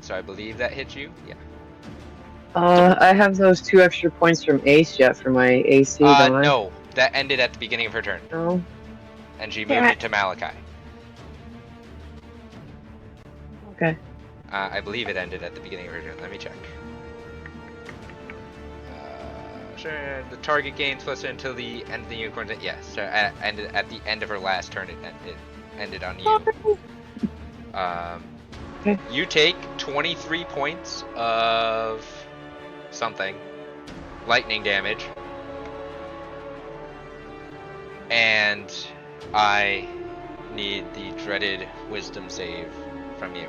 So I believe that hits you. Yeah. I have those 2 extra points from Ace yet for my AC, don't I? No. That ended at the beginning of her turn. No. And she moved it to Malachi. Okay. I believe it ended at the beginning of her turn. Let me check. Sure, the target gains plus until the end of the unicorn. Yes, so ended at the end of her last turn. It ended on you. Okay. You take 23 points of something, lightning damage, and I need the dreaded wisdom save from you.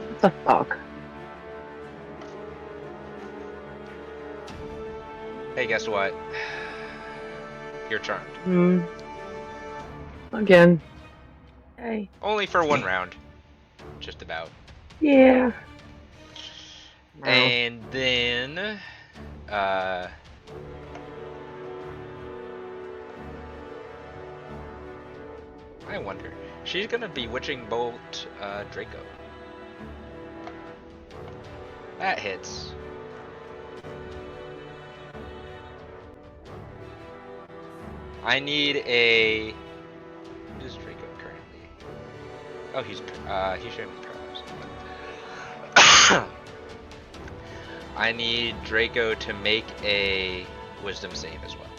What the fuck? Hey, guess what? You're charmed. Again. Hey. Only for 1 round. Just about. Yeah. No. And then, I wonder. She's gonna bewitching bolt Draco. That hits. I need a. What is Draco currently? Oh, he's showing me paralyzed. I need Draco to make a wisdom save as well.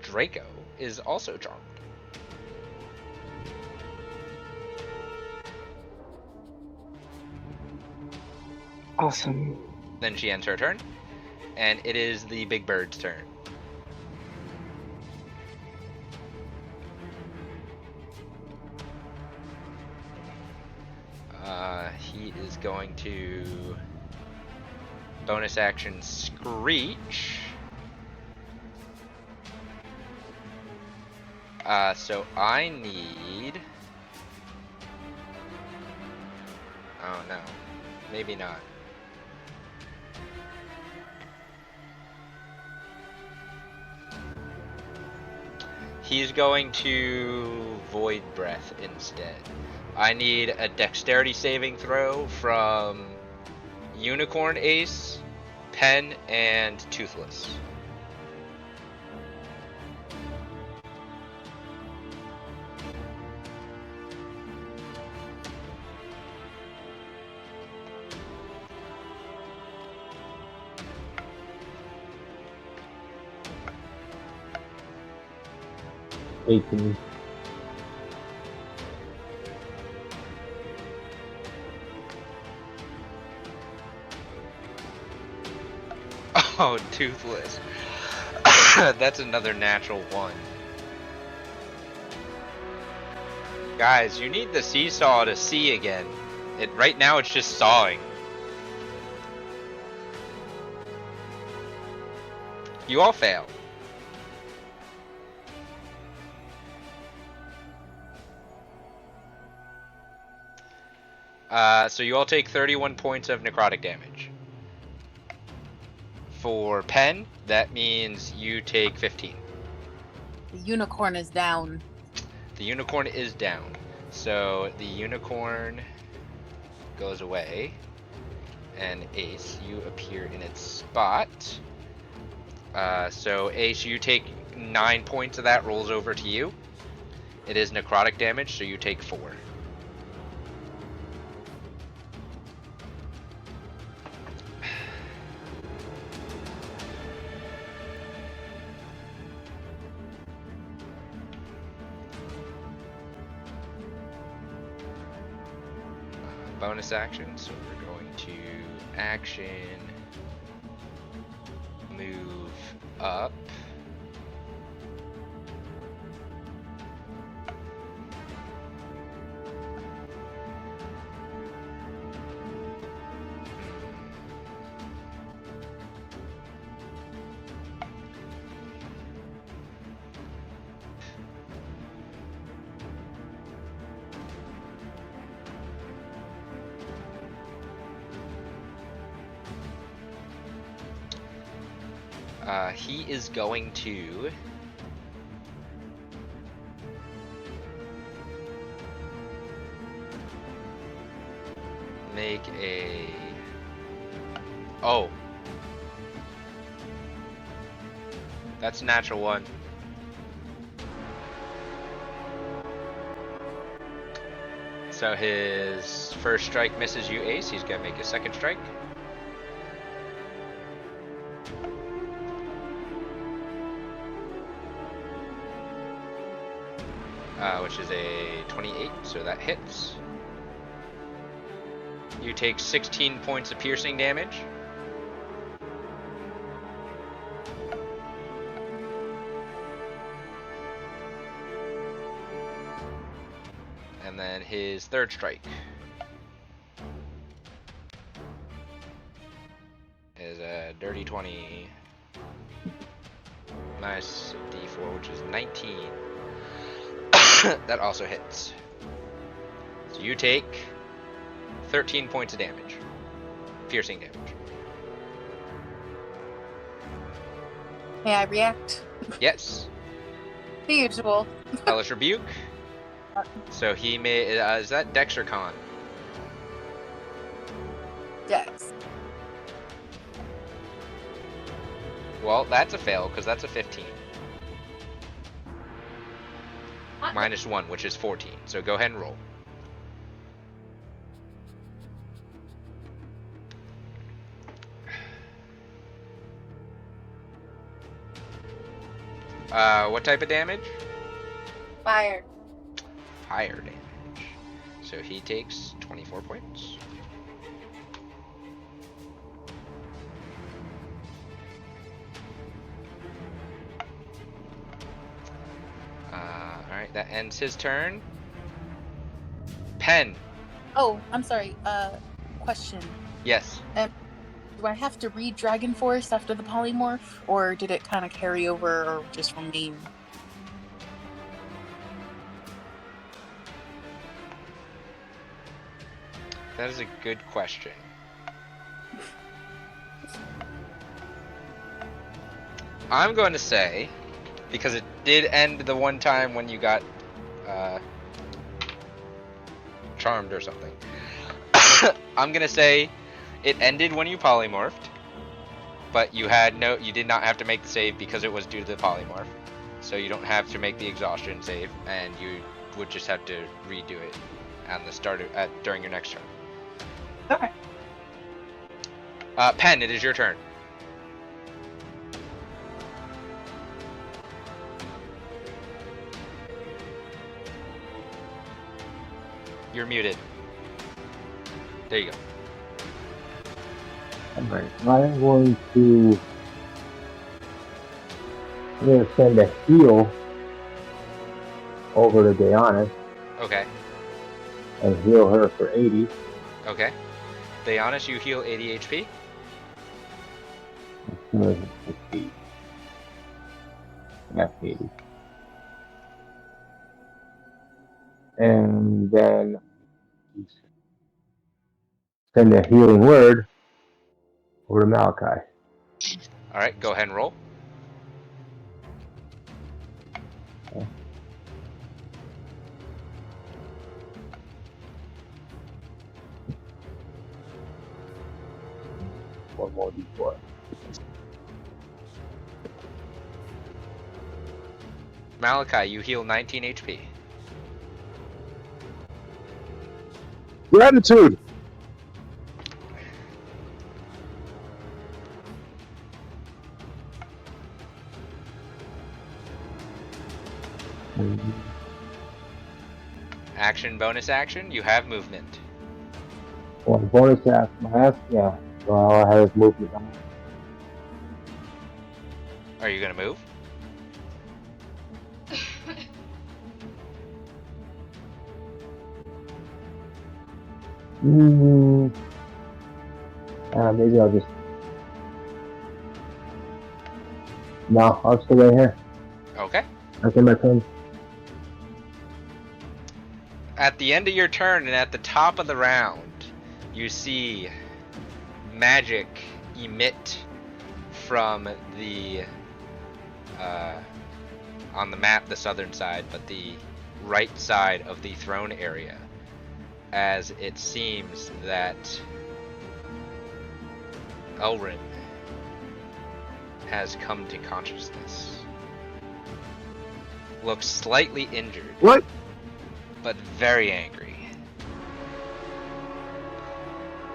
Draco is also charmed. Awesome. Then she ends her turn, and it is the big bird's turn. He is going to bonus action Screech. So I need. Oh no, maybe not. He's going to Void Breath instead. I need a dexterity saving throw from Unicorn Ace, Pen, and Toothless. $18. Oh, Toothless. That's another natural 1. Guys, you need the seesaw to see again. Right now it's just sawing. You all fail. So you all take 31 points of necrotic damage. For Pen, that means you take 15. The unicorn is down. The unicorn is down. So the unicorn goes away. And Ace, you appear in its spot. So Ace, you take 9 points of that, rolls over to you. It is necrotic damage, so you take 4. Bonus action, so we're going to action move up. He is going to make a... Oh. That's a natural one. So his first strike misses you, Ace. He's gonna make a second strike. Which is a 28, so that hits. You take 16 points of piercing damage. And then his third strike is a dirty 20 minus d4, which is 19. That also hits. So you take 13 points of damage. Piercing damage. May I react? Yes. The usual. Hellish Rebuke. So he may... is that Dex or Con? Dex. Well, that's a fail, because that's a 15. Minus 1, which is 14. So go ahead and roll. What type of damage? Fire. Fire damage. So he takes 24 points. Alright, that ends his turn. Pen. Oh, I'm sorry. Question. Yes. Do I have to read Dragon Force after the polymorph, or did it kind of carry over, or just remain? That is a good question. I'm going to say, because it did end the one time when you got charmed or something. I'm going to say it ended when you polymorphed, but you did not have to make the save because it was due to the polymorph. So you don't have to make the exhaustion save, and you would just have to redo it on the start during your next turn. Okay. Pen, it is your turn. You're muted. There you go. Alright, I'm going to send a heal over to Diana. Okay. And heal her for 80. Okay. Dionysus, you heal 80 HP. That's 80. And then send a healing word over to Malachi. Alright, go ahead and roll. one more d4. Malachi, you heal 19 HP. Gratitude. Action, bonus action, you have movement. Well, bonus action, yeah. Well, I have his movement on. Are you gonna move? Maybe I'll just. No, I'll stay right here. Okay. That's in my turn. At the end of your turn and at the top of the round, you see magic emit from the on the map, the southern side, but the right side of the throne area, as it seems that Elrin has come to consciousness. Looks slightly injured. What? But very angry.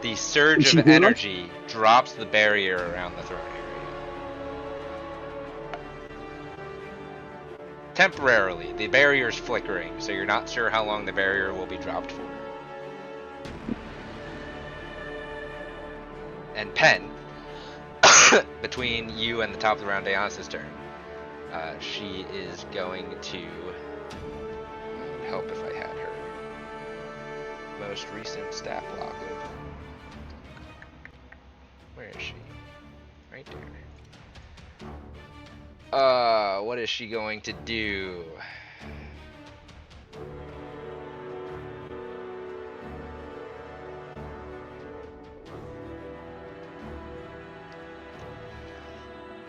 The surge Is she of healing? energy drops the barrier around the throne area. Temporarily, the barrier's flickering, so you're not sure how long the barrier will be dropped for. And Pen, between you and the top of the round, Deanna's turn. She is going to... It would help if I had her most recent stat block open. Where is she? Right there. What is she going to do?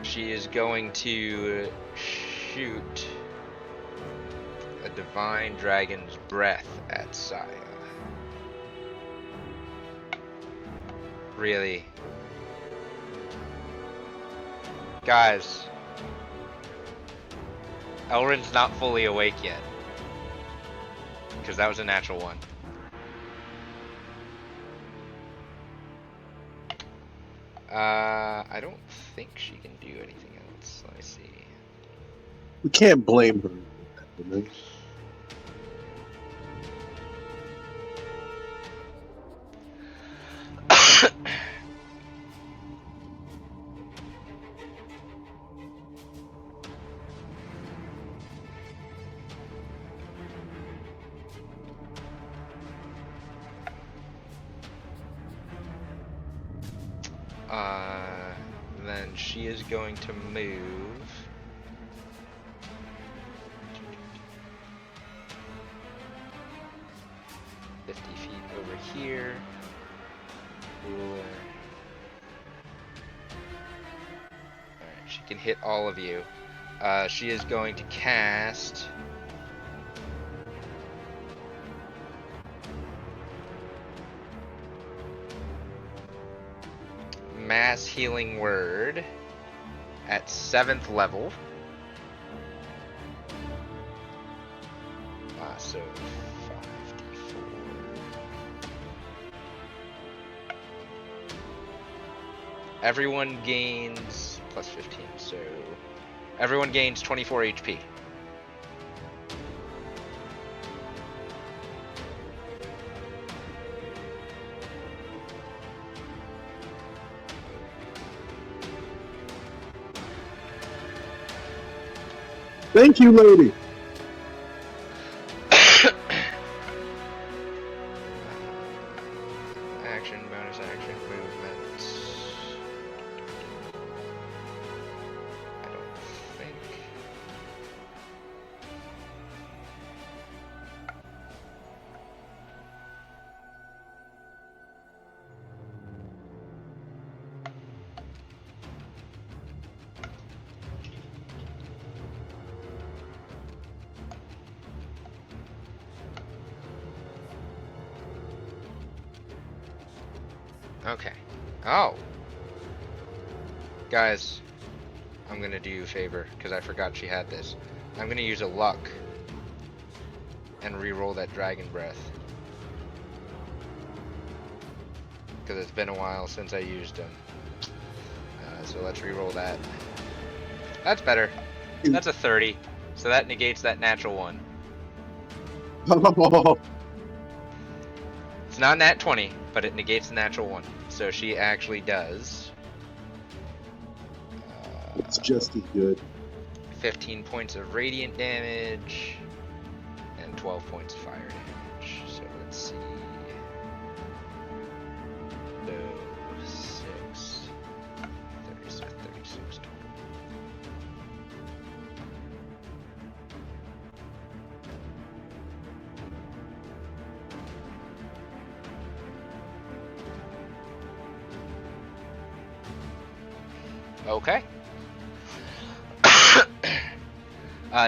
She is going to shoot a divine dragon's breath at Saya. Really? Guys, Elrin's not fully awake yet, because that was a natural one. I don't think she can do anything else. Let me see. We can't blame her. Then she is going to move. .50 feet over here. Ruler. Alright, she can hit all of you. She is going to cast... Mass Healing Word at 7th level. So 5d4. Everyone gains plus 15, so everyone gains 24 HP. Thank you, lady. Action, bonus action, movements. I don't think. Okay. Oh. Guys, I'm gonna do you a favor, because I forgot she had this. I'm gonna use a luck and re-roll that dragon breath. Because it's been a while since I used them. So let's re-roll that. That's better. That's a 30. So that negates that natural one. It's not nat 20, but it negates the natural one. So she actually does. It's just as good. 15 points of radiant damage and 12 points of fire damage. So let's see. No, 6. 36 total. Okay.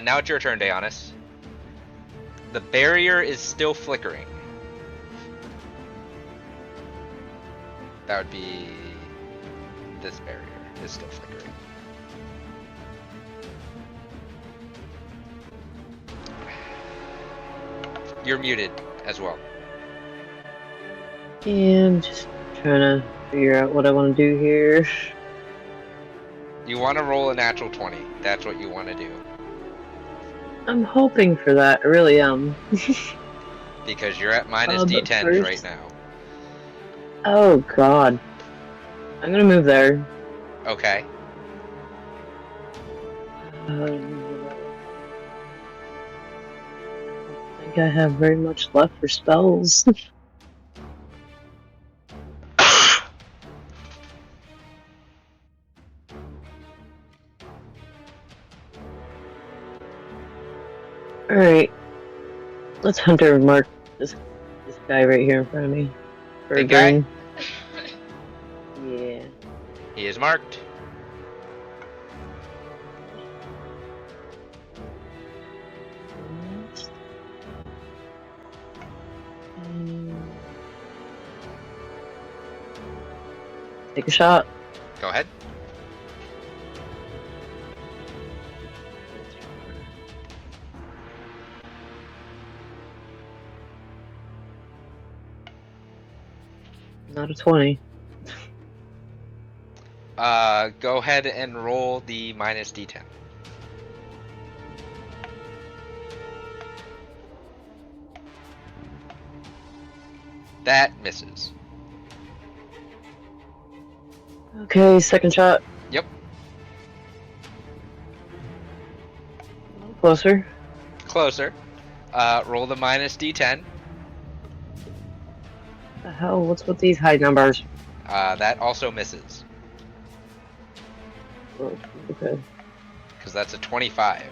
Now it's your turn, Deonis. The barrier is still flickering. That would be... this barrier is still flickering. You're muted as well. And just trying to figure out what I want to do here. You want to roll a natural 20. That's what you want to do. I'm hoping for that. I really am. Because you're at minus D10s right now. Oh god. I'm gonna move there. Okay. I don't think I have very much left for spells. Alright. Let's hunter mark this guy right here in front of me. For The guy? green. Yeah. He is marked. Take a shot. Go ahead. Not a 20. Go ahead and roll the minus D10. That misses. Okay, second shot. Yep. Closer. Closer. Roll the minus D10. The hell? What's with these high numbers? That also misses. Oh, okay. Because that's a 25.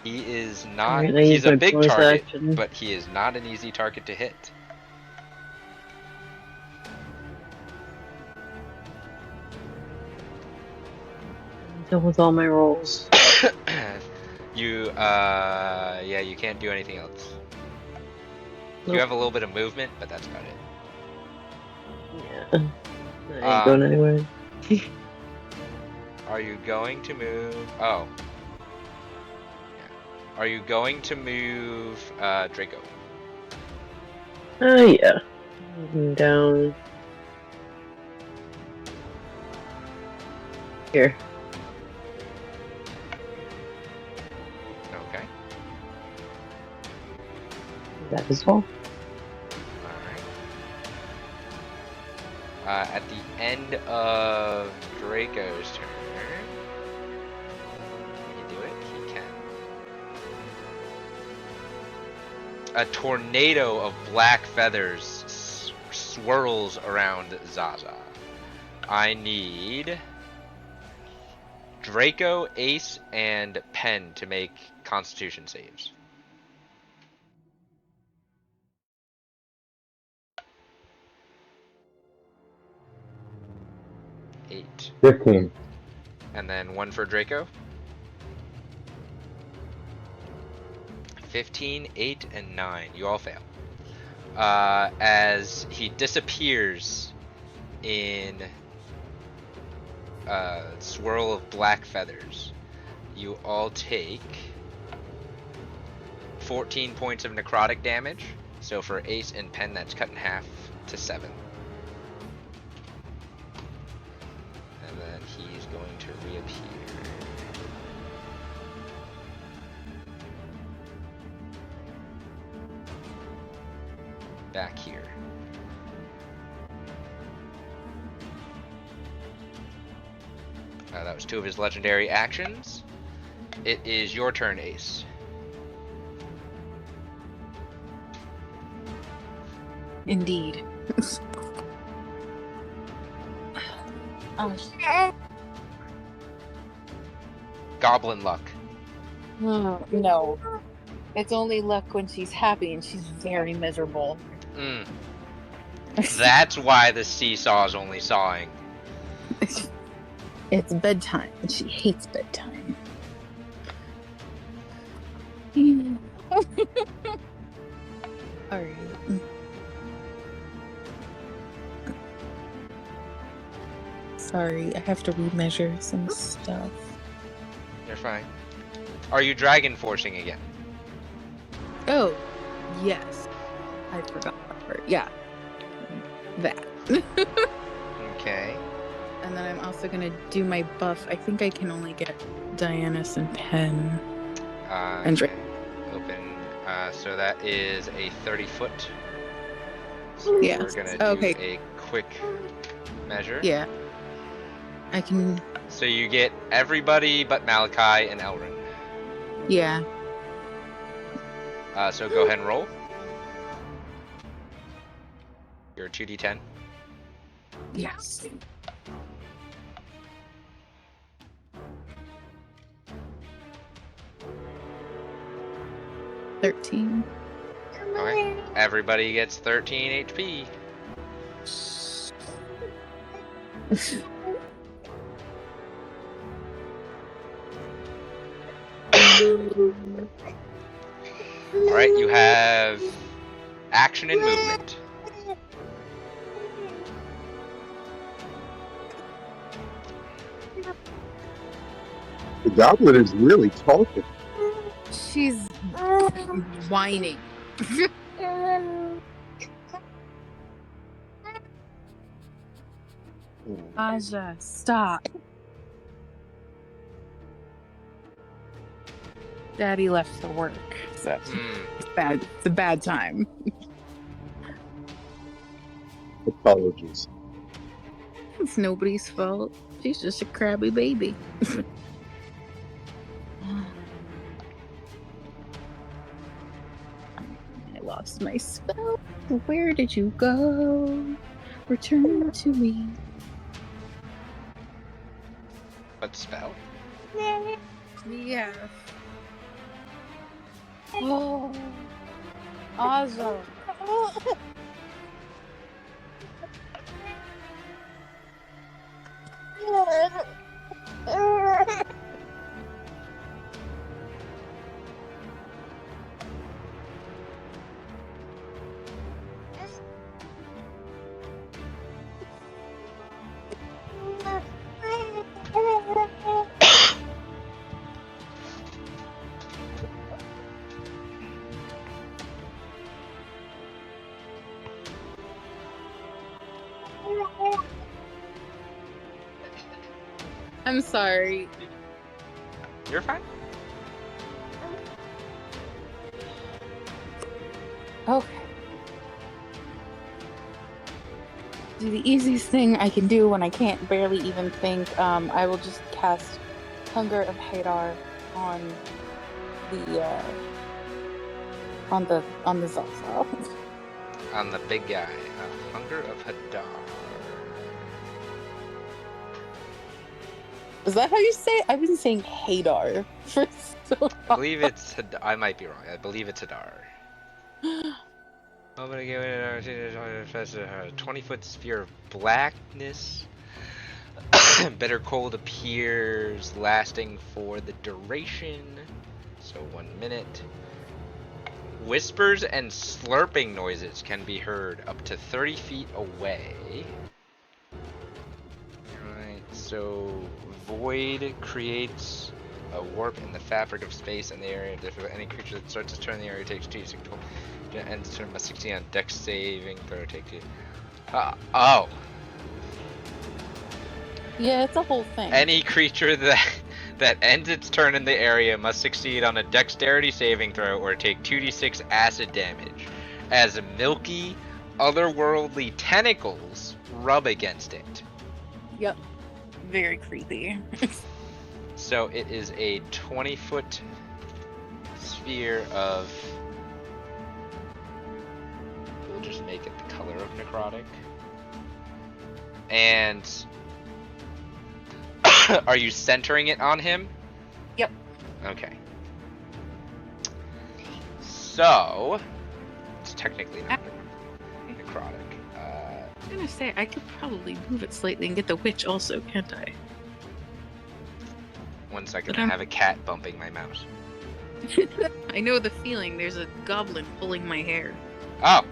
He is not... Alright, I he's used a my big bonus target, action. but he is not an easy target to hit. I'm done with all my rolls. Yeah, you can't do anything else. Nope. You have a little bit of movement, but that's about it. Yeah. I ain't going anywhere. Are you going to move... oh. Yeah. Are you going to move Draco? Yeah. Moving down. Here. Okay. That as well. Alright. At the end of Draco's turn... can you do it? He can. A tornado of black feathers swirls around Zaza. I need Draco, Ace, and Pen to make Constitution saves. Eight. 15. And then one for Draco. 15, 8, and 9. You all fail. As he disappears in a swirl of black feathers. You all take 14 points of necrotic damage. So for Ace and Pen, that's cut in half to 7. And then he's going to reappear. Back here. That was 2 of his legendary actions. It is your turn, Ace. Indeed. Goblin luck. No. It's only luck when she's happy, and she's very miserable. That's why the seesaw is only sawing. It's bedtime, and she hates bedtime. Alright. Sorry, I have to remeasure some stuff. You're fine. Are you dragon forcing again? Oh, yes. I forgot that part. Yeah. That. Okay. And then I'm also gonna do my buff. I think I can only get Dianus and Pen. And okay. Open. So that is a 30-foot. So yeah. we're gonna do a quick measure. Yeah. I can. So you get everybody but Malachi and Elrin. Yeah. So go ahead and roll. You're 2d10. Yes. $13. Okay. Everybody gets 13 HP. Alright, you have action and movement. The goblin is really talking. She's whining. Aja, stop. Daddy left for work, so it's bad. It's a bad time. Apologies. It's nobody's fault. She's just a crabby baby. I lost my spell. Where did you go? Return to me. What spell? Yeah. Oh. Awesome. I'm sorry. You're fine. Okay. Do the easiest thing I can do when I can't barely even think. I will just cast Hunger of Hadar on the Zaza. On the big guy. Hunger of Hadar. Is that how you say it? I've been saying Hadar for so long. I believe it's Hadar. I might be wrong. I believe it's Hadar. I'm gonna give it a 20-foot sphere of blackness. Bitter cold appears, lasting for the duration. So 1 minute. Whispers and slurping noises can be heard up to 30 feet away. So void creates a warp in the fabric of space and the area. If any creature that starts to turn the area takes 2d6 control. Ends its turn by 16 on dex saving throw. Take 2. Oh. Yeah, it's a whole thing. Any creature that ends its turn in the area must succeed on a dexterity saving throw or take 2d6 acid damage as milky, otherworldly tentacles rub against it. Yep. Very creepy. So it is a 20-foot sphere of... We'll just make it the color of necrotic. And... Are you centering it on him? Yep. Okay. So... It's technically not necrotic. I'm gonna say, I could probably move it slightly and get the witch also, can't I? 1 second, But I have a cat bumping my mouse. I know the feeling. There's a goblin pulling my hair. Oh!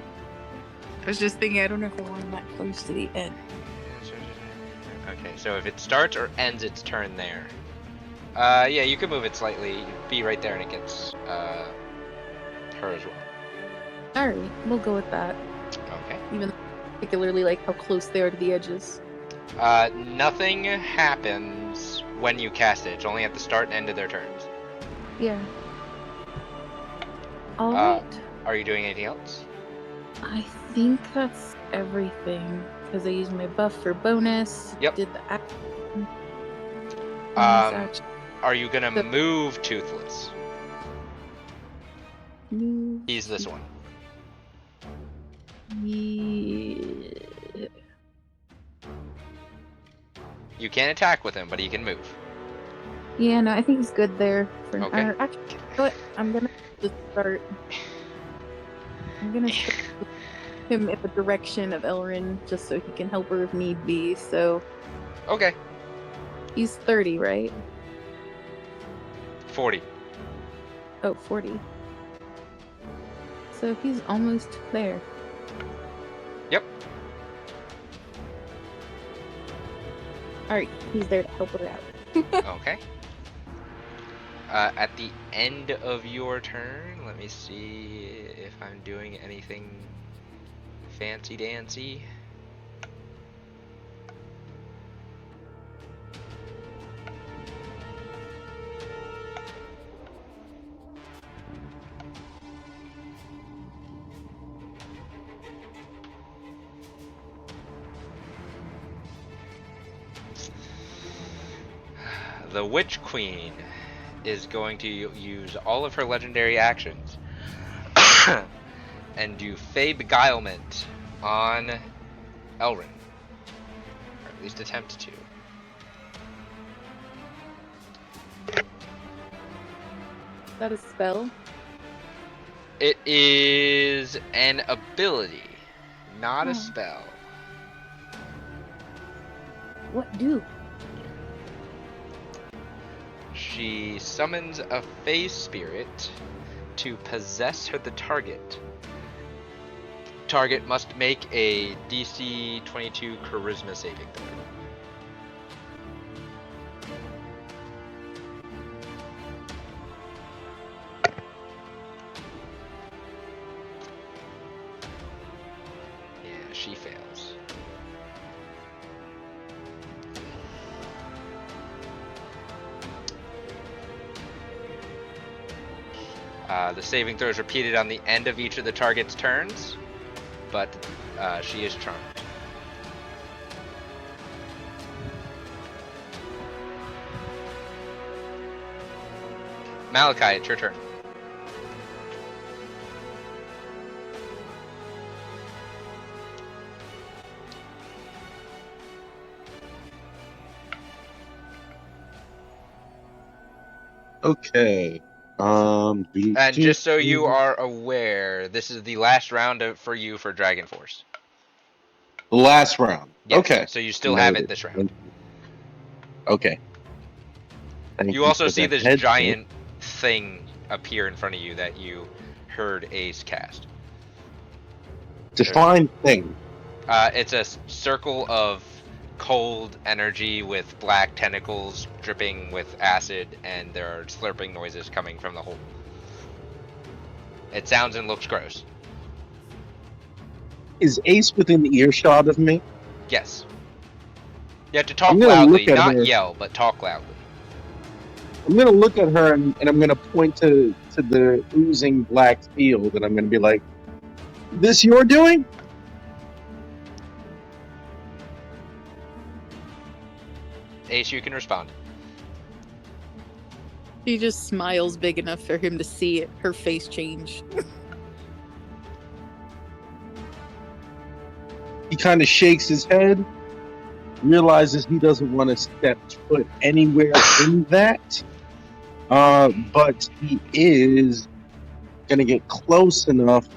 I was just thinking, I don't know if I want that close to the end. Okay, so if it starts or ends its turn there. Yeah, you can move it slightly. You'd be right there and it gets her as well. Alright, we'll go with that. Okay. Even particularly like how close they are to the edges. Nothing happens when you cast it. It's only at the start and end of their turns. Yeah. Alright. Are you doing anything else? I think that's everything. Because I used my buff for bonus. Yep. Did the action. Are you gonna move Toothless? Move. He's this one. Yeah. You can't attack with him, but he can move. Yeah, no, I think he's good there. For Okay. Actually, you know what? I'm gonna just start. I'm gonna start with him in the direction of Elrin, just so he can help her if need be. So. Okay. He's 30, right? 40. Oh, 40. So he's almost there. Yep. Alright, he's there to help her out. Okay. At the end of your turn, let me see if I'm doing anything fancy dancy. The Witch Queen is going to use all of her legendary actions and do Fey Beguilement on Elrin. Or at least attempt to. Is that a spell? It is an ability, not a spell. What do? She summons a Fey spirit to possess the target. Target must make a DC 22 Charisma saving throw. Yeah, she fails. The saving throw is repeated on the end of each of the target's turns, but she is charmed. Malachi, it's your turn. Okay. And just so you are aware, this is the last round for you for Dragon Force. The last round. Yes, Okay. so you still have it this round. Okay. You also see this giant thing appear in front of you that you heard Ace cast. Define thing. It's a circle of cold energy with black tentacles dripping with acid, and there are slurping noises coming from the hole. It sounds and looks gross. Is Ace within earshot of me? Yes. You have to talk I'm gonna loudly, look at not her. yell, but talk loudly. I'm gonna look at her and I'm gonna point to the oozing black field, and I'm gonna be like, "This you're doing?" Ace, you can respond. She just smiles big enough for him to see it, her face change. He kind of shakes his head, realizes he doesn't want to step foot anywhere in that, but he is gonna get close enough to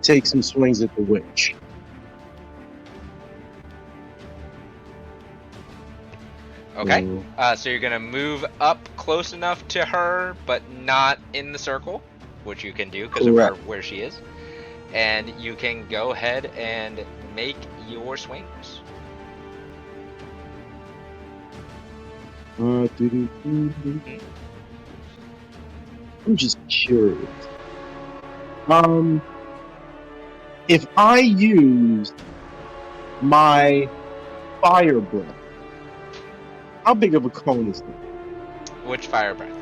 take some swings at the witch. Okay. So you're gonna move up close enough to her, but not in the circle, which you can do because of where she is. And you can go ahead and make your swings. I'm just curious. If I use my fire breath, how big of a cone is that? Which fire breath?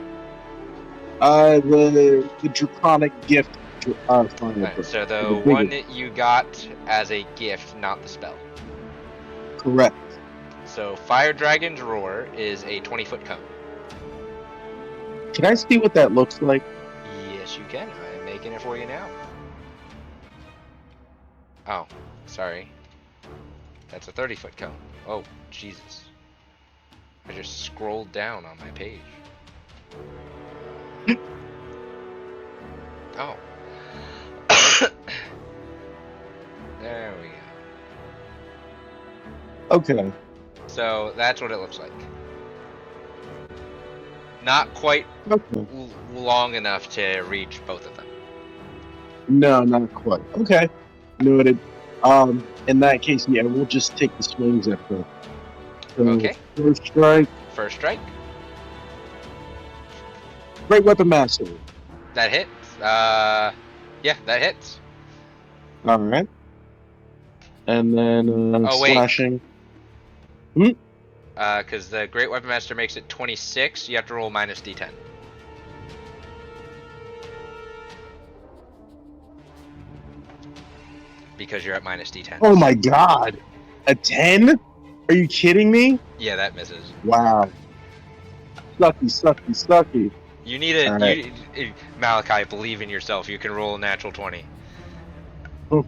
The draconic gift fire breath. So the one that you got as a gift, not the spell. Correct. So Fire Dragon's Roar is a 20-foot cone. Can I see what that looks like? Yes, you can. I'm making it for you now. Oh, sorry. That's a 30-foot cone. Oh, Jesus. I just scrolled down on my page. Oh. There we go. Okay. So that's what it looks like. Not quite long enough to reach both of them. No, not quite. Okay. Noted. In that case, yeah, we'll just take the swings at her. So, okay. First strike. First strike. Great Weapon Master. That hits. Yeah, that hits. All right. And then slashing. Because the Great Weapon Master makes it 26, you have to roll minus D10. Because you're at minus D10. Oh my god! A 10? Are you kidding me? Yeah, that misses. Wow. Sucky. You need a... Right. Malachi, believe in yourself. You can roll a natural 20. Oh.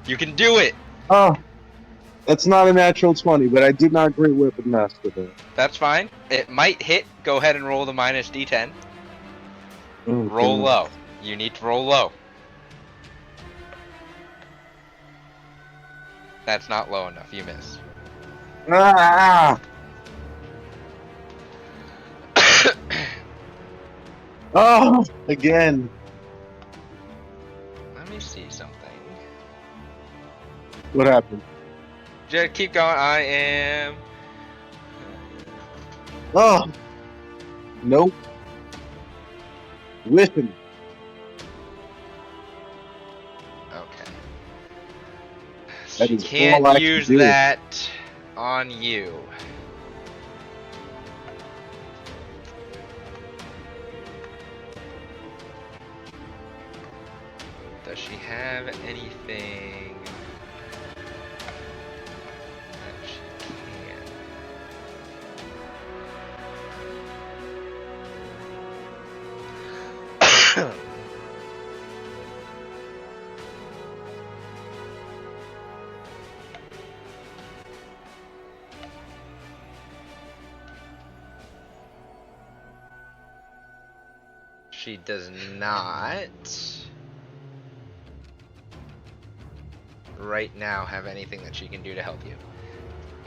You can do it! Oh. That's not a natural 20, but I did not Great Weapon Master there. That's fine. It might hit. Go ahead and roll the minus D10. Oh, roll low. You need to roll low. That's not low enough. You miss. Ah! Oh, again. Let me see something. What happened? Just keep going. I am... Oh! Nope. Whiffing. Okay. That She is can't all I use can do. that on you. Does she have anything that she can? She does not right now have anything that she can do to help you.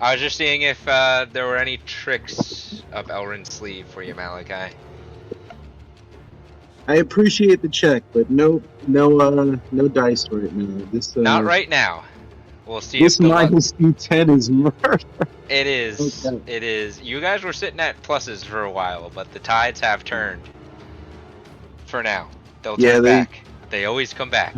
I was just seeing if there were any tricks up Elrin's sleeve for you, Malachi. I appreciate the check, but no dice right now. Not right now. We'll see if This the luck. minus D10 is murder. It is. Okay. It is. You guys were sitting at pluses for a while, but the tides have turned. For now, they'll turn back. They always come back.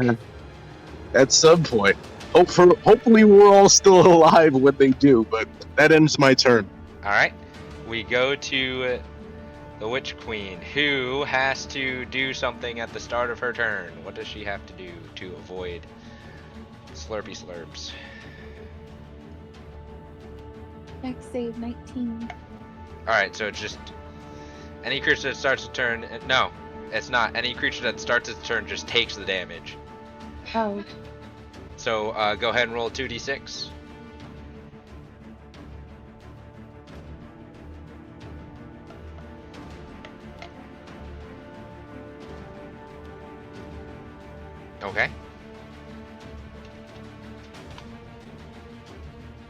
At some point. Hopefully we're all still alive when they do, but that ends my turn. All right. We go to the Witch Queen, who has to do something at the start of her turn. What does she have to do to avoid slurpy slurps? Dex save 19. Alright, so it's just any creature that starts a turn. No, it's not. Any creature that starts its turn just takes the damage. Oh. So go ahead and roll 2d6. Okay.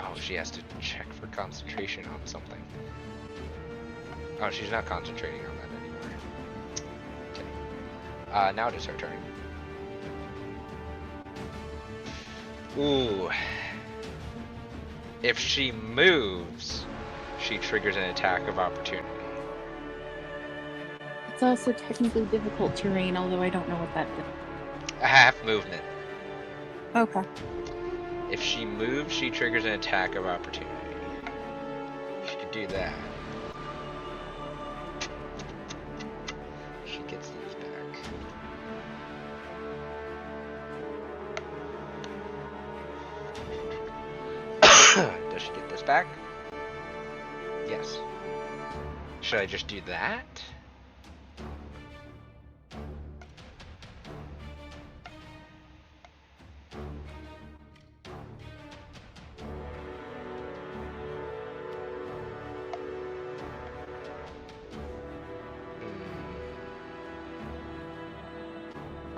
Oh, she has to check for concentration on something. Oh, she's not concentrating on that anymore. Okay. Now it is her turn. Ooh. If she moves, she triggers an attack of opportunity. It's also technically difficult terrain, although I don't know what that does. A half movement. Okay. If she moves, she triggers an attack of opportunity. She could do that. She gets these back. Does she get this back? Yes. Should I just do that?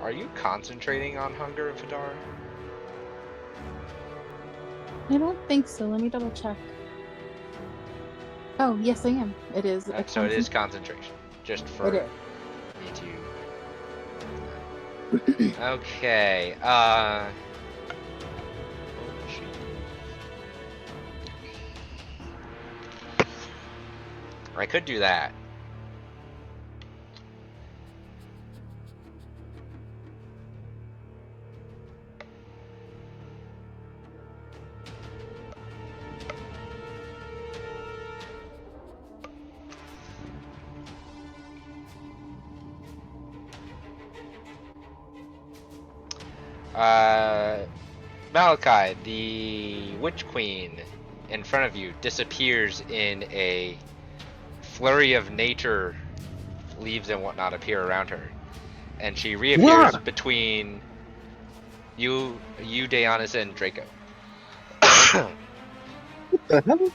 Are you concentrating on hunger, Vidar? I don't think so. Let me double check. Oh, yes, I am. It is. So it is concentration. Just for me to. Okay. I could do that. Malachi, the Witch Queen in front of you disappears in a flurry of nature. Leaves and whatnot appear around her, and she reappears between you, Deonis, and Draco. What the hell?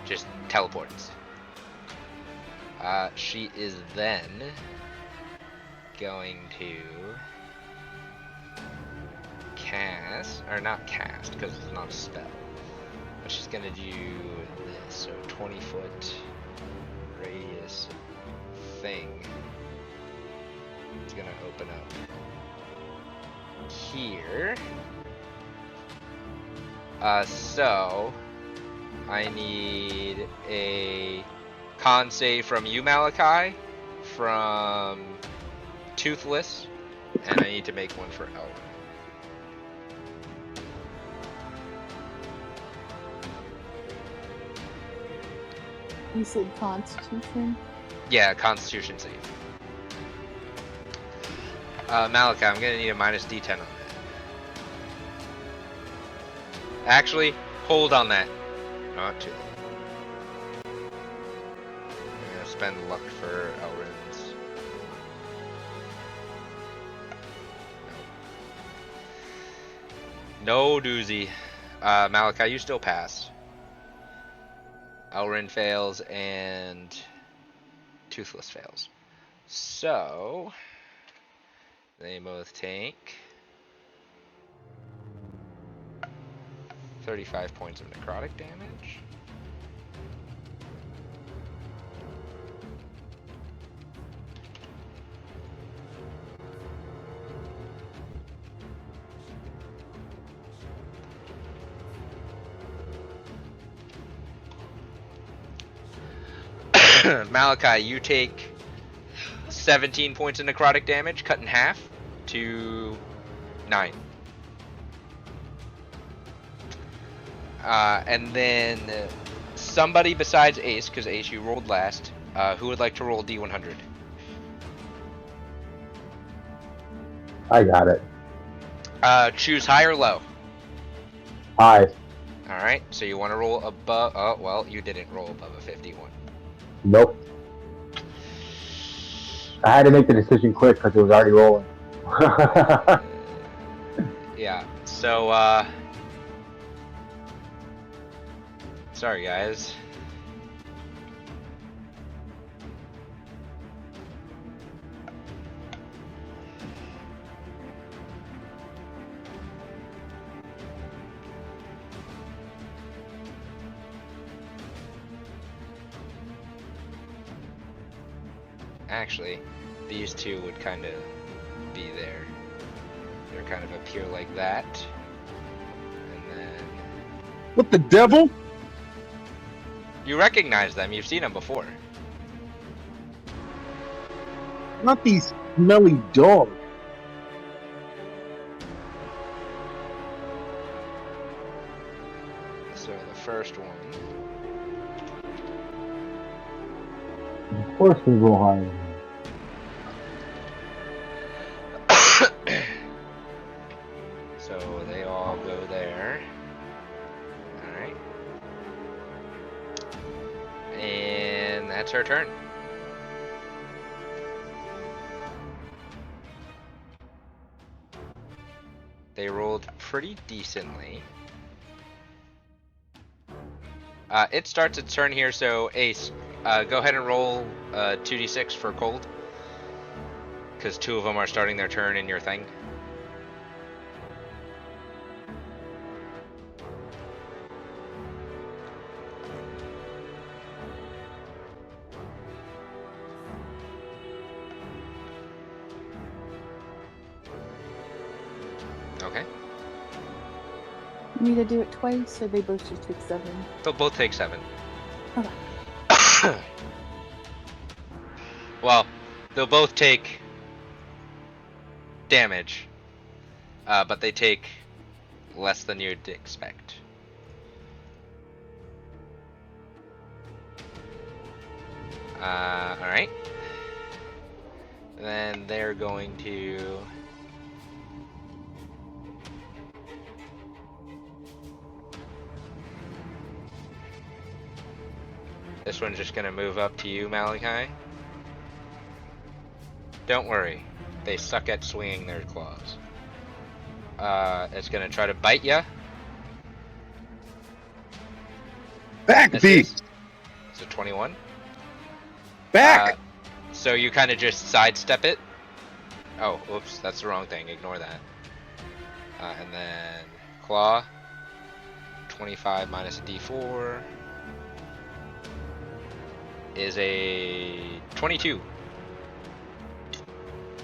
Just teleports. She is then going to cast, or not cast, because it's not a spell. But she's gonna do this, so 20-foot radius thing. It's gonna open up here. So I need a con save from you, Malachi, from Toothless, and I need to make one for Elwin. You said Constitution? Yeah, Constitution save. Malachi, I'm gonna need a minus D10 on that. Actually, hold on that. Not too late. I'm gonna spend luck for Elrin's. No doozy. Malachi, you still pass. Elrin fails and Toothless fails. So they both take 35 points of necrotic damage. Malachi, you take 17 points of necrotic damage, cut in half to 9. And then somebody besides Ace, because Ace, you rolled last, who would like to roll D100? I got it. Choose high or low. High. Alright, so you want to roll above. Oh, well, you didn't roll above a 51. Nope. I had to make the decision quick because it was already rolling. Yeah, so, sorry, guys. Actually, these two would kind of be there. They're kind of up here like that. And then... What the devil? You recognize them. You've seen them before. Not these smelly dogs. So the first one... Of course we roll higher. So they all go there. Alright. And that's her turn. They rolled pretty decently. It starts its turn here, so Ace, go ahead and roll 2d6 for cold. Because 2 of them are starting their turn in your thing. Okay. You need to do it twice, or they both just take 7? They'll both take 7. Okay. Well, they'll both take damage, but they take less than you'd expect. Alright. Then they're going to... This one's just gonna move up to you, Malachi. Don't worry, they suck at swinging their claws. It's gonna try to bite ya. Back, beast! It's a 21. Back! So you kind of just sidestep it. Oh, oops, that's the wrong thing. Ignore that. And then claw. 25 minus a d4 is a 22.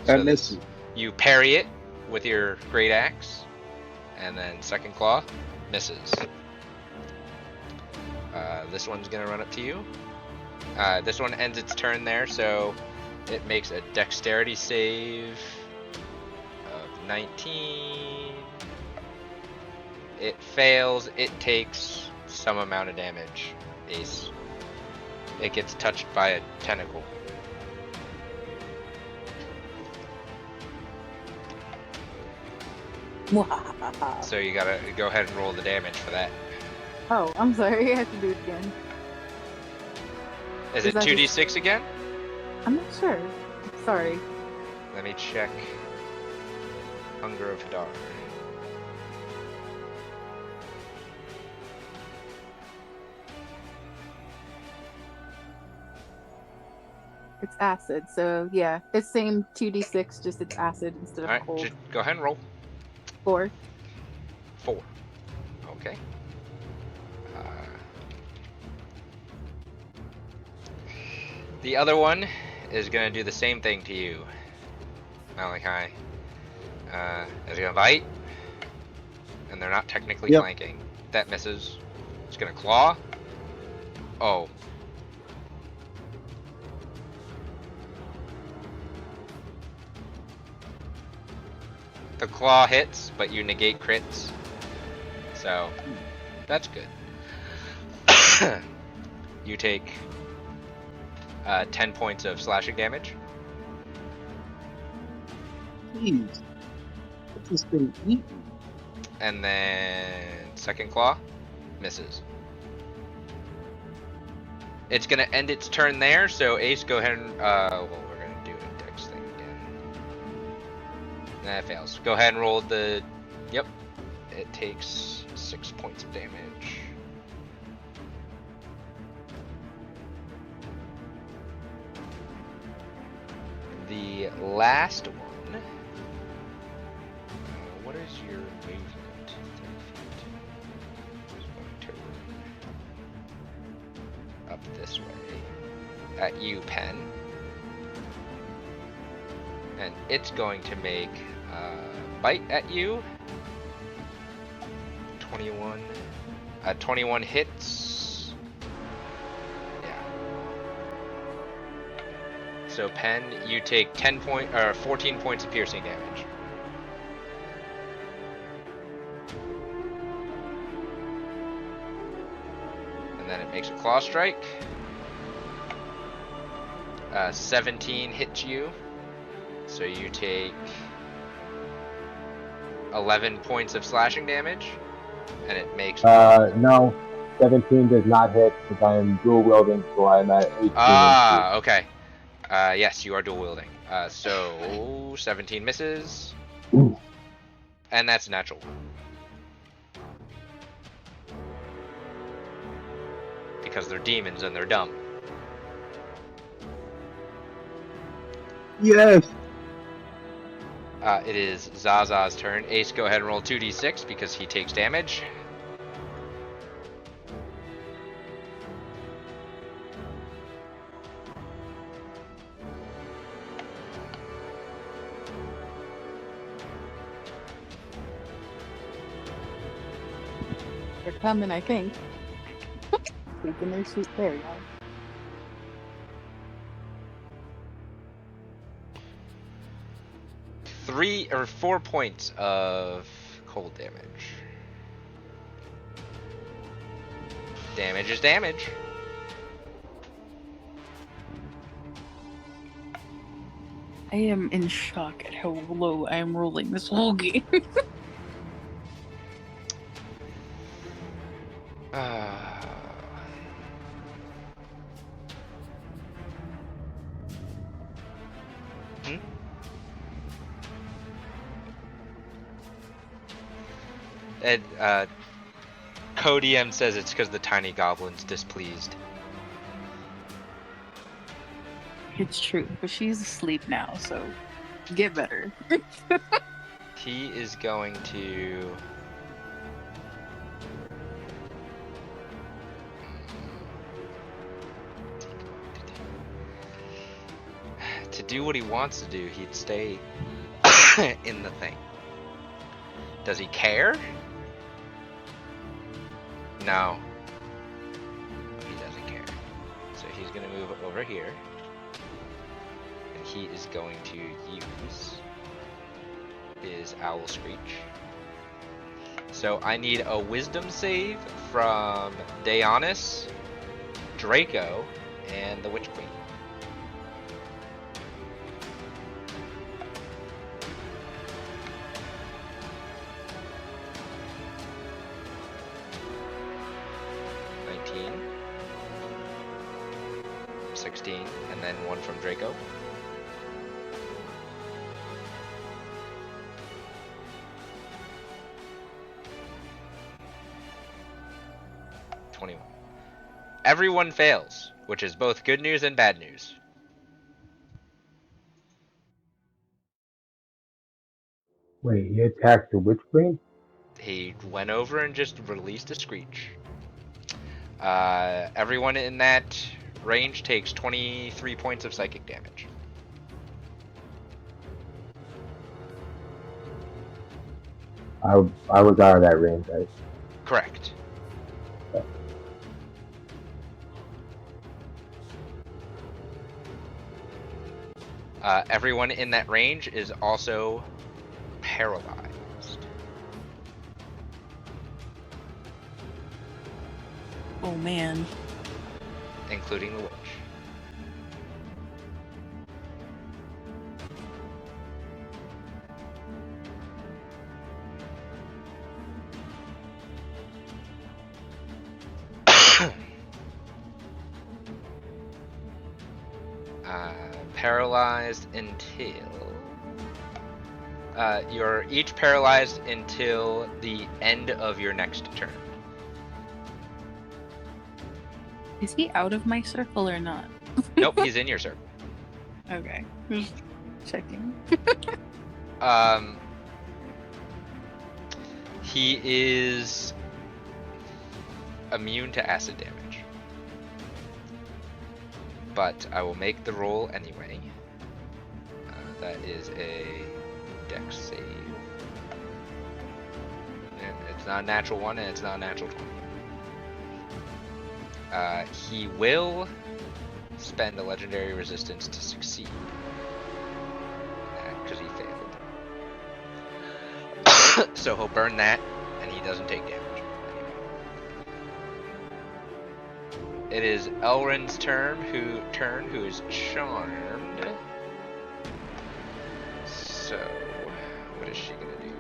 That misses. You parry it with your great axe, and then second claw misses. This one's gonna run up to you. This one ends its turn there, so it makes a dexterity save of 19. It fails. It takes some amount of damage, Ace. It gets touched by a tentacle. So you gotta go ahead and roll the damage for that. Oh, I'm sorry. I have to do it again. Is it 2d6 again? I'm not sure. Sorry. Let me check. Hunger of Hadar. It's acid, so yeah. It's same 2d6, just it's acid instead of cold. Just go ahead and roll. 4. 4. Okay. The other one is gonna do the same thing to you, Malachi. It's gonna bite, and they're not technically flanking. That misses. It's gonna claw. Oh. The claw hits, but you negate crits. So, that's good. You take 10 points of slashing damage. Jeez. What's this thing eating? And then second claw misses. It's gonna end its turn there, so Ace, go ahead and well, we're gonna do a dex thing again. That fails. Go ahead and roll the. Yep. It takes 6 points of damage. The last one. What is your movement? 30 feet. It's going to up this way. At you, Pen. And it's going to make a bite at you. 21. 21 hits. Yeah. So Pen, you take 14 points of piercing damage. And then it makes a claw strike. 17 hits you. So you take 11 points of slashing damage. And it makes... No. 17 does not hit because I am dual wielding, so I'm at 18. Ah, okay. Yes, you are dual wielding. So 17 misses. Ooh. And that's a natural. Because they're demons and they're dumb. Yes. It is Zaza's turn. Ace, go ahead and roll 2d6 because he takes damage. They're coming, I think. Taking their sweet there, y'all. Three or 4 points of cold damage. Damage is damage. I am in shock at how low I am rolling this whole game. And Codiem says it's because the tiny goblin's displeased. It's true, but she's asleep now, so get better. He is going to... To do what he wants to do, he'd stay in the thing. Does he care? No. He doesn't care. So he's going to move over here. And he is going to use his Owl Screech. So I need a Wisdom save from Daeonis, Draco, and the Witch Queen. And then one from Draco. Everyone fails, which is both good news and bad news. Wait, he attacked the Witch Queen? He went over and just released a screech. Everyone in that range takes 23 points of psychic damage. I was out of that range, right? Correct. Okay. Everyone in that range is also paralyzed. Oh man. Including the witch. Paralyzed until you're each paralyzed until the end of your next turn. Is he out of my circle or not? Nope, he's in your circle. Okay. Just checking. He is immune to acid damage. But I will make the roll anyway. That is a dex save. And it's not a natural 1 and it's not a natural 20. He will spend a legendary resistance to succeed. Because he failed. So he'll burn that and he doesn't take damage. It is Elrin's turn, who is charmed. So, what is she gonna do?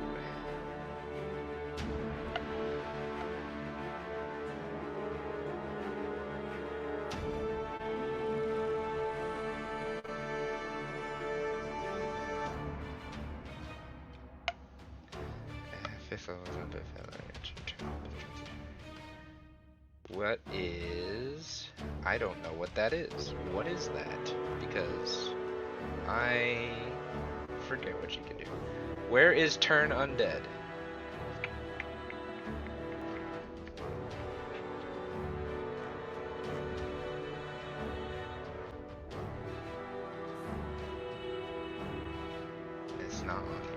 What is... I don't know what that is. What is that? Because I forget what you can do. Where is turn undead? It's not on here.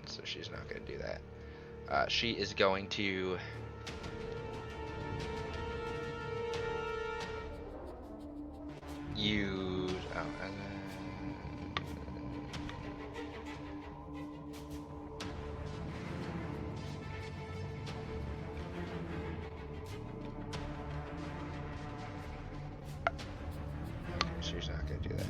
So she's not going to do that. She is going to use... she's not going to do that.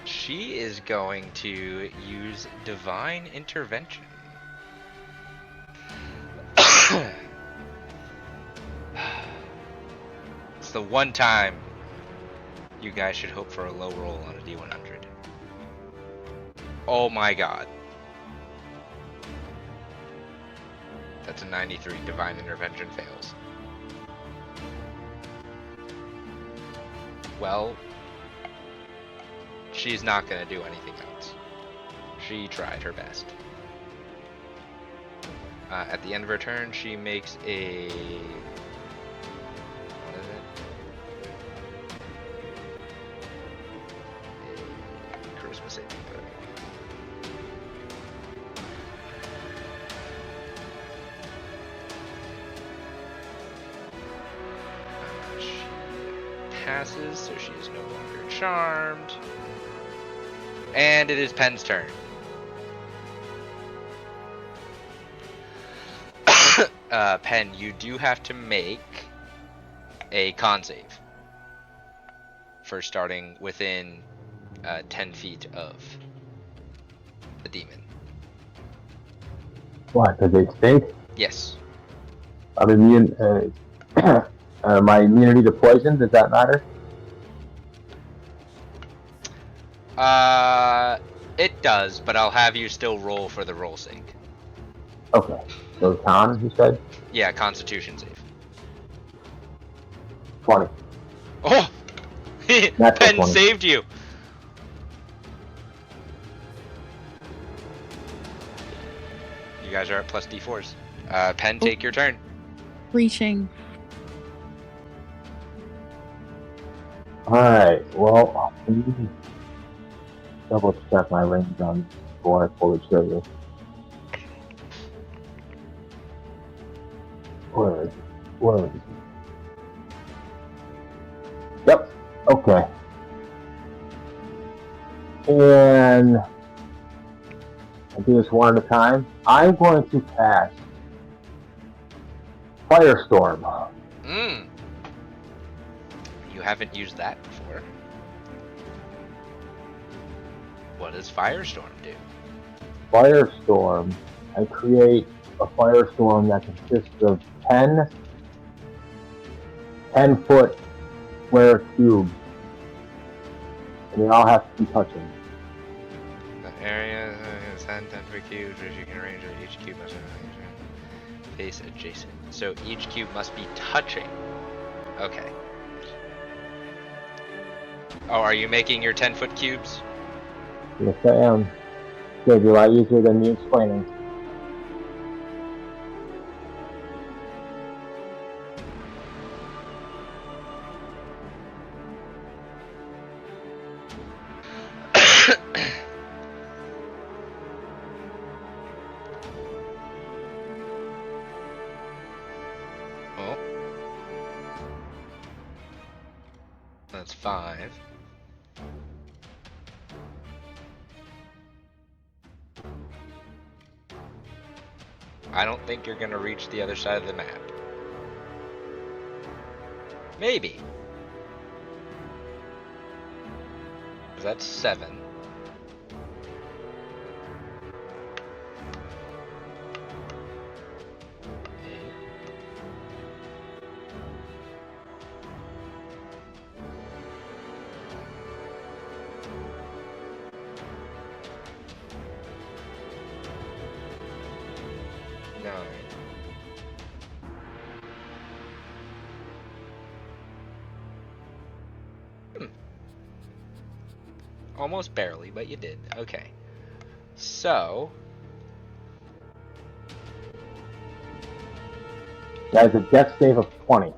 She is going to use divine intervention. It's the one time you guys should hope for a low roll on a D100. Oh my god. That's a 93. Divine intervention fails. Well, she's not going to do anything else. She tried her best. At the end of her turn, she makes a... what is it? A charisma saving throw. She passes, so she is no longer charmed. And it is Pen's turn. Pen, you do have to make a con save for starting within 10 feet of the demon. Why? Because they stink? Yes. I'm immune. My immunity to poison, does that matter? It does, but I'll have you still roll for the roll sake. Okay. So con, you said? Yeah, Constitution save. 20. Oh! Natural Pen 20. saved you! guys are at plus d4s. Pen, take your turn. Reaching. Alright, well, let me double check my range on before I pull the trigger. Where is it? Where is it? Yep, okay. And I'll do this one at a time. I'm going to cast Firestorm. You haven't used that before. What does Firestorm do? Firestorm. I create a firestorm that consists of 10-foot square cubes. And they all have to be touching. The area is 10 foot cubes, which you can arrange at each cube must face adjacent. So each cube must be touching. Okay. Oh, are you making your 10-foot cubes? Yes, I am. It's going to be a lot easier than me explaining. Oh. That's 5. I don't think you're gonna reach the other side of the map. Maybe. That's 7. Almost barely, but you did. Okay. So. That is a dex save of 20.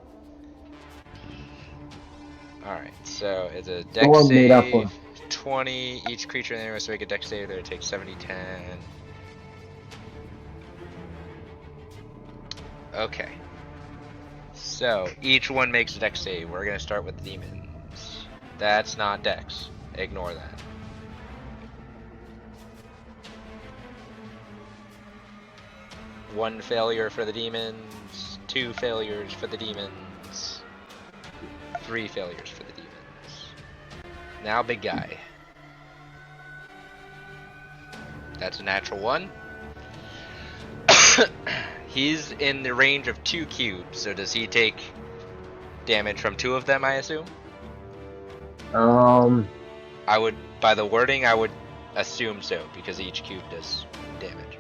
Alright, so it's a dex made up save of 20. Each creature in the area must make a dex save that it takes 70, 10. Okay. So each one makes a dex save. We're gonna start with the demons. That's not dex. Ignore that. One failure for the demons, 2 failures for the demons, 3 failures for the demons. Now big guy. That's a natural 1. He's in the range of 2 cubes, so does he take damage from 2 of them, I assume? I would, by the wording, I would assume so, because each cube does damage.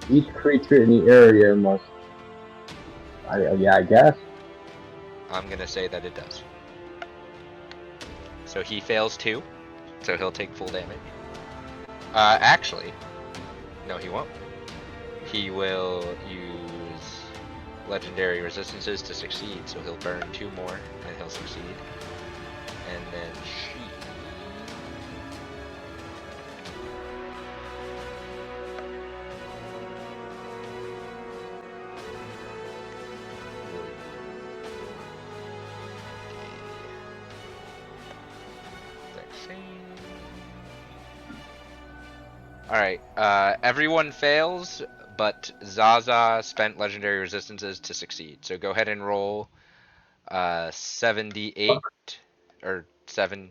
Each creature in the area must... yeah, I guess. I'm gonna say that it does. So he fails 2, so he'll take full damage. Actually, no he won't. He will use legendary resistances to succeed, so he'll burn 2 more, and he'll succeed. And then she... Alright, everyone fails, but Zaza spent legendary resistances to succeed. So go ahead and roll 78 or 7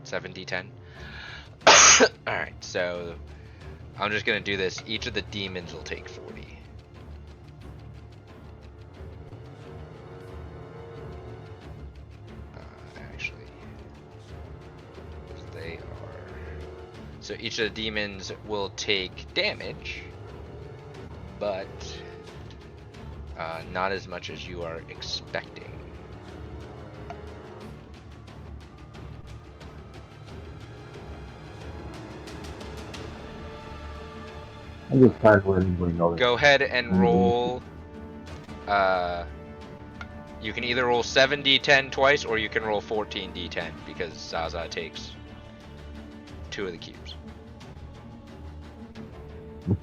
7d10. Alright, so I'm just gonna do this. Each of the demons will take 40. Actually, they are. So each of the demons will take damage, but not as much as you are expecting. I'm just trying to let everybody know that. Go ahead and roll. You can either roll 7d10 twice, or you can roll 14d10 because Zaza takes 2 of the cubes.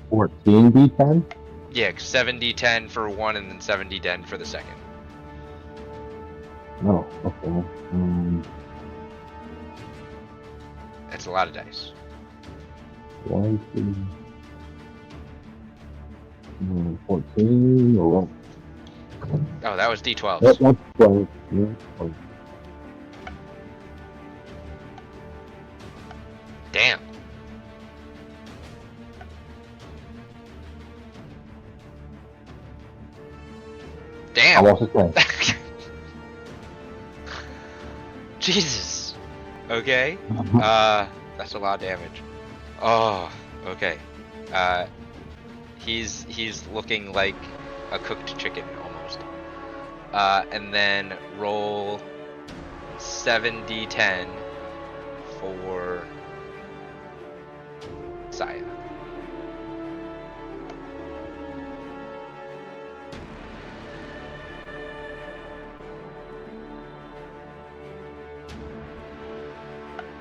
14 d10? Yeah, 7d10 for one, and then 7d10 for the second. Oh, okay. That's a lot of dice. 1, 2, 14, or Oh, that was d12s. that's 12. Yeah, 12. Damn. Damn. Almost the same. Jesus. Okay. That's a lot of damage. Oh, okay. He's looking like a cooked chicken almost. And then roll 7d10 for Saya.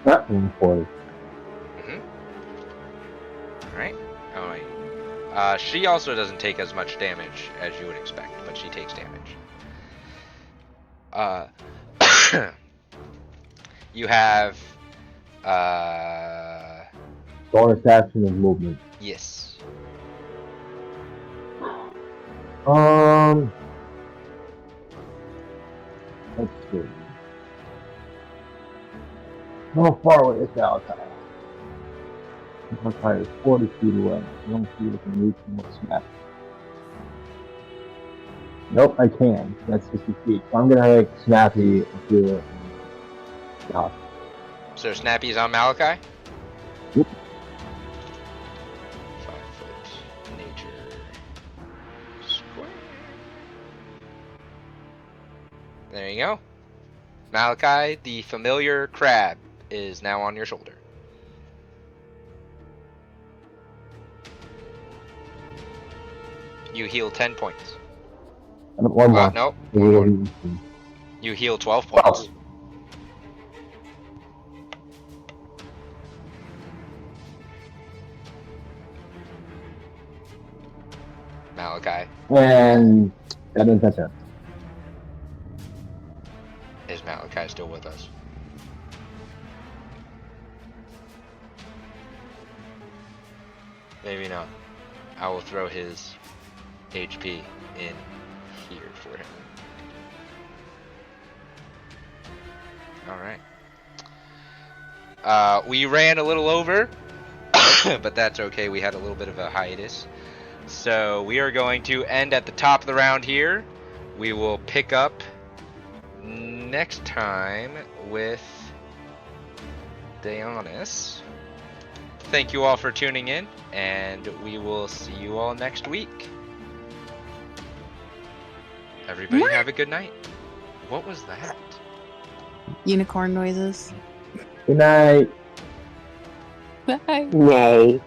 Not in 40. Alright. Oh, wait. She also doesn't take as much damage as you would expect, but she takes damage. You have, Bonus action and movement. yes. Let's see. How far away is Malachi? Malachi is 40 feet away. I don't see if I can reach him with snap. Nope, I can. That's 60 feet. So I'm gonna make Snappy do it. So Snappy's on Malachi? Yep. 5 foot nature square. There you go. Malachi, the familiar crab, is now on your shoulder. You heal 10 points. One more. No, one more. You heal 12 points. Malachi. And that didn't touch him. Is Malachi still with us? Maybe not. I will throw his HP in here for him. Alright. We ran a little over, but that's okay. We had a little bit of a hiatus. So we are going to end at the top of the round here. We will pick up next time with Daeonis. Thank you all for tuning in, and we will see you all next week. Everybody have a good night. What was that? Unicorn noises. Good night. Bye. Nay.